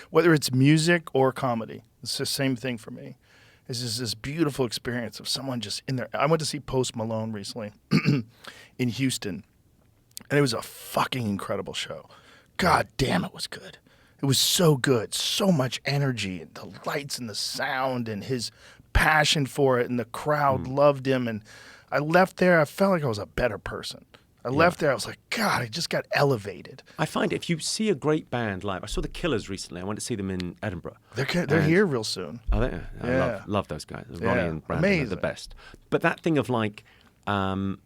whether it's music or comedy. It's the same thing for me. It's just this beautiful experience of someone just in there. I went to see Post Malone recently in Houston, and it was a fucking incredible show. God damn, it was good. It was so good. So much energy, and the lights and the sound and his passion for it, and the crowd loved him. And I left there, I felt like I was a better person. I left there, I was like, God, I just got elevated. I find if you see a great band live, I saw the Killers recently. I went to see them in Edinburgh. They're here real soon. Oh, I Yeah. love those guys. Ronnie Yeah, and Brandon are the amazing. best. But that thing of like, you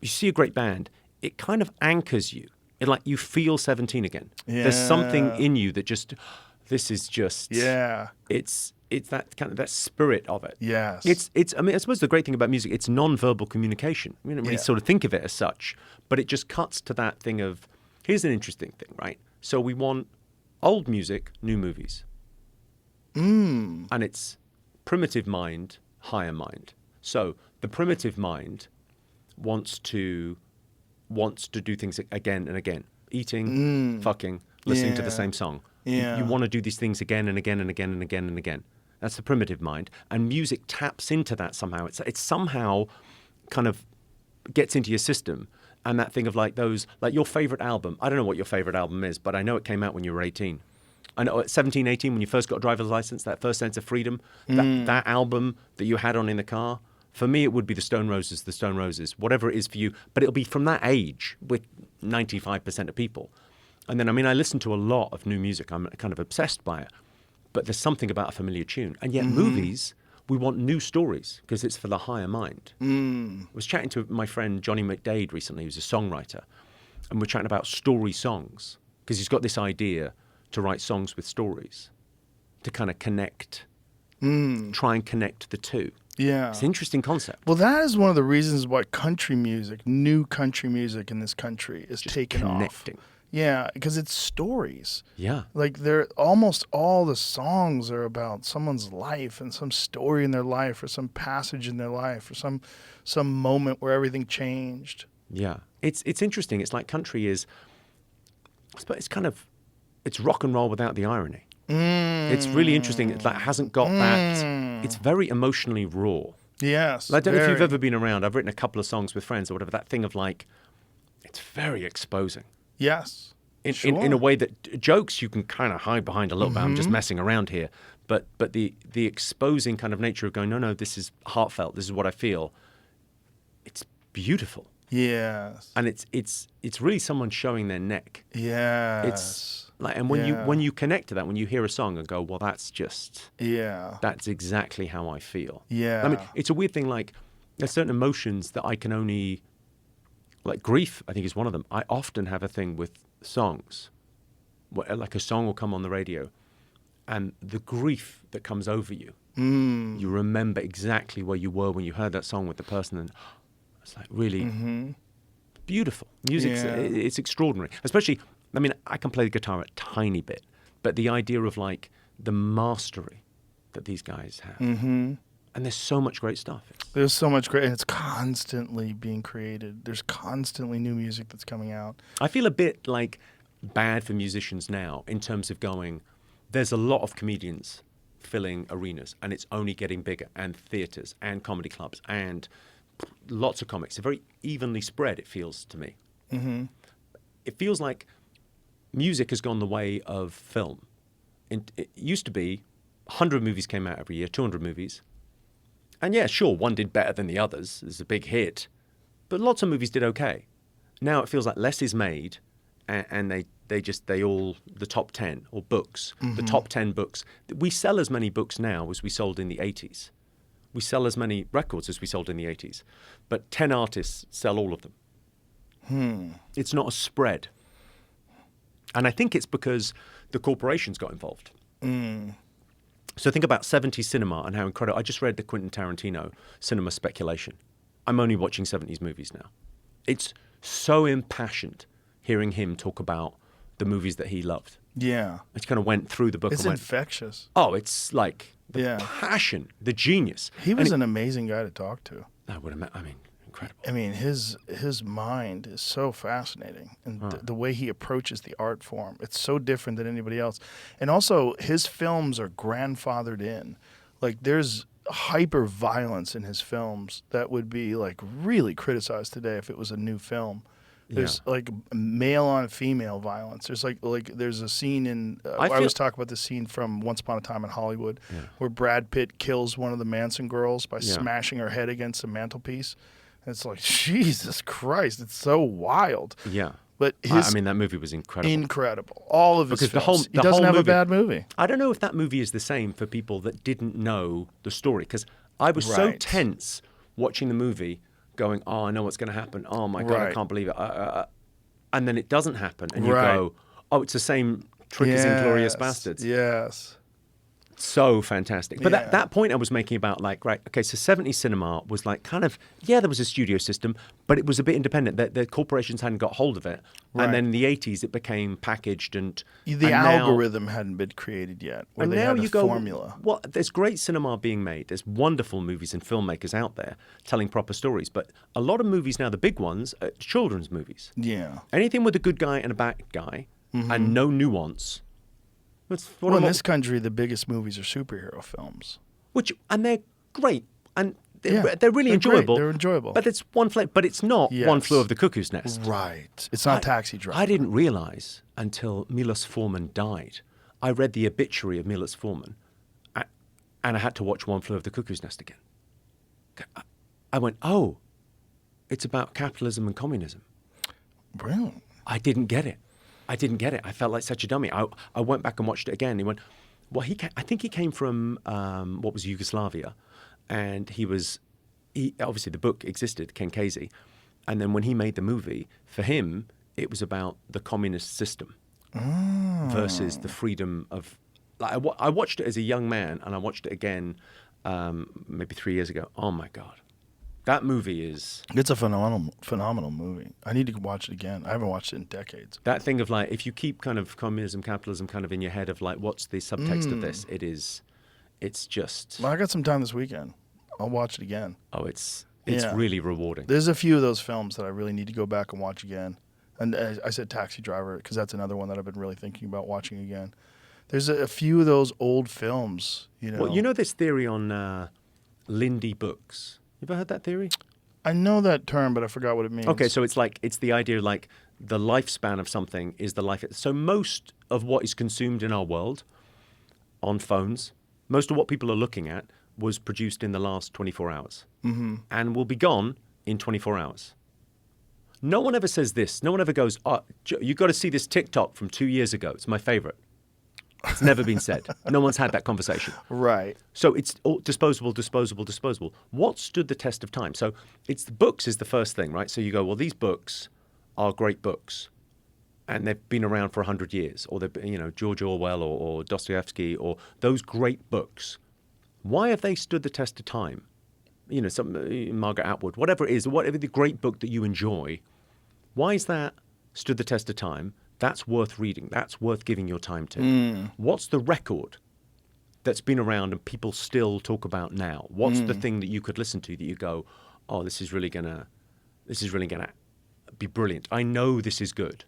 see a great band, it kind of anchors you. It like you feel 17 again. There's something Yeah. in you that just, this is just, Yeah. it's that kind of that spirit of it. Yes. It's. I mean, I suppose the great thing about music, it's non-verbal communication. We don't really Yeah. sort of think of it as such, but it just cuts to that thing of, here's an interesting thing, right? So we want old music, new movies, and it's primitive mind, higher mind. So the primitive mind wants to do things again and again, eating, fucking, listening to the Yeah. same song. Yeah. You want to do these things again and again and again and again and again. That's the primitive mind. And music taps into that somehow. It's somehow kind of gets into your system. And that thing of like those, like your favorite album. I don't know what your favorite album is, but I know it came out when you were 18. I know at 17, 18, when you first got a driver's license, that first sense of freedom, that album that you had on in the car, for me, it would be the Stone Roses, whatever it is for you. But it'll be from that age with 95% of people. And then, I mean, I listen to a lot of new music. I'm kind of obsessed by it. But there's something about a familiar tune. And yet movies, we want new stories because it's for the higher mind. I was chatting to my friend Johnny McDade recently, who's a songwriter. And we're chatting about story songs because he's got this idea to write songs with stories, to kind of connect, try and connect the two. Yeah. It's an interesting concept. Well, that is one of the reasons why country music, new country music in this country is taken connecting. off. Yeah, because it's stories. Yeah. Like they're almost all the songs are about someone's life and some story in their life or some passage in their life or some moment where everything changed. Yeah. It's interesting. It's like country is, it's kind of, it's rock and roll without the irony. It's really interesting. It like, hasn't got that, it's very emotionally raw. Yes. I don't know if you've very. ever been around. I've written a couple of songs with friends or whatever. That thing of like, it's very exposing. Yes. In a way that jokes you can kind of hide behind a little bit. I'm just messing around here. But the exposing kind of nature of going, no, this is heartfelt. This is what I feel. It's beautiful. Yes. And it's really someone showing their neck. Yes. It's like, and when you connect to that, when you hear a song and go, well, that's exactly how I feel. Yeah. I mean, it's a weird thing. Like, there's certain emotions that I can only, like grief, I think is one of them. I often have a thing with songs, where, like a song will come on the radio, and the grief that comes over you, you remember exactly where you were when you heard that song with the person, and it's like really beautiful. Music's Yeah. it's extraordinary. Especially, I mean, I can play the guitar a tiny bit, but the idea of like the mastery that these guys have. Mm-hmm. And there's so much great stuff. There's so much great, and it's constantly being created. There's constantly new music that's coming out. I feel a bit like bad for musicians now in terms of going, there's a lot of comedians filling arenas, and it's only getting bigger, and theatres and comedy clubs and lots of comics. They're very evenly spread, it feels to me. Mm-hmm. It feels like music has gone the way of film. It used to be 100 movies came out every year, 200 movies. And yeah, sure, one did better than the others. It's a big hit. But lots of movies did okay. Now it feels like less is made, and they all, the top 10, or books, the top 10 books. We sell as many books now as we sold in the 80s. We sell as many records as we sold in the 80s. But 10 artists sell all of them. It's not a spread. And I think it's because the corporations got involved. So think about 70s cinema and how incredible. I just read the Quentin Tarantino Cinema Speculation. I'm only watching 70s movies now. It's so impassioned hearing him talk about the movies that he loved. Yeah. It kind of went through the book It's and went, infectious. oh, it's like the passion, the genius. He was an amazing guy to talk to. I mean, incredible. I mean, his mind is so fascinating, and the way he approaches the art form, it's so different than anybody else. And also, his films are grandfathered in. Like, there's hyper violence in his films that would be like really criticized today if it was a new film. There's like male on female violence. There's there's a scene in I always talk about the scene from Once Upon a Time in Hollywood where Brad Pitt kills one of the Manson girls by smashing her head against the mantelpiece. And it's like, Jesus Christ, it's so wild. Yeah. But I mean, that movie was incredible. Incredible. All of his because films. The he doesn't whole have movie, a bad movie. I don't know if that movie is the same for people that didn't know the story, because I was so tense watching the movie going, oh, I know what's going to happen. Oh, my God, I can't believe it. And then it doesn't happen. And you go, oh, it's the same trick as Inglourious Bastards. Yes. So fantastic. But that point I was making about like, right, okay, so 70s cinema was like kind of, there was a studio system, but it was a bit independent. The corporations hadn't got hold of it. And then in the 80s, it became packaged and... The algorithm hadn't been created yet, where they had a formula. Well, there's great cinema being made. There's wonderful movies and filmmakers out there telling proper stories. But a lot of movies now, the big ones, are children's movies. Yeah. Anything with a good guy and a bad guy and no nuance... in this country, the biggest movies are superhero films. And they're great. And they're really enjoyable. Great. They're enjoyable. But it's but it's not One Flew Over the Cuckoo's Nest. Right. It's not Taxi Driver. I didn't realize until Milos Forman died. I read the obituary of Milos Forman, and I had to watch One Flew Over the Cuckoo's Nest again. I went, oh, it's about capitalism and communism. Brilliant. I didn't get it. I felt like such a dummy. I went back and watched it again. He went, well, I think he came from what was Yugoslavia, and he obviously the book existed, Ken Kesey, and then when he made the movie, for him it was about the communist system versus the freedom of. Like, I watched it as a young man, and I watched it again maybe 3 years ago. Oh my God. That movie is... It's a phenomenal movie. I need to watch it again. I haven't watched it in decades. That thing of like, if you keep kind of communism, capitalism kind of in your head of like, what's the subtext of this? It's just... Well, I got some time this weekend. I'll watch it again. Oh, it's really rewarding. There's a few of those films that I really need to go back and watch again. And I said Taxi Driver because that's another one that I've been really thinking about watching again. There's a few of those old films, Well, you know this theory on Lindy Books? You ever heard that theory? I know that term, but I forgot what it means. Okay, so it's the idea like the lifespan of something is the life. So most of what is consumed in our world on phones, most of what people are looking at was produced in the last 24 hours and will be gone in 24 hours. No one ever says this. No one ever goes, oh, you got to see this TikTok from 2 years ago. It's my favorite. It's never been said. No one's had that conversation. Right. So it's all disposable. What stood the test of time? So it's the books is the first thing, right? So you go, well, these books are great books, and they've been around for 100 years, or they've, George Orwell or Dostoevsky or those great books. Why have they stood the test of time? Some Margaret Atwood, whatever it is, whatever the great book that you enjoy. Why is that stood the test of time? That's worth reading. That's worth giving your time to. What's the record that's been around and people still talk about now? What's the thing that you could listen to that you go, oh, this is really gonna be brilliant. I know this is good.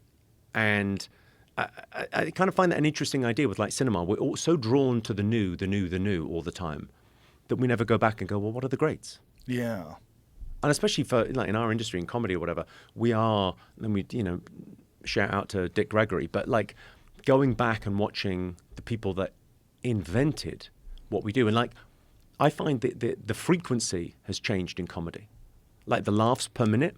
And I kind of find that an interesting idea with like cinema. We're all so drawn to the new all the time that we never go back and go, well, what are the greats? Yeah. And especially for like in our industry, in comedy or whatever, we are, and we, shout out to Dick Gregory, but like going back and watching the people that invented what we do. And like, I find that the frequency has changed in comedy. Like the laughs per minute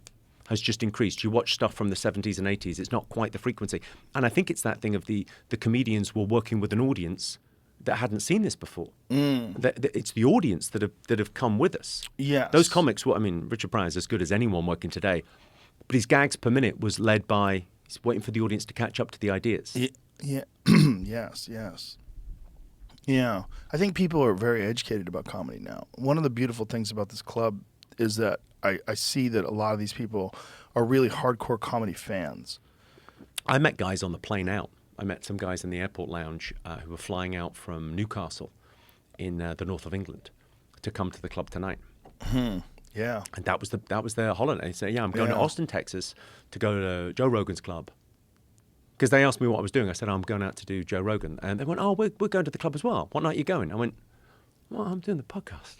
has just increased. You watch stuff from the 70s and 80s, it's not quite the frequency. And I think it's that thing of the comedians were working with an audience that hadn't seen this before. It's the audience that have come with us. Yes. Those comics, Richard Pryor's as good as anyone working today, but his gags per minute was led by, he's waiting for the audience to catch up to the ideas. Yeah. Yes. Yeah. I think people are very educated about comedy now. One of the beautiful things about this club is that I see that a lot of these people are really hardcore comedy fans. I met guys on the plane out. I met some guys in the airport lounge who were flying out from Newcastle in the north of England to come to the club tonight. Yeah. And that was their holiday. They say, I'm going to Austin, Texas to go to Joe Rogan's club. Because they asked me what I was doing. I said, I'm going out to do Joe Rogan. And they went, we're going to the club as well. What night are you going? I went, well, I'm doing the podcast.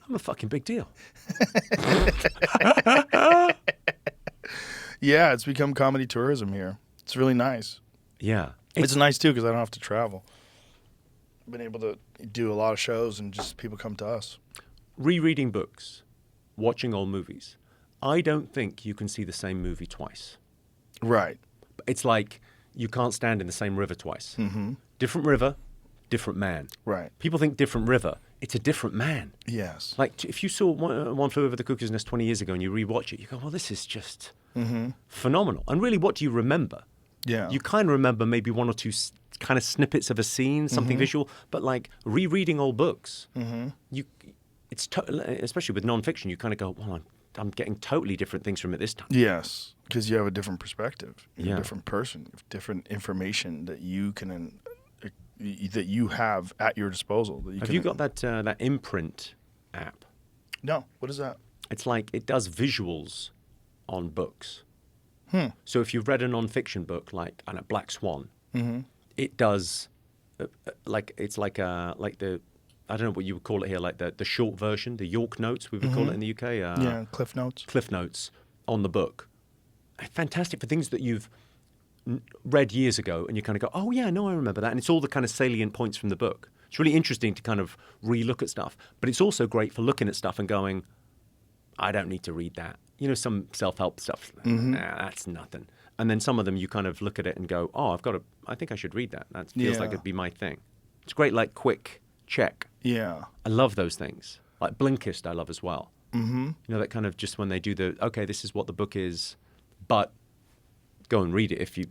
I'm a fucking big deal. Yeah, it's become comedy tourism here. It's really nice. Yeah. It's nice, too, because I don't have to travel. I've been able to do a lot of shows and just people come to us. Rereading books, watching old movies. I don't think you can see the same movie twice. Right. It's like you can't stand in the same river twice. Mm-hmm. Different river, different man. Right. People think different river. It's a different man. Yes. Like if you saw One Flew Over the Cuckoo's Nest 20 years ago and you rewatch it, you go, well, this is just phenomenal. And really, what do you remember? Yeah. You kind of remember maybe one or two kind of snippets of a scene, something visual, but like rereading old books, especially with nonfiction, you kind of go, well, I'm getting totally different things from it this time. Yes, because you have a different perspective. You're Yeah. a different person, different information that you can that you have at your disposal. That Have you got that imprint app? No. What is that? It's like it does visuals on books. So if you've read a nonfiction book like Black Swan, it does it's like the I don't know what you would call it here, like the short version, the York Notes we would call it in the UK. Yeah, Cliff Notes. Cliff Notes on the book. Fantastic for things that you've read years ago, and you kind of go, oh yeah, no, I remember that, and it's all the kind of salient points from the book. It's really interesting to kind of re-look at stuff, but it's also great for looking at stuff and going, I don't need to read that. Some self-help stuff, nah, that's nothing. And then some of them you kind of look at it and go, oh, I think I should read that. That feels like it'd be my thing. It's great, like quick check. Yeah. I love those things. Like Blinkist I love as well. That kind of just when they do this is what the book is, but go and read it if you,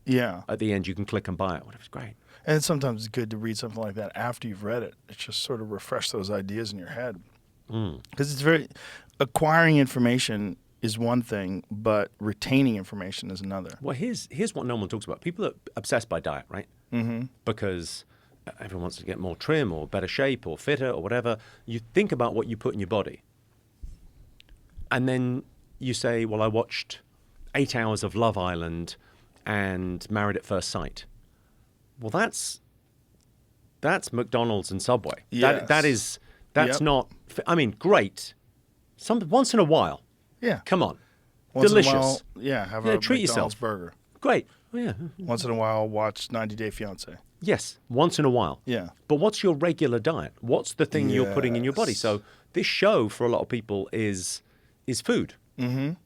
Yeah. at the end you can click and buy it. Whatever, it's great. And sometimes it's good to read something like that after you've read it. It just sort of refresh those ideas in your head. Because it's acquiring information is one thing, but retaining information is another. Well, here's what no one talks about. People are obsessed by diet, right? Because everyone wants to get more trim or better shape or fitter or whatever. You think about what you put in your body. And then you say, well, I watched 8 hours of Love Island and Married at First Sight. Well, that's McDonald's and Subway. Yes. That's not, I mean, great. Once in a while. Yeah. Come on. Once Delicious. in a while, have a treat McDonald's yourself. burger. Great. Oh, yeah. Once in a while, watch 90 Day Fiancé. Yes, once in a while. Yeah. But what's your regular diet? What's the thing you're putting in your body? Yes. So this show for a lot of people is food. Food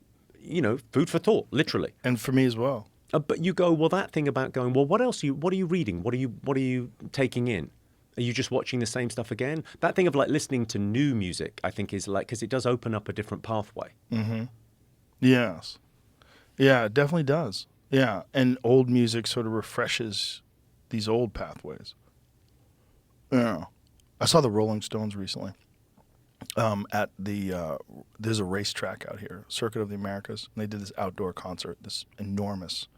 for thought, literally. And for me as well. But you go, well, that thing about going, well, what else? What are you reading? What are you taking in? Are you just watching the same stuff again? That thing of like listening to new music, I think, is like, because it does open up a different pathway. Yes. Yeah, it definitely does. Yeah, and old music sort of refreshes these old pathways. Yeah. I saw the Rolling Stones recently at there's a racetrack out here, Circuit of the Americas, and they did this outdoor concert, this enormous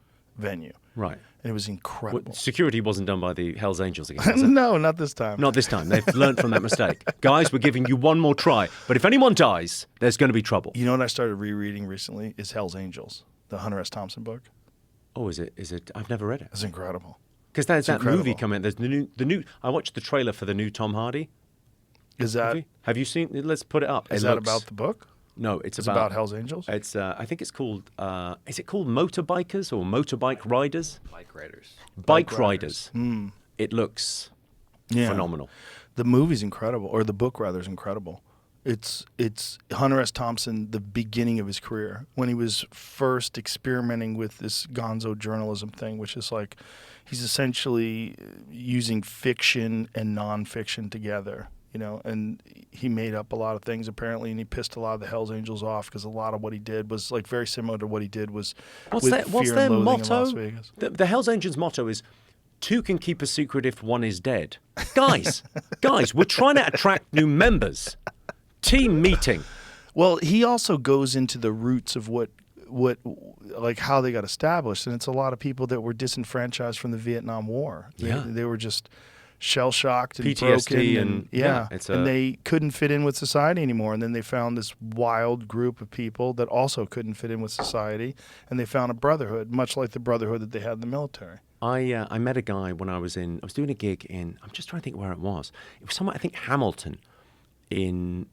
venue. Right. And it was incredible. Well, security wasn't done by the Hells Angels again, was it? No, not this time. Not this time. They've learned from that mistake. Guys, we're giving you one more try. But if anyone dies, there's going to be trouble. You know what I started rereading recently is Hell's Angels, the Hunter S. Thompson book. Oh, is it? I've never read it. It's incredible. Because there's that incredible. movie coming. There's the new. I watched the trailer for the new Tom Hardy. Is that Movie. Have you seen? Let's put it up. is It that looks- about the book? No, it's It's about Hell's Angels? It's. I think it's called. Is it called Motorbikers or Motorbike Riders? Bike riders. Bike Riders. Hmm. It looks Yeah. phenomenal. The movie's incredible, or the book rather is incredible. It's Hunter S. Thompson, the beginning of his career, when he was first experimenting with this gonzo journalism thing, which is like he's essentially using fiction and nonfiction together, and he made up a lot of things apparently, and he pissed a lot of the Hells Angels off because a lot of what he did was like very similar to what he did was What's with their Fear their and Loathing motto? in Las Vegas. The Hells Angels motto is, "Two can keep a secret if one is dead." Guys, we're trying to attract new members. Team meeting. Well, he also goes into the roots of what like how they got established, and it's a lot of people that were disenfranchised from the Vietnam War. Yeah. They were just shell shocked and PTSD broken, and- yeah, it's and a- they couldn't fit in with society anymore. And then they found this wild group of people that also couldn't fit in with society, and they found a brotherhood, much like the brotherhood that they had in the military. I met a guy when I was doing a gig in, I'm just trying to think where it was. It was somewhere, I think Hamilton in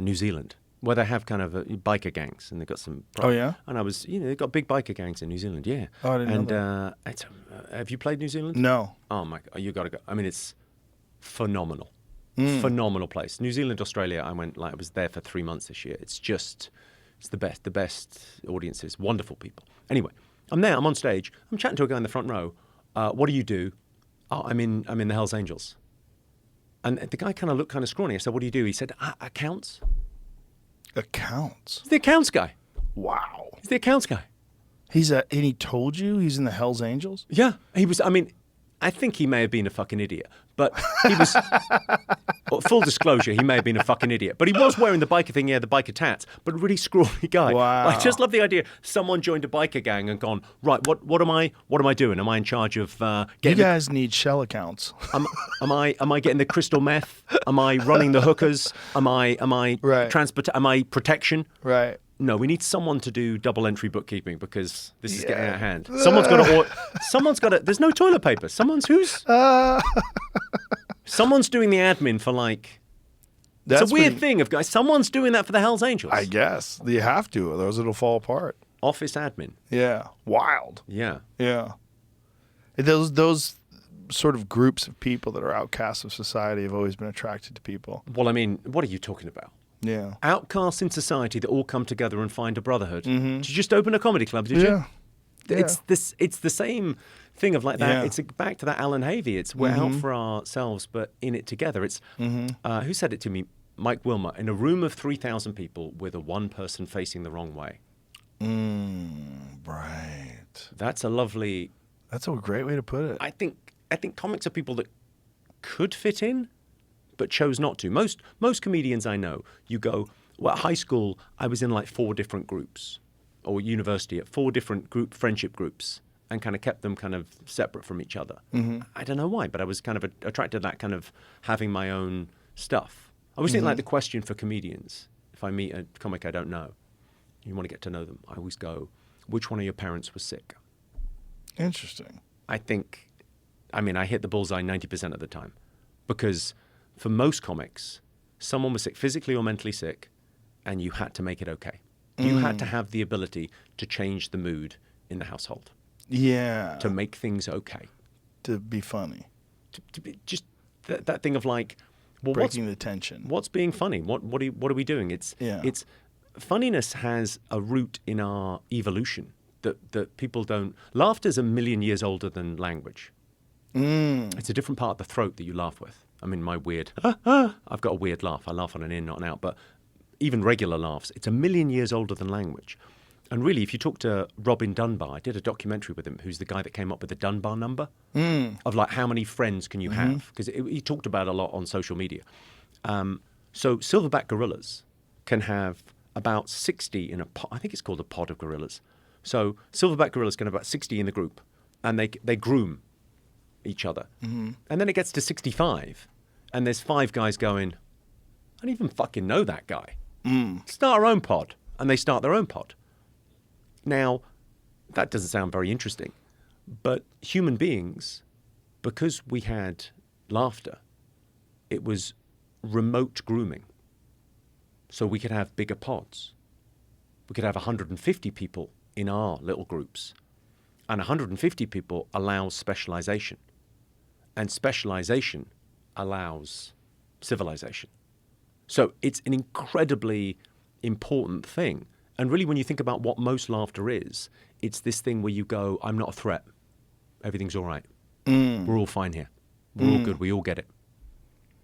New Zealand, where they have kind of biker gangs, and they've got some. Oh, yeah? And I was, they've got big biker gangs in New Zealand, yeah. Oh, I didn't And know have you played New Zealand? No. Oh my God, you got to go. I mean, it's phenomenal, Mm. phenomenal place. New Zealand, Australia. I was there for 3 months this year. It's the best audiences, wonderful people. Anyway, I'm there. I'm on stage. I'm chatting to a guy in the front row. What do you do? Oh, I'm in the Hells Angels. And the guy kind of looked kind of scrawny. I said, "What do you do?" He said, "Accounts." Accounts. He's the accounts guy. Wow. He's the accounts guy. And he told you he's in the Hells Angels? Yeah, he was. I mean, I think he may have been a fucking idiot, but he was. Well, full disclosure, he may have been a fucking idiot, but he was wearing the biker thing, the biker tats, but a really scrawny guy. Wow. I just love the idea. Someone joined a biker gang and gone, right, what am I doing? Am I in charge of You getting? guys need shell accounts. Am I getting the crystal meth? Am I running the hookers? Am I Right. transport? Am I protection? Right. No, we need someone to do double entry bookkeeping because this is getting out of hand. Someone's got to. There's no toilet paper. Someone's doing the admin for like. That's it's a weird pretty- thing of guys. Someone's doing that for the Hells Angels. I guess. You have to, otherwise it'll fall apart. Office admin. Yeah. Wild. Yeah. Yeah. Those sort of groups of people that are outcasts of society have always been attracted to people. Well, I mean, what are you talking about? Yeah. Outcasts in society that all come together and find a brotherhood. Did you just open a comedy club? Did you? Yeah. It's the same thing of like that. Yeah. It's back to that Alan Havey. It's we're out for ourselves, but in it together. It's who said it to me? Mike Wilmer. In a room of 3,000 people with a one person facing the wrong way. Right. That's a lovely. That's a great way to put it. I think comics are people that could fit in, but chose not to. Most comedians I know, you go, well, at high school, I was in like 4 different groups, or university at 4 different friendship groups, and kind of kept them kind of separate from each other. I don't know why, but I was kind of attracted to that kind of having my own stuff. I always think like the question for comedians, if I meet a comic I don't know, you want to get to know them, I always go, which one of your parents was sick? Interesting. I hit the bullseye 90% of the time. Because for most comics, someone was sick, physically or mentally sick, and you had to make it okay. You had to have the ability to change the mood in the household. Yeah. To make things okay. To be funny. To be just that thing of like, well, Breaking the tension. what's being funny? What are we doing? It's funniness has a root in our evolution that people don't. Laughter's 1,000,000 years older than language. It's a different part of the throat that you laugh with. I mean, my weird, I've got a weird laugh. I laugh on an in, not an out. But even regular laughs, it's 1,000,000 years older than language. And really, if you talk to Robin Dunbar, I did a documentary with him, who's the guy that came up with the Dunbar number, of like how many friends can you have? Because he talked about it a lot on social media. So silverback gorillas can have about 60 in a pod, I think it's called a pod of gorillas, So silverback gorillas can have about 60 in the group, and they groom each other. And then it gets to 65, and there's 5 guys going, I don't even fucking know that guy. Start our own pod. And they start their own pod. Now, that doesn't sound very interesting, but human beings, because we had laughter, it was remote grooming. So we could have bigger pods. We could have 150 people in our little groups. And 150 people allows specialization. And specialization allows civilization. So it's an incredibly important thing. And really, when you think about what most laughter is, it's this thing where you go, I'm not a threat. Everything's all right. We're all fine here. We're all good. We all get it.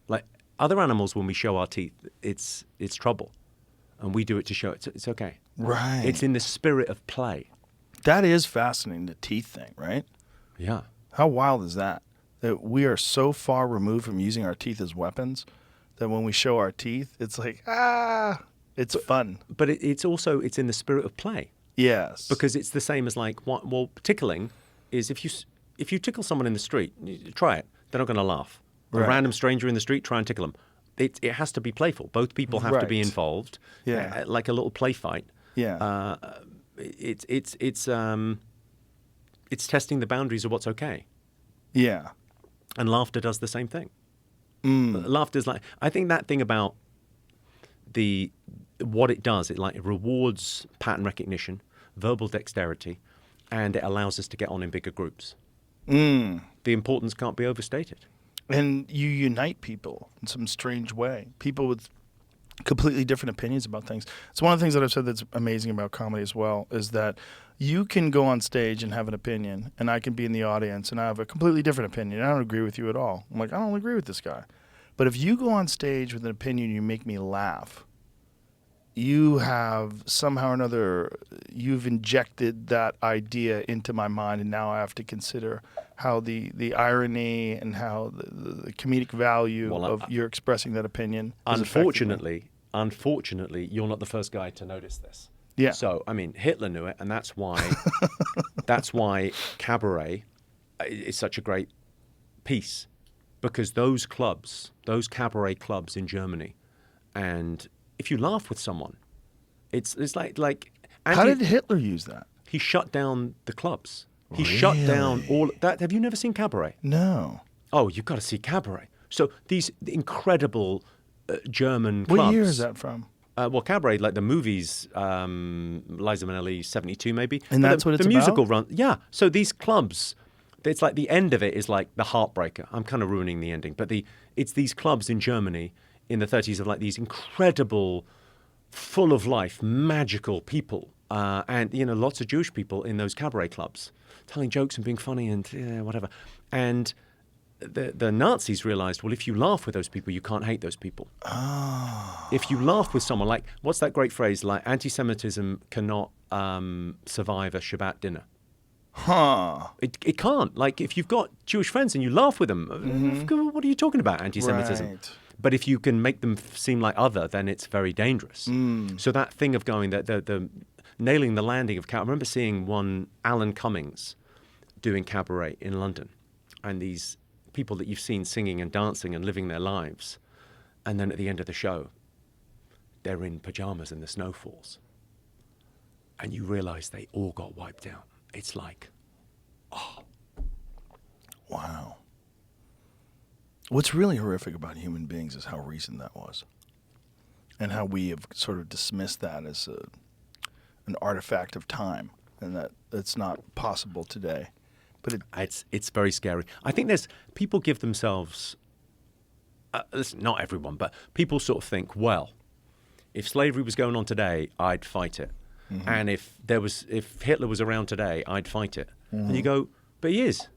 Like other animals, when we show our teeth, it's trouble. And we do it to show it's okay. Right. It's in the spirit of play. That is fascinating, the teeth thing, right? Yeah. How wild is that? That we are so far removed from using our teeth as weapons that when we show our teeth, it's like, it's fun. But it's also, it's in the spirit of play. Yes. Because it's the same as like, well, tickling is if you tickle someone in the street, try it. They're not going to laugh. A Right. random stranger in the street, try and tickle them. It has to be playful. Both people have to be Right. involved. Yeah. Like a little play fight. Yeah. It's testing the boundaries of what's okay. Yeah. And laughter does the same thing. Laughter's like, I think that thing about what it does, it rewards pattern recognition, verbal dexterity, and it allows us to get on in bigger groups. The importance can't be overstated. And you unite people in some strange way. People with completely different opinions about things. It's one of the things that I've said that's amazing about comedy as well, is that you can go on stage and have an opinion, and I can be in the audience and I have a completely different opinion. I don't agree with you at all. I'm like, I don't agree with this guy. But if you go on stage with an opinion, you make me laugh, you have somehow or another, you've injected that idea into my mind, and now I have to consider how the irony and how the comedic value of your expressing that opinion is affecting me. Unfortunately, you're not the first guy to notice this. Yeah. So, I mean, Hitler knew it, and that's why Cabaret is such a great piece, because those clubs, those cabaret clubs in Germany, and if you laugh with someone, it's like. How did Hitler use that? He shut down the clubs. He shut down all that. Have you never seen Cabaret? No. Oh, you've got to see Cabaret. So these incredible German clubs. What year is that from? Well, Cabaret, like the movies, Liza Minnelli, 72 maybe. And But that's what it's the musical about? run. Yeah. So these clubs, it's like the end of it is like the heartbreaker. I'm kind of ruining the ending, but it's these clubs in Germany in the 30s of like these incredible, full of life, magical people, and lots of Jewish people in those cabaret clubs, telling jokes and being funny and whatever. And the Nazis realized, well, if you laugh with those people, you can't hate those people. Oh. If you laugh with someone, like, what's that great phrase? Like, anti-Semitism cannot survive a Shabbat dinner. Huh. It can't. Like, if you've got Jewish friends and you laugh with them, what are you talking about, anti-Semitism? Right. But if you can make them seem like other, then it's very dangerous. So that thing of going, the nailing the landing of I remember seeing one Alan Cummings doing Cabaret in London, and these people that you've seen singing and dancing and living their lives, and then at the end of the show, they're in pajamas and the snow falls, and you realize they all got wiped out. It's like, oh. Wow. What's really horrific about human beings is how recent that was, and how we have sort of dismissed that as an artifact of time, and that it's not possible today. But it's very scary. I think people give themselves, listen, not everyone, but people sort of think, well, if slavery was going on today, I'd fight it. Mm-hmm. And if Hitler was around today, I'd fight it. Mm-hmm. And you go, but he is.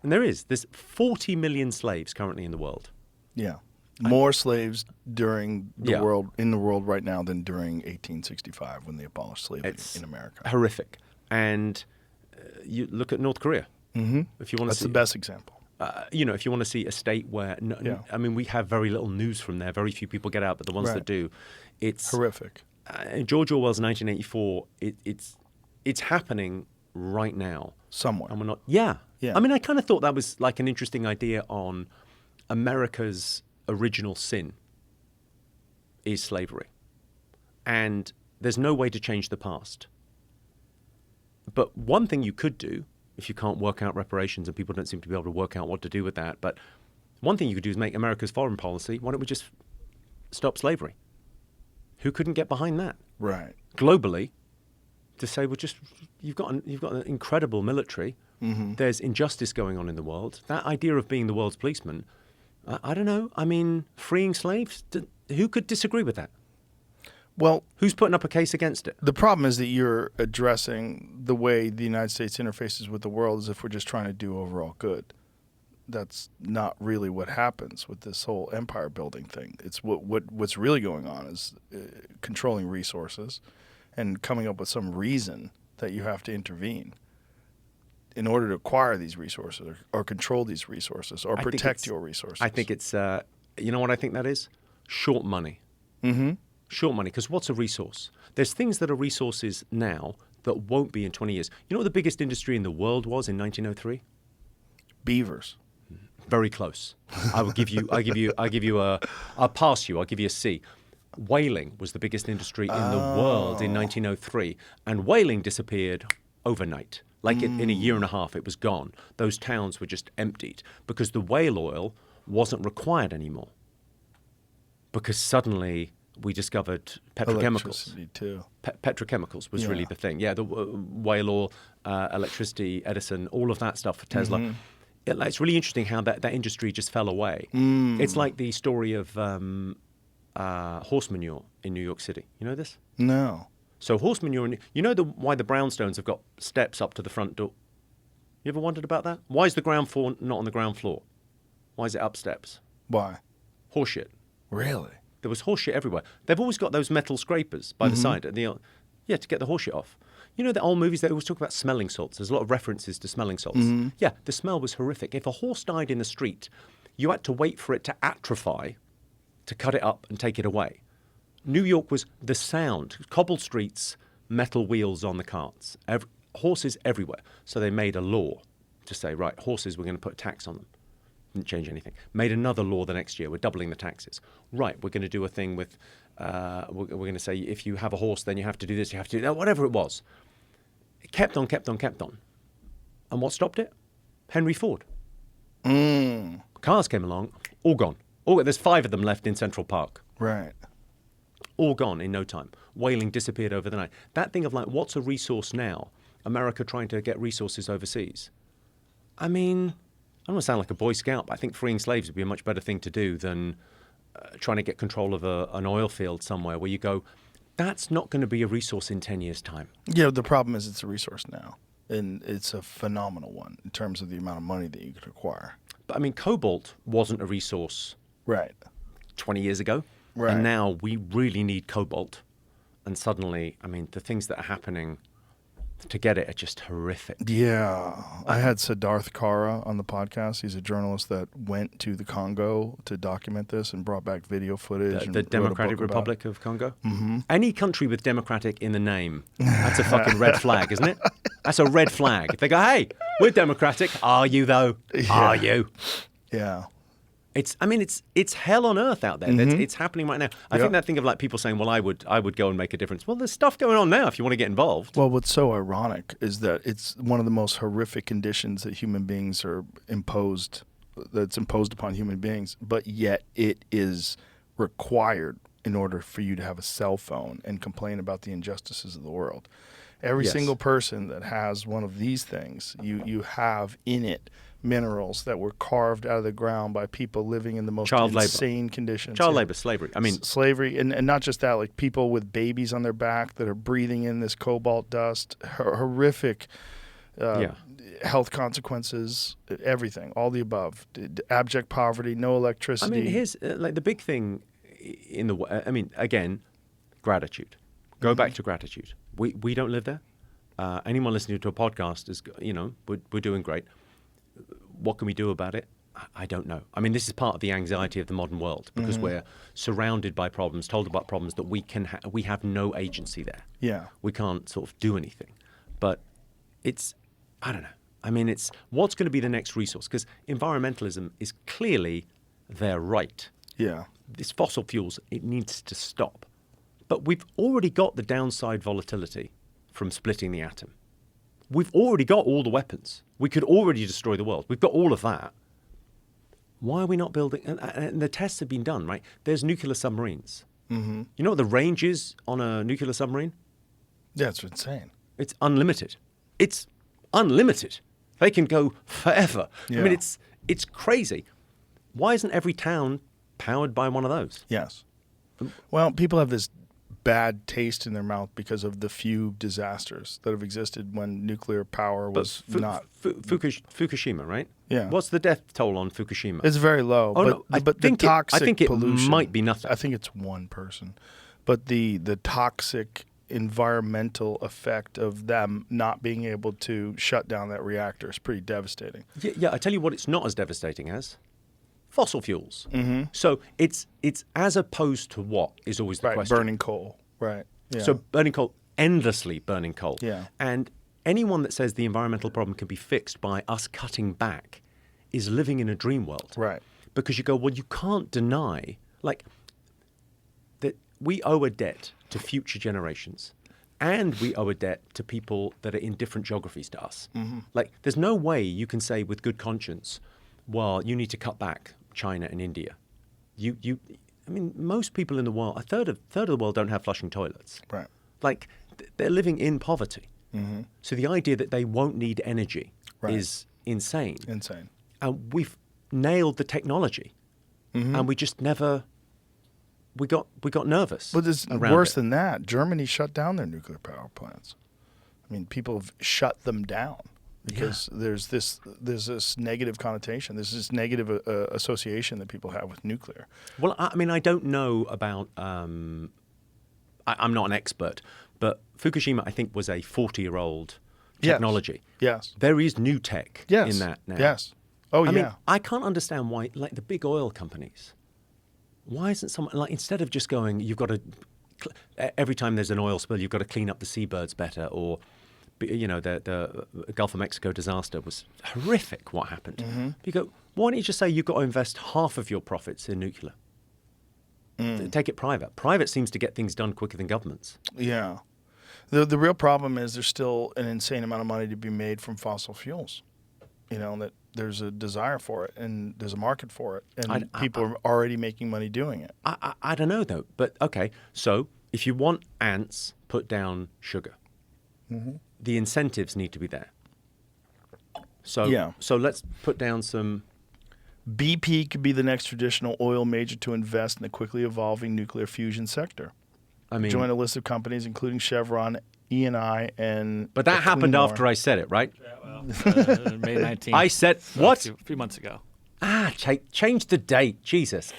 And there is. There's 40 million slaves currently in the world. Yeah. More slaves during the world in the world right now than during 1865 when they abolished slavery in America. Horrific. And you look at North Korea. Mm-hmm. If you want to see, that's the best example. If you want to see a state where, I mean, we have very little news from there. Very few people get out, but the ones that do, it's horrific. George Orwell's 1984. it's happening right now. Somewhere. And we're not. Yeah. Yeah. I mean, I kind of thought that was like an interesting idea on America's original sin is slavery. And there's no way to change the past. But one thing you could do, if you can't work out reparations, and people don't seem to be able to work out what to do with that, but one thing you could do is make America's foreign policy, why don't we just stop slavery? Who couldn't get behind that? Right. Globally, to say, well, just you've got an incredible military. Mm-hmm. There's injustice going on in the world. That idea of being the world's policeman, I don't know. I mean, freeing slaves, who could disagree with that? Well, Who's putting up a case against it? the problem is that you're addressing the way the United States interfaces with the world as if we're just trying to do overall good. That's not really what happens with this whole empire building thing. It's what's really going on is controlling resources and coming up with some reason that you have to intervene in order to acquire these resources or control these resources or protect your resources. I think it's, you know what I think that is? Short money. Mm-hmm. Short money, because what's a resource? There's things that are resources now that won't be in 20 years. You know what the biggest industry in the world was in 1903? Beavers. Very close. I'll give you I'll pass you, I'll give you a C. Whaling was the biggest industry in the world in 1903, and whaling disappeared overnight. Like in a year and a half, it was gone. Those towns were just emptied because the whale oil wasn't required anymore. Because suddenly we discovered petrochemicals. Electricity, too. Petrochemicals was really the thing. Yeah, the whale oil, electricity, Edison, all of that stuff for Tesla. Mm-hmm. It's really interesting how that industry just fell away. It's like the story of horse manure in New York City. You know this? No. So horse manure, you know why the brownstones have got steps up to the front door? You ever wondered about that? Why is the ground floor not on the ground floor? Why is it up steps? Why? Horse shit. Really? There was horse shit everywhere. They've always got those metal scrapers by the side. To get the horse shit off. You know the old movies, they always talk about smelling salts. There's a lot of references to smelling salts. Yeah, the smell was horrific. If a horse died in the street, you had to wait for it to atrophy to cut it up and take it away. New York was the sound. Cobbled streets, metal wheels on the carts. Horses everywhere. So they made a law to say, right, horses, we're going to put a tax on them. Didn't change anything. Made another law the next year. We're doubling the taxes. Right, we're going to do a thing with, we're going to say if you have a horse, then you have to do this, you have to do that, whatever it was. It kept on. And what stopped it? Henry Ford. Cars came along, all gone. There's 5 of them left in Central Park. Right. All gone in no time. Whaling disappeared over the night. That thing of like, what's a resource now? America trying to get resources overseas. I mean, I don't want to sound like a Boy Scout, but I think freeing slaves would be a much better thing to do than trying to get control of an oil field somewhere where you go, that's not going to be a resource in 10 years' time. Yeah, the problem is it's a resource now, and it's a phenomenal one in terms of the amount of money that you could acquire. But I mean, cobalt wasn't a resource Right. 20 years ago. Right. And now we really need cobalt. And suddenly, I mean, the things that are happening to get it are just horrific. Yeah. I had Siddharth Carr on the podcast. He's a journalist that went to the Congo to document this and brought back video footage. The Democratic Republic of Congo? Mm-hmm. Any country with democratic in the name, that's a fucking red flag, isn't it? That's a red flag. If they go, hey, we're democratic. Are you, though? Yeah. Are you? Yeah. It's hell on earth out there. Mm-hmm. It's happening right now. I think that thing of like people saying, well, I would go and make a difference. Well, there's stuff going on now if you want to get involved. Well, what's so ironic is that it's one of the most horrific conditions that human beings are imposed upon human beings, but yet it is required in order for you to have a cell phone and complain about the injustices of the world. Every single person that has one of these things, you have in it minerals that were carved out of the ground by people living in the most insane conditions. Child labor, slavery. I mean, slavery, and not just that, like people with babies on their back that are breathing in this cobalt dust, horrific health consequences, everything, all the above. Abject poverty, no electricity. I mean, here's like the big thing in the. I mean, again, gratitude. Go back to gratitude. We don't live there. Anyone listening to a podcast is, we're doing great. What can we do about it? I don't know. I mean, this is part of the anxiety of the modern world because we're surrounded by problems, told about problems that we have no agency there. Yeah. We can't sort of do anything. but I don't know. I mean, it's what's going to be the next resource? Because environmentalism is clearly their right. Yeah. This fossil fuels, it needs to stop. But we've already got the downside volatility from splitting the atom. We've already got all the weapons. We could already destroy the world. We've got all of that. Why are we not building? And the tests have been done, right? There's nuclear submarines. Mm-hmm. You know what the range is on a nuclear submarine? Yeah, it's insane. It's unlimited. It's unlimited. They can go forever. Yeah. I mean, it's crazy. Why isn't every town powered by one of those? Yes. Well, people have this bad taste in their mouth because of the few disasters that have existed when nuclear power was not. Fukushima, right? Yeah. What's the death toll on Fukushima? It's very low. Oh, but no, I but think the toxic I think it pollution might be nothing. I think it's one person. But the toxic environmental effect of them not being able to shut down that reactor is pretty devastating. Yeah, I tell you what it's not as devastating as. Fossil fuels. Mm-hmm. So it's as opposed to what is always the Right, question. burning coal. Right. Yeah. So burning coal, endlessly burning coal. Yeah. And anyone that says the environmental problem can be fixed by us cutting back is living in a dream world. Right. Because you go, well, you can't deny, like, that we owe a debt to future generations. And we owe a debt to people that are in different geographies to us. Mm-hmm. Like, there's no way you can say with good conscience, well, you need to cut back China and India. I mean, most people in the world, a third of the world don't have flushing toilets. Right. Like, they're living in poverty. Mm-hmm. So the idea that they won't need energy Right. is insane. Insane. And we've nailed the technology, and we just never. We got nervous. But it's around worse it. than that. Germany shut down their nuclear power plants. I mean, people have shut them down because there's this negative connotation. There's this negative association that people have with nuclear. Well, I mean, I don't know about. I'm not an expert, but Fukushima, I think, was a 40-year-old technology. Yes. There is new tech Yes. in that now. Yes. Oh, I yeah. mean, I can't understand why, like the big oil companies, why isn't someone, like, instead of just going, you've got to, every time there's an oil spill, you've got to clean up the seabirds better, or, you know, the Gulf of Mexico disaster was horrific, what happened. Mm-hmm. You go, why don't you just say you've got to invest half of your profits in nuclear? Take it private. Private seems to get things done quicker than governments. Yeah. The real problem is there's still an insane amount of money to be made from fossil fuels. You know, that there's a desire for it and there's a market for it. And people are already making money doing it. I don't know, though. But, okay, so if you want ants, put down sugar. Mm-hmm. The incentives need to be there. So let's put down some... BP could be the next traditional oil major to invest in the quickly evolving nuclear fusion sector. I mean... Join a list of companies including Chevron, Eni, and... But that happened after I said it, right? Yeah, well, May 19th. I said... So what? A few months ago. Change the date. Jesus.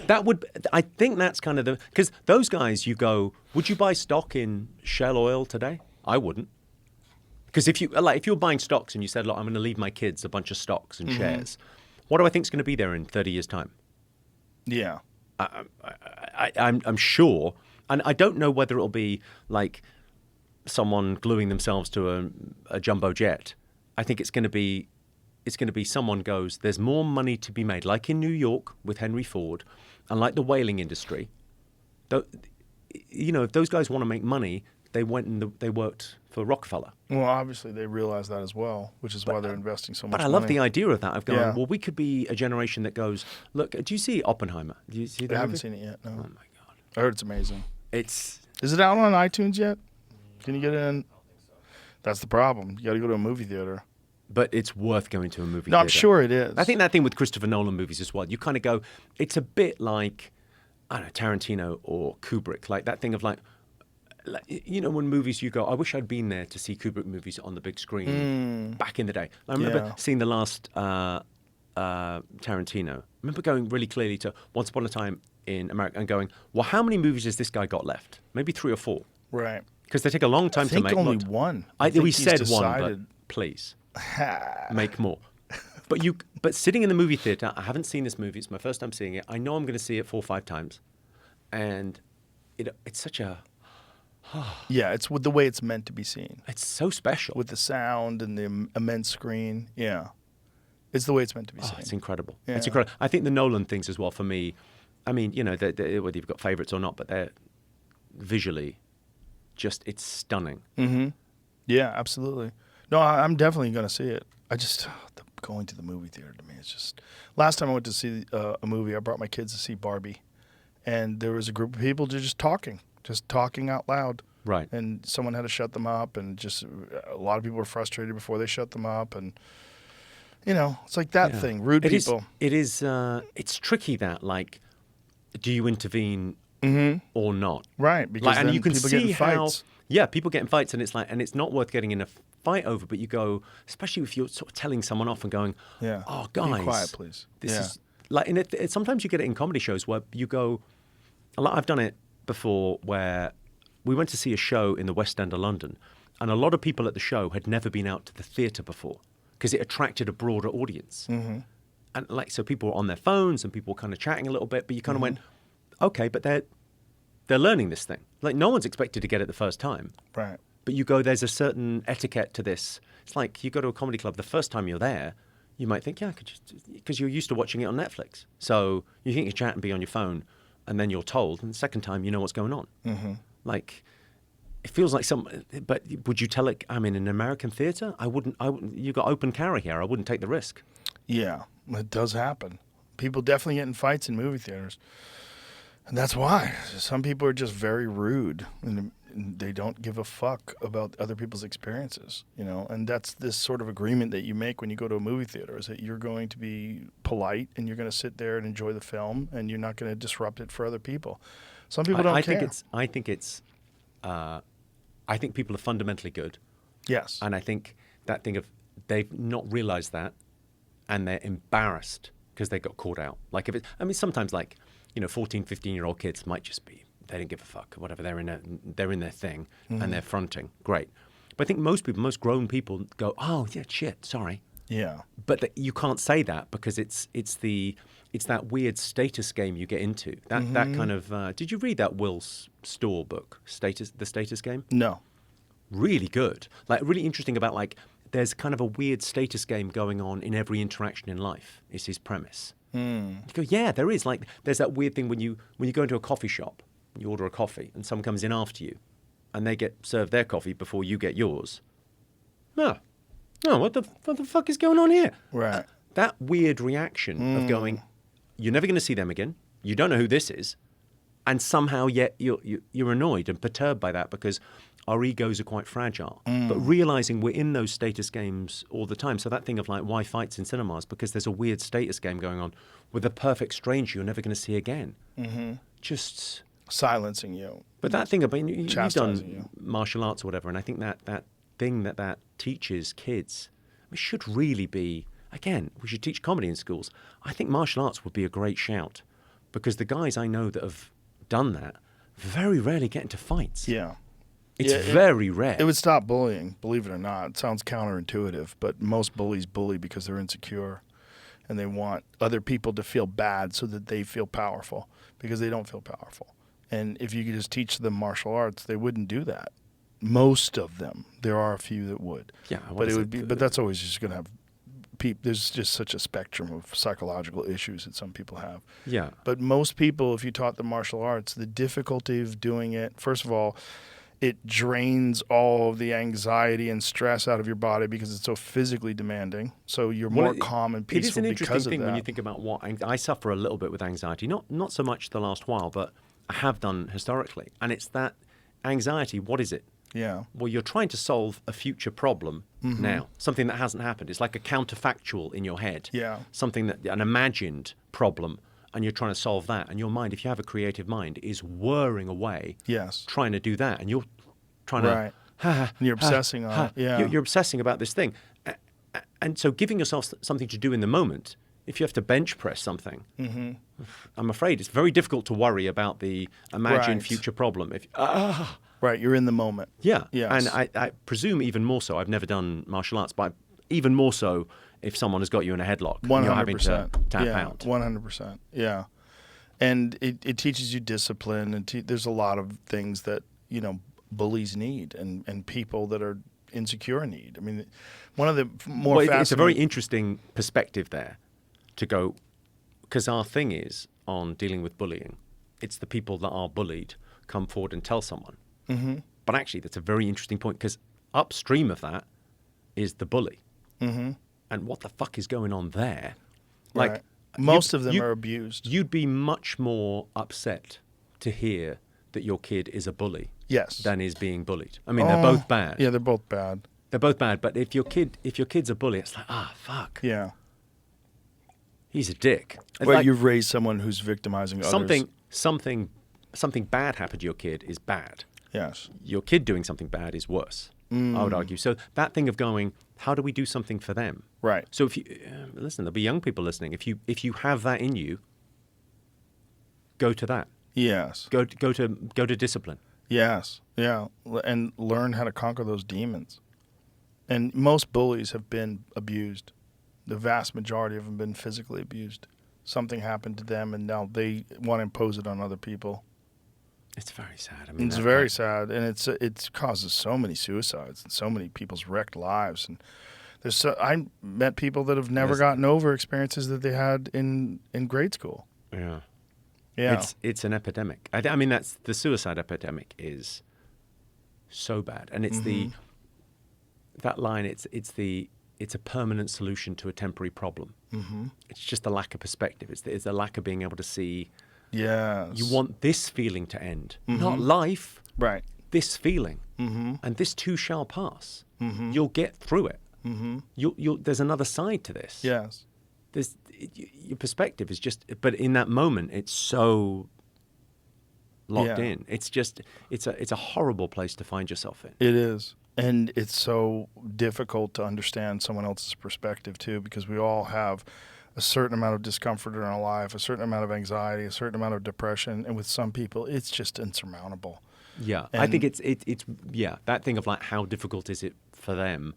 That would... I think that's kind of the... Because those guys, you go, would you buy stock in Shell Oil today? I wouldn't. Because if you're buying stocks and you said, look, I'm going to leave my kids a bunch of stocks and shares, what do I think is going to be there in 30 years' time? Yeah. I'm sure, and I don't know whether it'll be like someone gluing themselves to a jumbo jet. I think it's going to be someone goes, there's more money to be made, like in New York with Henry Ford, and like the whaling industry. You know, if those guys want to make money, they went and they worked for Rockefeller. Well, obviously they realize that as well, which is why they're investing so much But I money. love the idea of that, of going, Yeah. well, we could be a generation that goes, look, do you see Oppenheimer? Do you see that? I haven't seen it yet, no. Oh, my God. I heard it's amazing. It's... Is it out on iTunes yet? Can you get it in? That's the problem. You got to go to a movie theater. But it's worth going to a movie No, theater. I'm sure it is. I think that thing with Christopher Nolan movies as well, you kind of go, it's a bit like, I don't know, Tarantino or Kubrick, like that thing of like, you know, when movies you go, I wish I'd been there to see Kubrick movies on the big screen back in the day. I remember seeing the last Tarantino. I remember going really clearly to Once Upon a Time in America and going, well, how many movies has this guy got left? Maybe 3 or 4. Right. Because they take a long time I think to make. only one. We said one, but please make more. But sitting in the movie theater, I haven't seen this movie. It's my first time seeing it. I know I'm going to see it 4 or 5 times, and it's such a Yeah, it's with the way it's meant to be seen. It's so special. With the sound and the immense screen. Yeah. It's the way it's meant to be seen. It's incredible. Yeah. It's incredible. I think the Nolan things as well, for me, I mean, you know, whether you've got favorites or not, but they're visually it's stunning. Mm-hmm. Yeah, absolutely. No, I'm definitely going to see it. I just, going to the movie theater to me, it's just, last time I went to see a movie, I brought my kids to see Barbie. And there was a group of people just talking out loud. Right. And someone had to shut them up, and just a lot of people were frustrated before they shut them up. And, you know, it's like that thing, rude people. It's tricky that, like, do you intervene or not? Right, because and then you can people see get in fights. people get in fights, and it's not worth getting in a fight over, but you go, especially if you're sort of telling someone off and going, oh, guys. Be quiet, please. This is, like, and sometimes you get it in comedy shows where you go, I've done it before where we went to see a show in the West End of London, and a lot of people at the show had never been out to the theatre before because it attracted a broader audience. Mm-hmm. And like, so people were on their phones and people were kind of chatting a little bit, but you kind of went, okay, but they're learning this thing. Like, no one's expected to get it the first time. Right. But you go, there's a certain etiquette to this. It's like you go to a comedy club, the first time you're there, you might think, because you're used to watching it on Netflix. So you think you chat and be on your phone, and then you're told, and the second time you know what's going on. Mm-hmm. Like, it feels like but would you tell it, I mean, in an American theatre, I wouldn't, you got open carry here, I wouldn't take the risk. Yeah, it does happen. People definitely get in fights in movie theaters. And that's why. Some people are just very rude, and they don't give a fuck about other people's experiences, you know? And that's this sort of agreement that you make when you go to a movie theater, is that you're going to be polite, and you're going to sit there and enjoy the film, and you're not going to disrupt it for other people. Some people don't care. I think people are fundamentally good. Yes. And I think that thing of they've not realized that, and they're embarrassed because they got caught out. Like, sometimes, like, 14, 15-year-old kids might just be, they don't give a fuck, whatever, they're in their thing, and they're fronting. Great. But I think most grown people go, oh, yeah, shit, sorry. Yeah. But you can't say that because it's that weird status game you get into. That kind of, did you read that Will Storr book, The Status Game? No. Really good. Like, really interesting about, like, there's kind of a weird status game going on in every interaction in life, is his premise. You go, yeah, there is. Like, there's that weird thing when you go into a coffee shop, you order a coffee, and someone comes in after you, and they get served their coffee before you get yours. No, what the fuck is going on here? Right. That weird reaction of going, you're never going to see them again. You don't know who this is, and somehow yet you're annoyed and perturbed by that because our egos are quite fragile. But realizing we're in those status games all the time. So that thing of, like, why fights in cinemas? Because there's a weird status game going on with a perfect stranger you're never going to see again. Mm-hmm. Just silencing you. But that thing about you've done you. Martial arts or whatever, and I think that thing that teaches kids, it should really be, again, we should teach comedy in schools. I think martial arts would be a great shout because the guys I know that have done that very rarely get into fights. Yeah. It's very rare. It would stop bullying, believe it or not. It sounds counterintuitive, but most bullies bully because they're insecure and they want other people to feel bad so that they feel powerful because they don't feel powerful. And if you could just teach them martial arts, they wouldn't do that. Most of them. There are a few that would. Yeah, but that's always just going to have there's just such a spectrum of psychological issues that some people have. Yeah. But most people, if you taught them martial arts, the difficulty of doing it, first of all, it drains all of the anxiety and stress out of your body because it's so physically demanding. So you're more calm and peaceful because of that. It is an interesting thing when you think about what I suffer a little bit with anxiety. Not so much the last while, but I have done historically. And it's that anxiety. What is it? Yeah. Well, you're trying to solve a future problem now, something that hasn't happened. It's like a counterfactual in your head. Yeah. Something an imagined problem, and you're trying to solve that. And your mind, if you have a creative mind, is whirring away. Yes. Trying to do that, and you're trying to. And you're obsessing on it. Yeah. You're obsessing about this thing, and so giving yourself something to do in the moment. If you have to bench press something, I'm afraid it's very difficult to worry about the imagined future problem. Right, you're in the moment. Yeah, yes. And I presume even more so. I've never done martial arts, but even more so if someone has got you in a headlock. 100%. You're having to tap out. 100%. Yeah, and it teaches you discipline, and there's a lot of things that bullies need and people that are insecure need. I mean, one of the more Well, it's a very fascinating... interesting perspective there to go, because our thing is on dealing with bullying, it's the people that are bullied come forward and tell someone. Mm-hmm. But actually, that's a very interesting point, because upstream of that is the bully. Mm-hmm. And what the fuck is going on there? Right. Like, Most of them are abused. You'd be much more upset to hear that your kid is a bully Yes. than is being bullied. I mean, they're both bad. Yeah, they're both bad. They're both bad, but if your kid's a bully, it's like, fuck. Yeah. He's a dick. It's Well, like you've raised someone who's victimizing others. something bad happened to your kid is bad. Yes. Your kid doing something bad is worse, I would argue. So that thing of going, how do we do something for them? Right. So if you listen, there'll be young people listening. If you have that in you, go to that. Yes. Go to discipline. Yes. Yeah. And learn how to conquer those demons. And most bullies have been abused. The vast majority of them have been physically abused. Something happened to them, and now they want to impose it on other people. It's very sad. I mean, It's very sad, and it causes so many suicides and so many people's wrecked lives. And I met people that have never gotten over experiences that they had in grade school. Yeah. Yeah. It's an epidemic. I mean, that's the suicide epidemic is so bad, and it's that line. It's a permanent solution to a temporary problem. Mm-hmm. It's just the lack of perspective. It's the lack of being able to see. Yes. You want this feeling to end, not life. Right. This feeling, and this too shall pass. You'll get through it. There's another side to this. Yes. Your perspective is just, but in that moment, it's so locked in. It's just, it's a horrible place to find yourself in. It is. And it's so difficult to understand someone else's perspective, too, because we all have a certain amount of discomfort in our life, a certain amount of anxiety, a certain amount of depression. And with some people, it's just insurmountable. Yeah. And I think it's that thing of like, how difficult is it for them?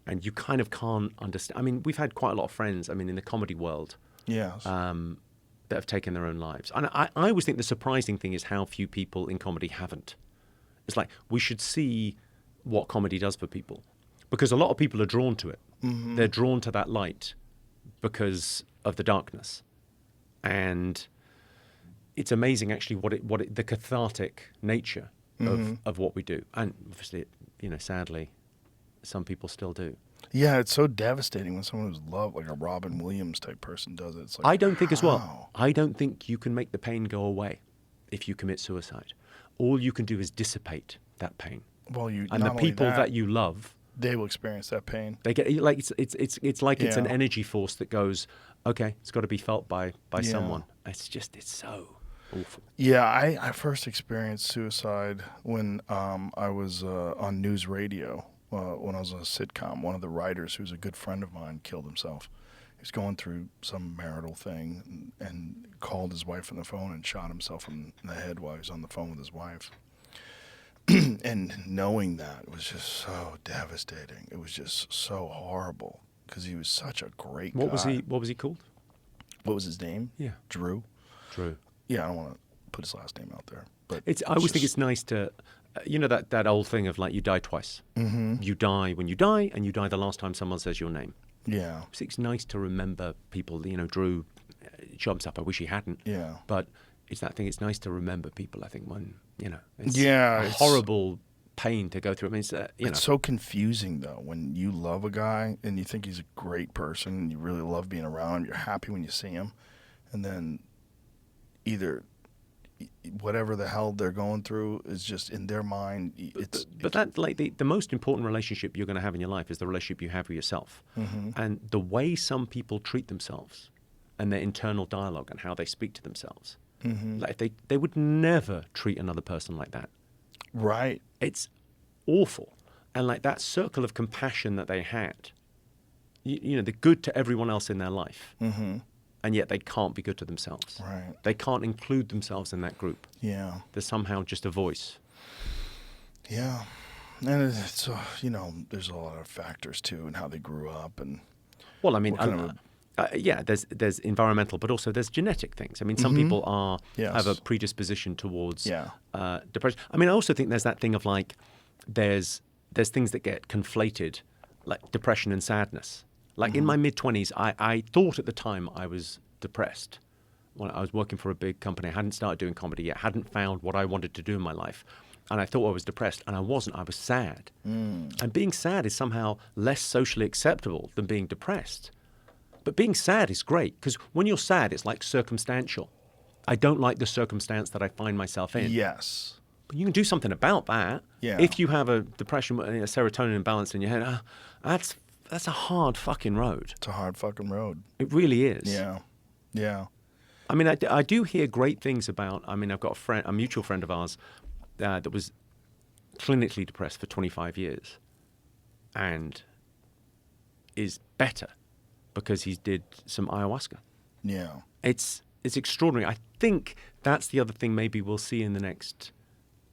And you kind of can't understand. I mean, we've had quite a lot of friends, I mean, in the comedy world, Yes. that have taken their own lives. And I always think the surprising thing is how few people in comedy haven't. It's like, we should see what comedy does for people, because a lot of people are drawn to it. They're drawn to that light because of the darkness, and it's amazing actually what the cathartic nature of what we do. And obviously, sadly, some people still do. Yeah, it's so devastating when someone who's loved, like a Robin Williams type person, does it. It's like, I don't think as well. how? I don't think you can make the pain go away if you commit suicide. All you can do is dissipate that pain. Well, And not the only people that you love, they will experience that pain. they get like it's like it's an Yeah. energy force that goes, okay, it's got to be felt by Yeah. someone. It's so awful. Yeah, I first experienced suicide when I was on news radio. When I was on a sitcom, one of the writers, who's a good friend of mine, killed himself. He was going through some marital thing and called his wife on the phone and shot himself in the head while he was on the phone with his wife. And knowing that was just so devastating. It was just so horrible because he was such a great guy. What was he called? What was his name? Yeah. Drew. Drew. Yeah, I don't want to put his last name out there. But I always think it's nice to, that old thing of like, you die twice. You die when you die, and you die the last time someone says your name. Yeah. So it's nice to remember people. Drew shot himself. I wish he hadn't. Yeah. But it's that thing. It's nice to remember people. I think when it's Yeah, a it's horrible pain to go through. I mean, it's so confusing though when you love a guy and you think he's a great person and you really love being around him. You're happy when you see him, and then either whatever the hell they're going through is just in their mind. But that, like, the most important relationship you're going to have in your life is the relationship you have with yourself. And the way some people treat themselves and their internal dialogue and how they speak to themselves, like they would never treat another person like that. Right. It's awful. And like that circle of compassion that they had, they're good to everyone else in their life. And yet they can't be good to themselves. Right. They can't include themselves in that group. Yeah. They're somehow just a voice. Yeah. And it's there's a lot of factors too, and how they grew up, and Well, I mean, what kind of Yeah, there's environmental, but also there's genetic things. I mean, some people Yes. have a predisposition towards Yeah. depression. I mean, I also think there's that thing of like there's things that get conflated, like depression and sadness. Like in my mid-20s, I thought at the time I was depressed. When I was working for a big company, I hadn't started doing comedy yet, hadn't found what I wanted to do in my life. And I thought I was depressed, and I wasn't. I was sad. And being sad is somehow less socially acceptable than being depressed. But being sad is great, because when you're sad, it's like circumstantial. I don't like the circumstance that I find myself in. Yes. But you can do something about that. Yeah. If you have a depression, a serotonin imbalance in your head, that's a hard fucking road. It's a hard fucking road. It really is. Yeah. Yeah. I mean, I do hear great things about. I mean, I've got a mutual friend of ours that was clinically depressed for 25 years, and is better because he did some ayahuasca. Yeah. It's extraordinary. I think that's the other thing maybe we'll see in the next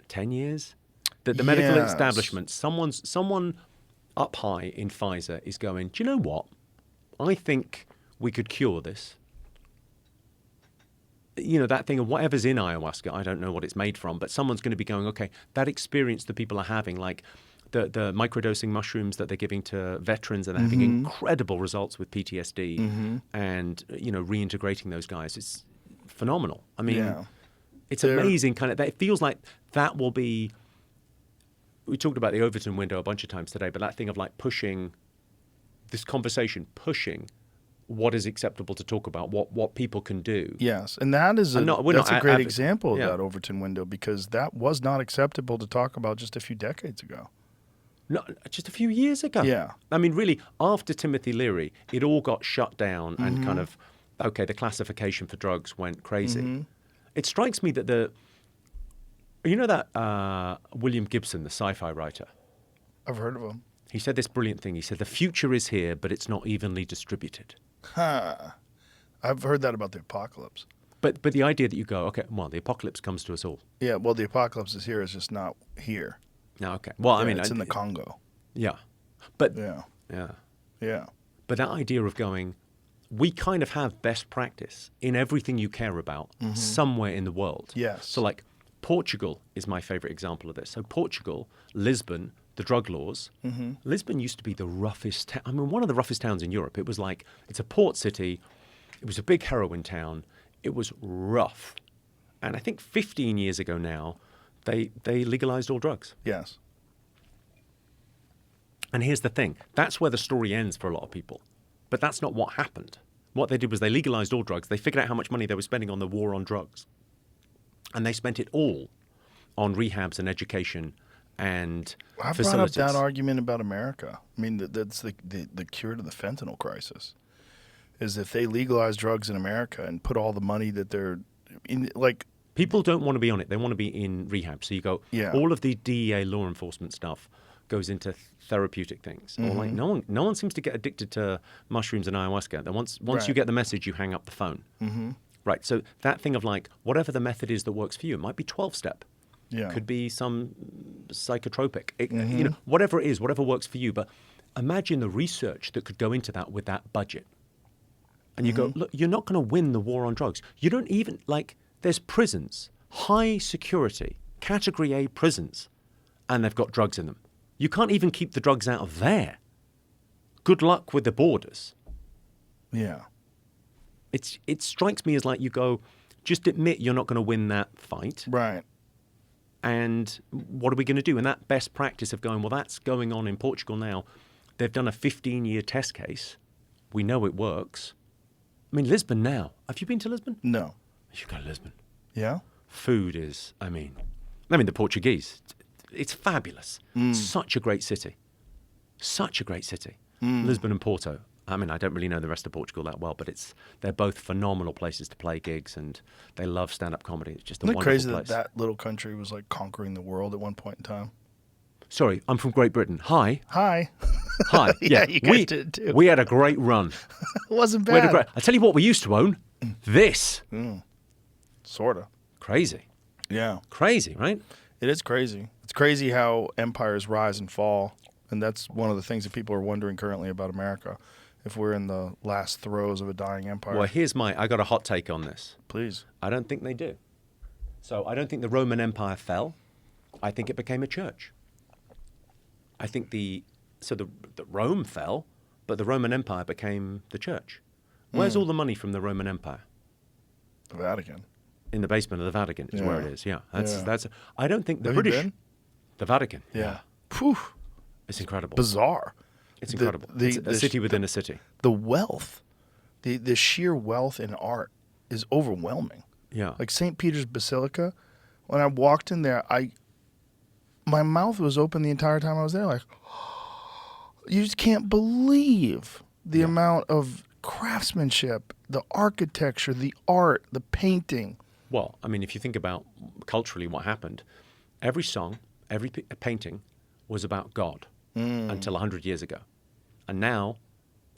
10 years. That the medical Yes. establishment, someone up high in Pfizer is going, do you know what? I think we could cure this. You know, that thing of whatever's in ayahuasca, I don't know what it's made from, but someone's going to be going, okay, that experience that people are having, like the microdosing mushrooms that they're giving to veterans, and they're having incredible results with PTSD and, you know, reintegrating those guys. It's phenomenal. I mean, Yeah. it's amazing kind of, it feels like that will be, we talked about the Overton window a bunch of times today, but that thing of like pushing this conversation, pushing what is acceptable to talk about, what people can do. Yes, and that is We're that's not a great advo- example of yeah. that Overton window, because that was not acceptable to talk about just a few decades ago. No, just a few years ago. Yeah. I mean, really, after Timothy Leary, it all got shut down and kind of, okay, the classification for drugs went crazy. It strikes me that you know that William Gibson, the sci-fi writer, I've heard of them. he said this brilliant thing. He said, the future is here, but it's not evenly distributed. I've heard that about the apocalypse. But the idea that you go, okay, well, the apocalypse comes to us all. Yeah, well, the apocalypse is here. It's just not here. No, okay. Well, I Yeah, mean, it's in the Congo. yeah. But Yeah, yeah. yeah. But that idea of going, we kind of have best practice in everything you care about somewhere in the world. Yes. So like Portugal is my favorite example of this. So Portugal, Lisbon, the drug laws. Lisbon used to be the roughest I mean, one of the roughest towns in Europe. It was like, it's a port city. It was a big heroin town. It was rough. And I think 15 years ago now, they legalized all drugs. Yes. And here's the thing. That's where the story ends for a lot of people. But that's not what happened. What they did was they legalized all drugs. They figured out how much money they were spending on the war on drugs. And they spent it all on rehabs and education and I've facilities. brought up that argument about America. I mean, that's the cure to the fentanyl crisis. Is if they legalize drugs in America and put all the money that they're in, like, People don't want to be on it. They want to be in rehab. So you go, Yeah. all of the DEA law enforcement stuff goes into therapeutic things. Or like no one seems to get addicted to mushrooms and ayahuasca. Then once you Right. get the message, you hang up the phone. Right. So that thing of like, whatever the method is that works for you, it might be 12-step. Yeah. Could be some psychotropic. You know, whatever it is, whatever works for you. But imagine the research that could go into that with that budget. And you go, look, you're not going to win the war on drugs. You don't even, like, there's prisons, high security, category A prisons, and they've got drugs in them. You can't even keep the drugs out of there. Good luck with the borders. yeah. It strikes me as like you go, just admit you're not going to win that fight. Right. And what are we going to do? And that best practice of going, well, that's going on in Portugal now. They've done a 15-year test case. We know it works. I mean, Lisbon now. Have you been to Lisbon? No. You should go to Lisbon. Yeah. Food is, I mean the Portuguese. It's fabulous. Such a great city. Such a great city. Lisbon and Porto. I mean, I don't really know the rest of Portugal that well, but they're both phenomenal places to play gigs, and they love stand-up comedy. It's just a Isn't it wonderful crazy place. that little country was like conquering the world at one point in time? Sorry, I'm from Great Britain. Hi. Hi. Hi. Yeah, you guys did too. We had a great run. It wasn't We had a bad. great. I tell you what, we used to own this. Sort of. Crazy, Yeah. crazy, right? It is crazy. It's crazy how empires rise and fall. And that's one of the things that people are wondering currently about America. if we're in the last throes of a dying empire. Well, I got a hot take on this. Please. I don't think they do. So I don't think the Roman Empire fell. I think it became a church. I think the Rome fell, but the Roman Empire became the church. Where's all the money from the Roman Empire? The Vatican. In the basement of the Vatican is where it is. Yeah, that's. I don't think the Have you British. been? The Vatican. Yeah. Phew. It's incredible. Bizarre. It's incredible. It's a city within a city. The wealth, the sheer wealth in art is overwhelming. Yeah. Like St. Peter's Basilica, when I walked in there, my mouth was open the entire time I was there. Like, you just can't believe the amount of craftsmanship, the architecture, the art, the painting. Well, I mean, if you think about culturally what happened, every song, every painting was about God until 100 years ago. And now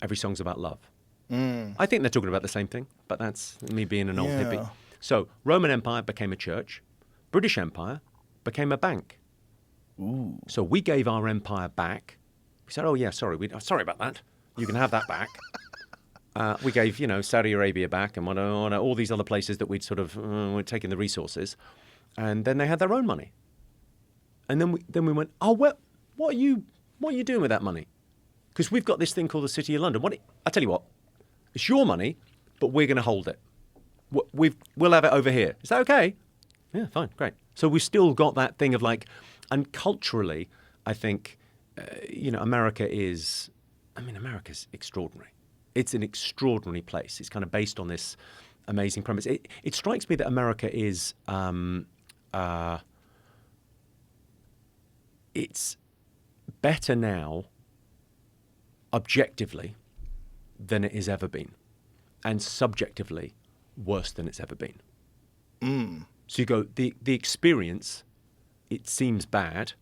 every song's about love. I think they're talking about the same thing, but that's me being an old hippie. So Roman Empire became a church. British Empire became a bank. Ooh. So we gave our empire back. We said, oh, yeah, sorry. Sorry about that. You can have that back. We gave, Saudi Arabia back and all these other places that we'd sort of we'd taken the resources. And then they had their own money. And then we went, oh, well, what are you doing with that money? Because we've got this thing called the City of London. I tell you what, it's your money, but we're going to hold it. We'll have it over here. Is that okay? Yeah, fine, great. So we've still got that thing of like, and culturally, I think, America's extraordinary. It's an extraordinary place. It's kind of based on this amazing premise. It strikes me that America is, it's better now, objectively, than it has ever been, and subjectively, worse than it's ever been. So you go, the experience, it seems bad,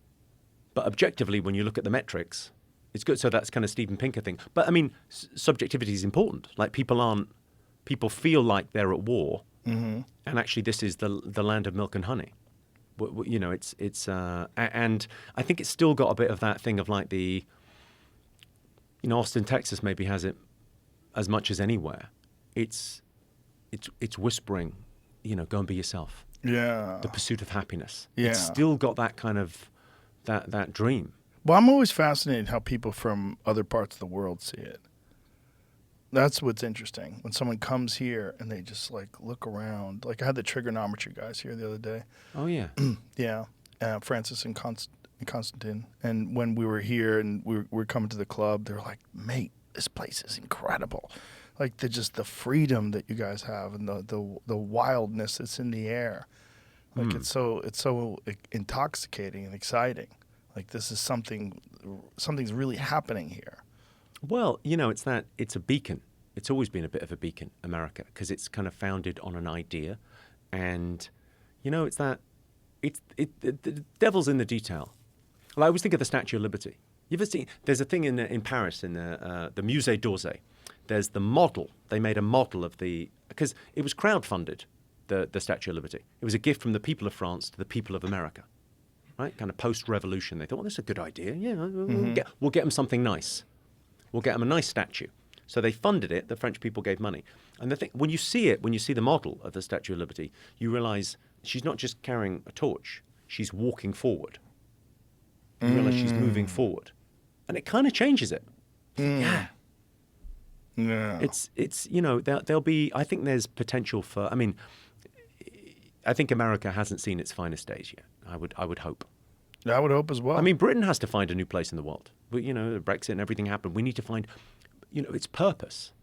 but objectively, when you look at the metrics, it's good. So that's kind of Steven Pinker thing. But I mean, subjectivity is important. Like people feel like they're at war, and actually this is the land of milk and honey. And I think it's still got a bit of that thing of like Austin, Texas maybe has it as much as anywhere. It's whispering, go and be yourself. Yeah. The pursuit of happiness. Yeah. It's still got that kind of that dream. Well, I'm always fascinated how people from other parts of the world see it. That's what's interesting. When someone comes here and they just like look around. Like I had the trigonometry guys here the other day. Oh yeah. Yeah. Francis and Constantine. And when we were here and we were coming to the club, they were like, "Mate, this place is incredible." Like the freedom that you guys have and the wildness that's in the air. Like it's so intoxicating and exciting. Like this is something's really happening here. Well, it's a beacon. It's always been a bit of a beacon, America, because it's kind of founded on an idea, and the devil's in the detail. Well, I always think of the Statue of Liberty. You ever seen? There's a thing in Paris in the Musée d'Orsay. There's the model. They made a model because it was crowdfunded, the Statue of Liberty. It was a gift from the people of France to the people of America. Right, kind of post-revolution. They thought, well, that's a good idea. Yeah, we'll get them something nice. We'll get them a nice statue. So they funded it. The French people gave money. And the thing, when you see the model of the Statue of Liberty, you realize she's not just carrying a torch. She's walking forward. You realize she's moving forward, and it kind of changes it. Yeah. Yeah. It's there'll be. I think there's potential for. I mean, I think America hasn't seen its finest days yet. I would hope. I would hope as well. I mean, Britain has to find a new place in the world. But, Brexit and everything happened. We need to find, its purpose.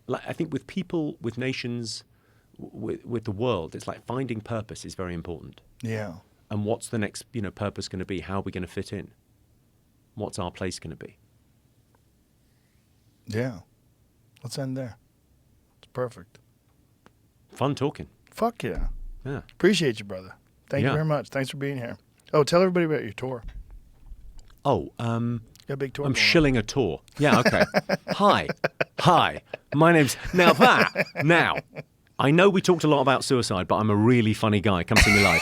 Like, I think with people, with nations, with the world, it's like finding purpose is very important. Yeah. And what's the next, purpose going to be? How are we going to fit in? What's our place going to be? Yeah. Let's end there. It's perfect. Fun talking. Fuck yeah. Yeah. Appreciate you, brother. Thank you very much. Thanks for being here. Oh, tell everybody about your tour. Oh, You got a big tour. I'm going on. shilling a tour. Yeah, okay. Hi. My name's Now. I know we talked a lot about suicide, but I'm a really funny guy. Come see me live.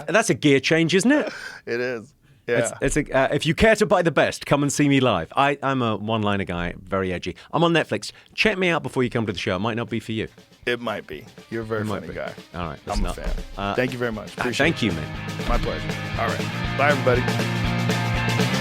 That's a gear change, isn't it? It is. Yeah. If you care to buy the best, come and see me live. I'm a one-liner guy, very edgy. I'm on Netflix. Check me out before you come to the show. It might not be for you. It might be. You're a very might funny be. guy. All right, I'm listen a up. fan. Thank you very much. Appreciate Thank it. you, man. My pleasure. All right. Bye, everybody.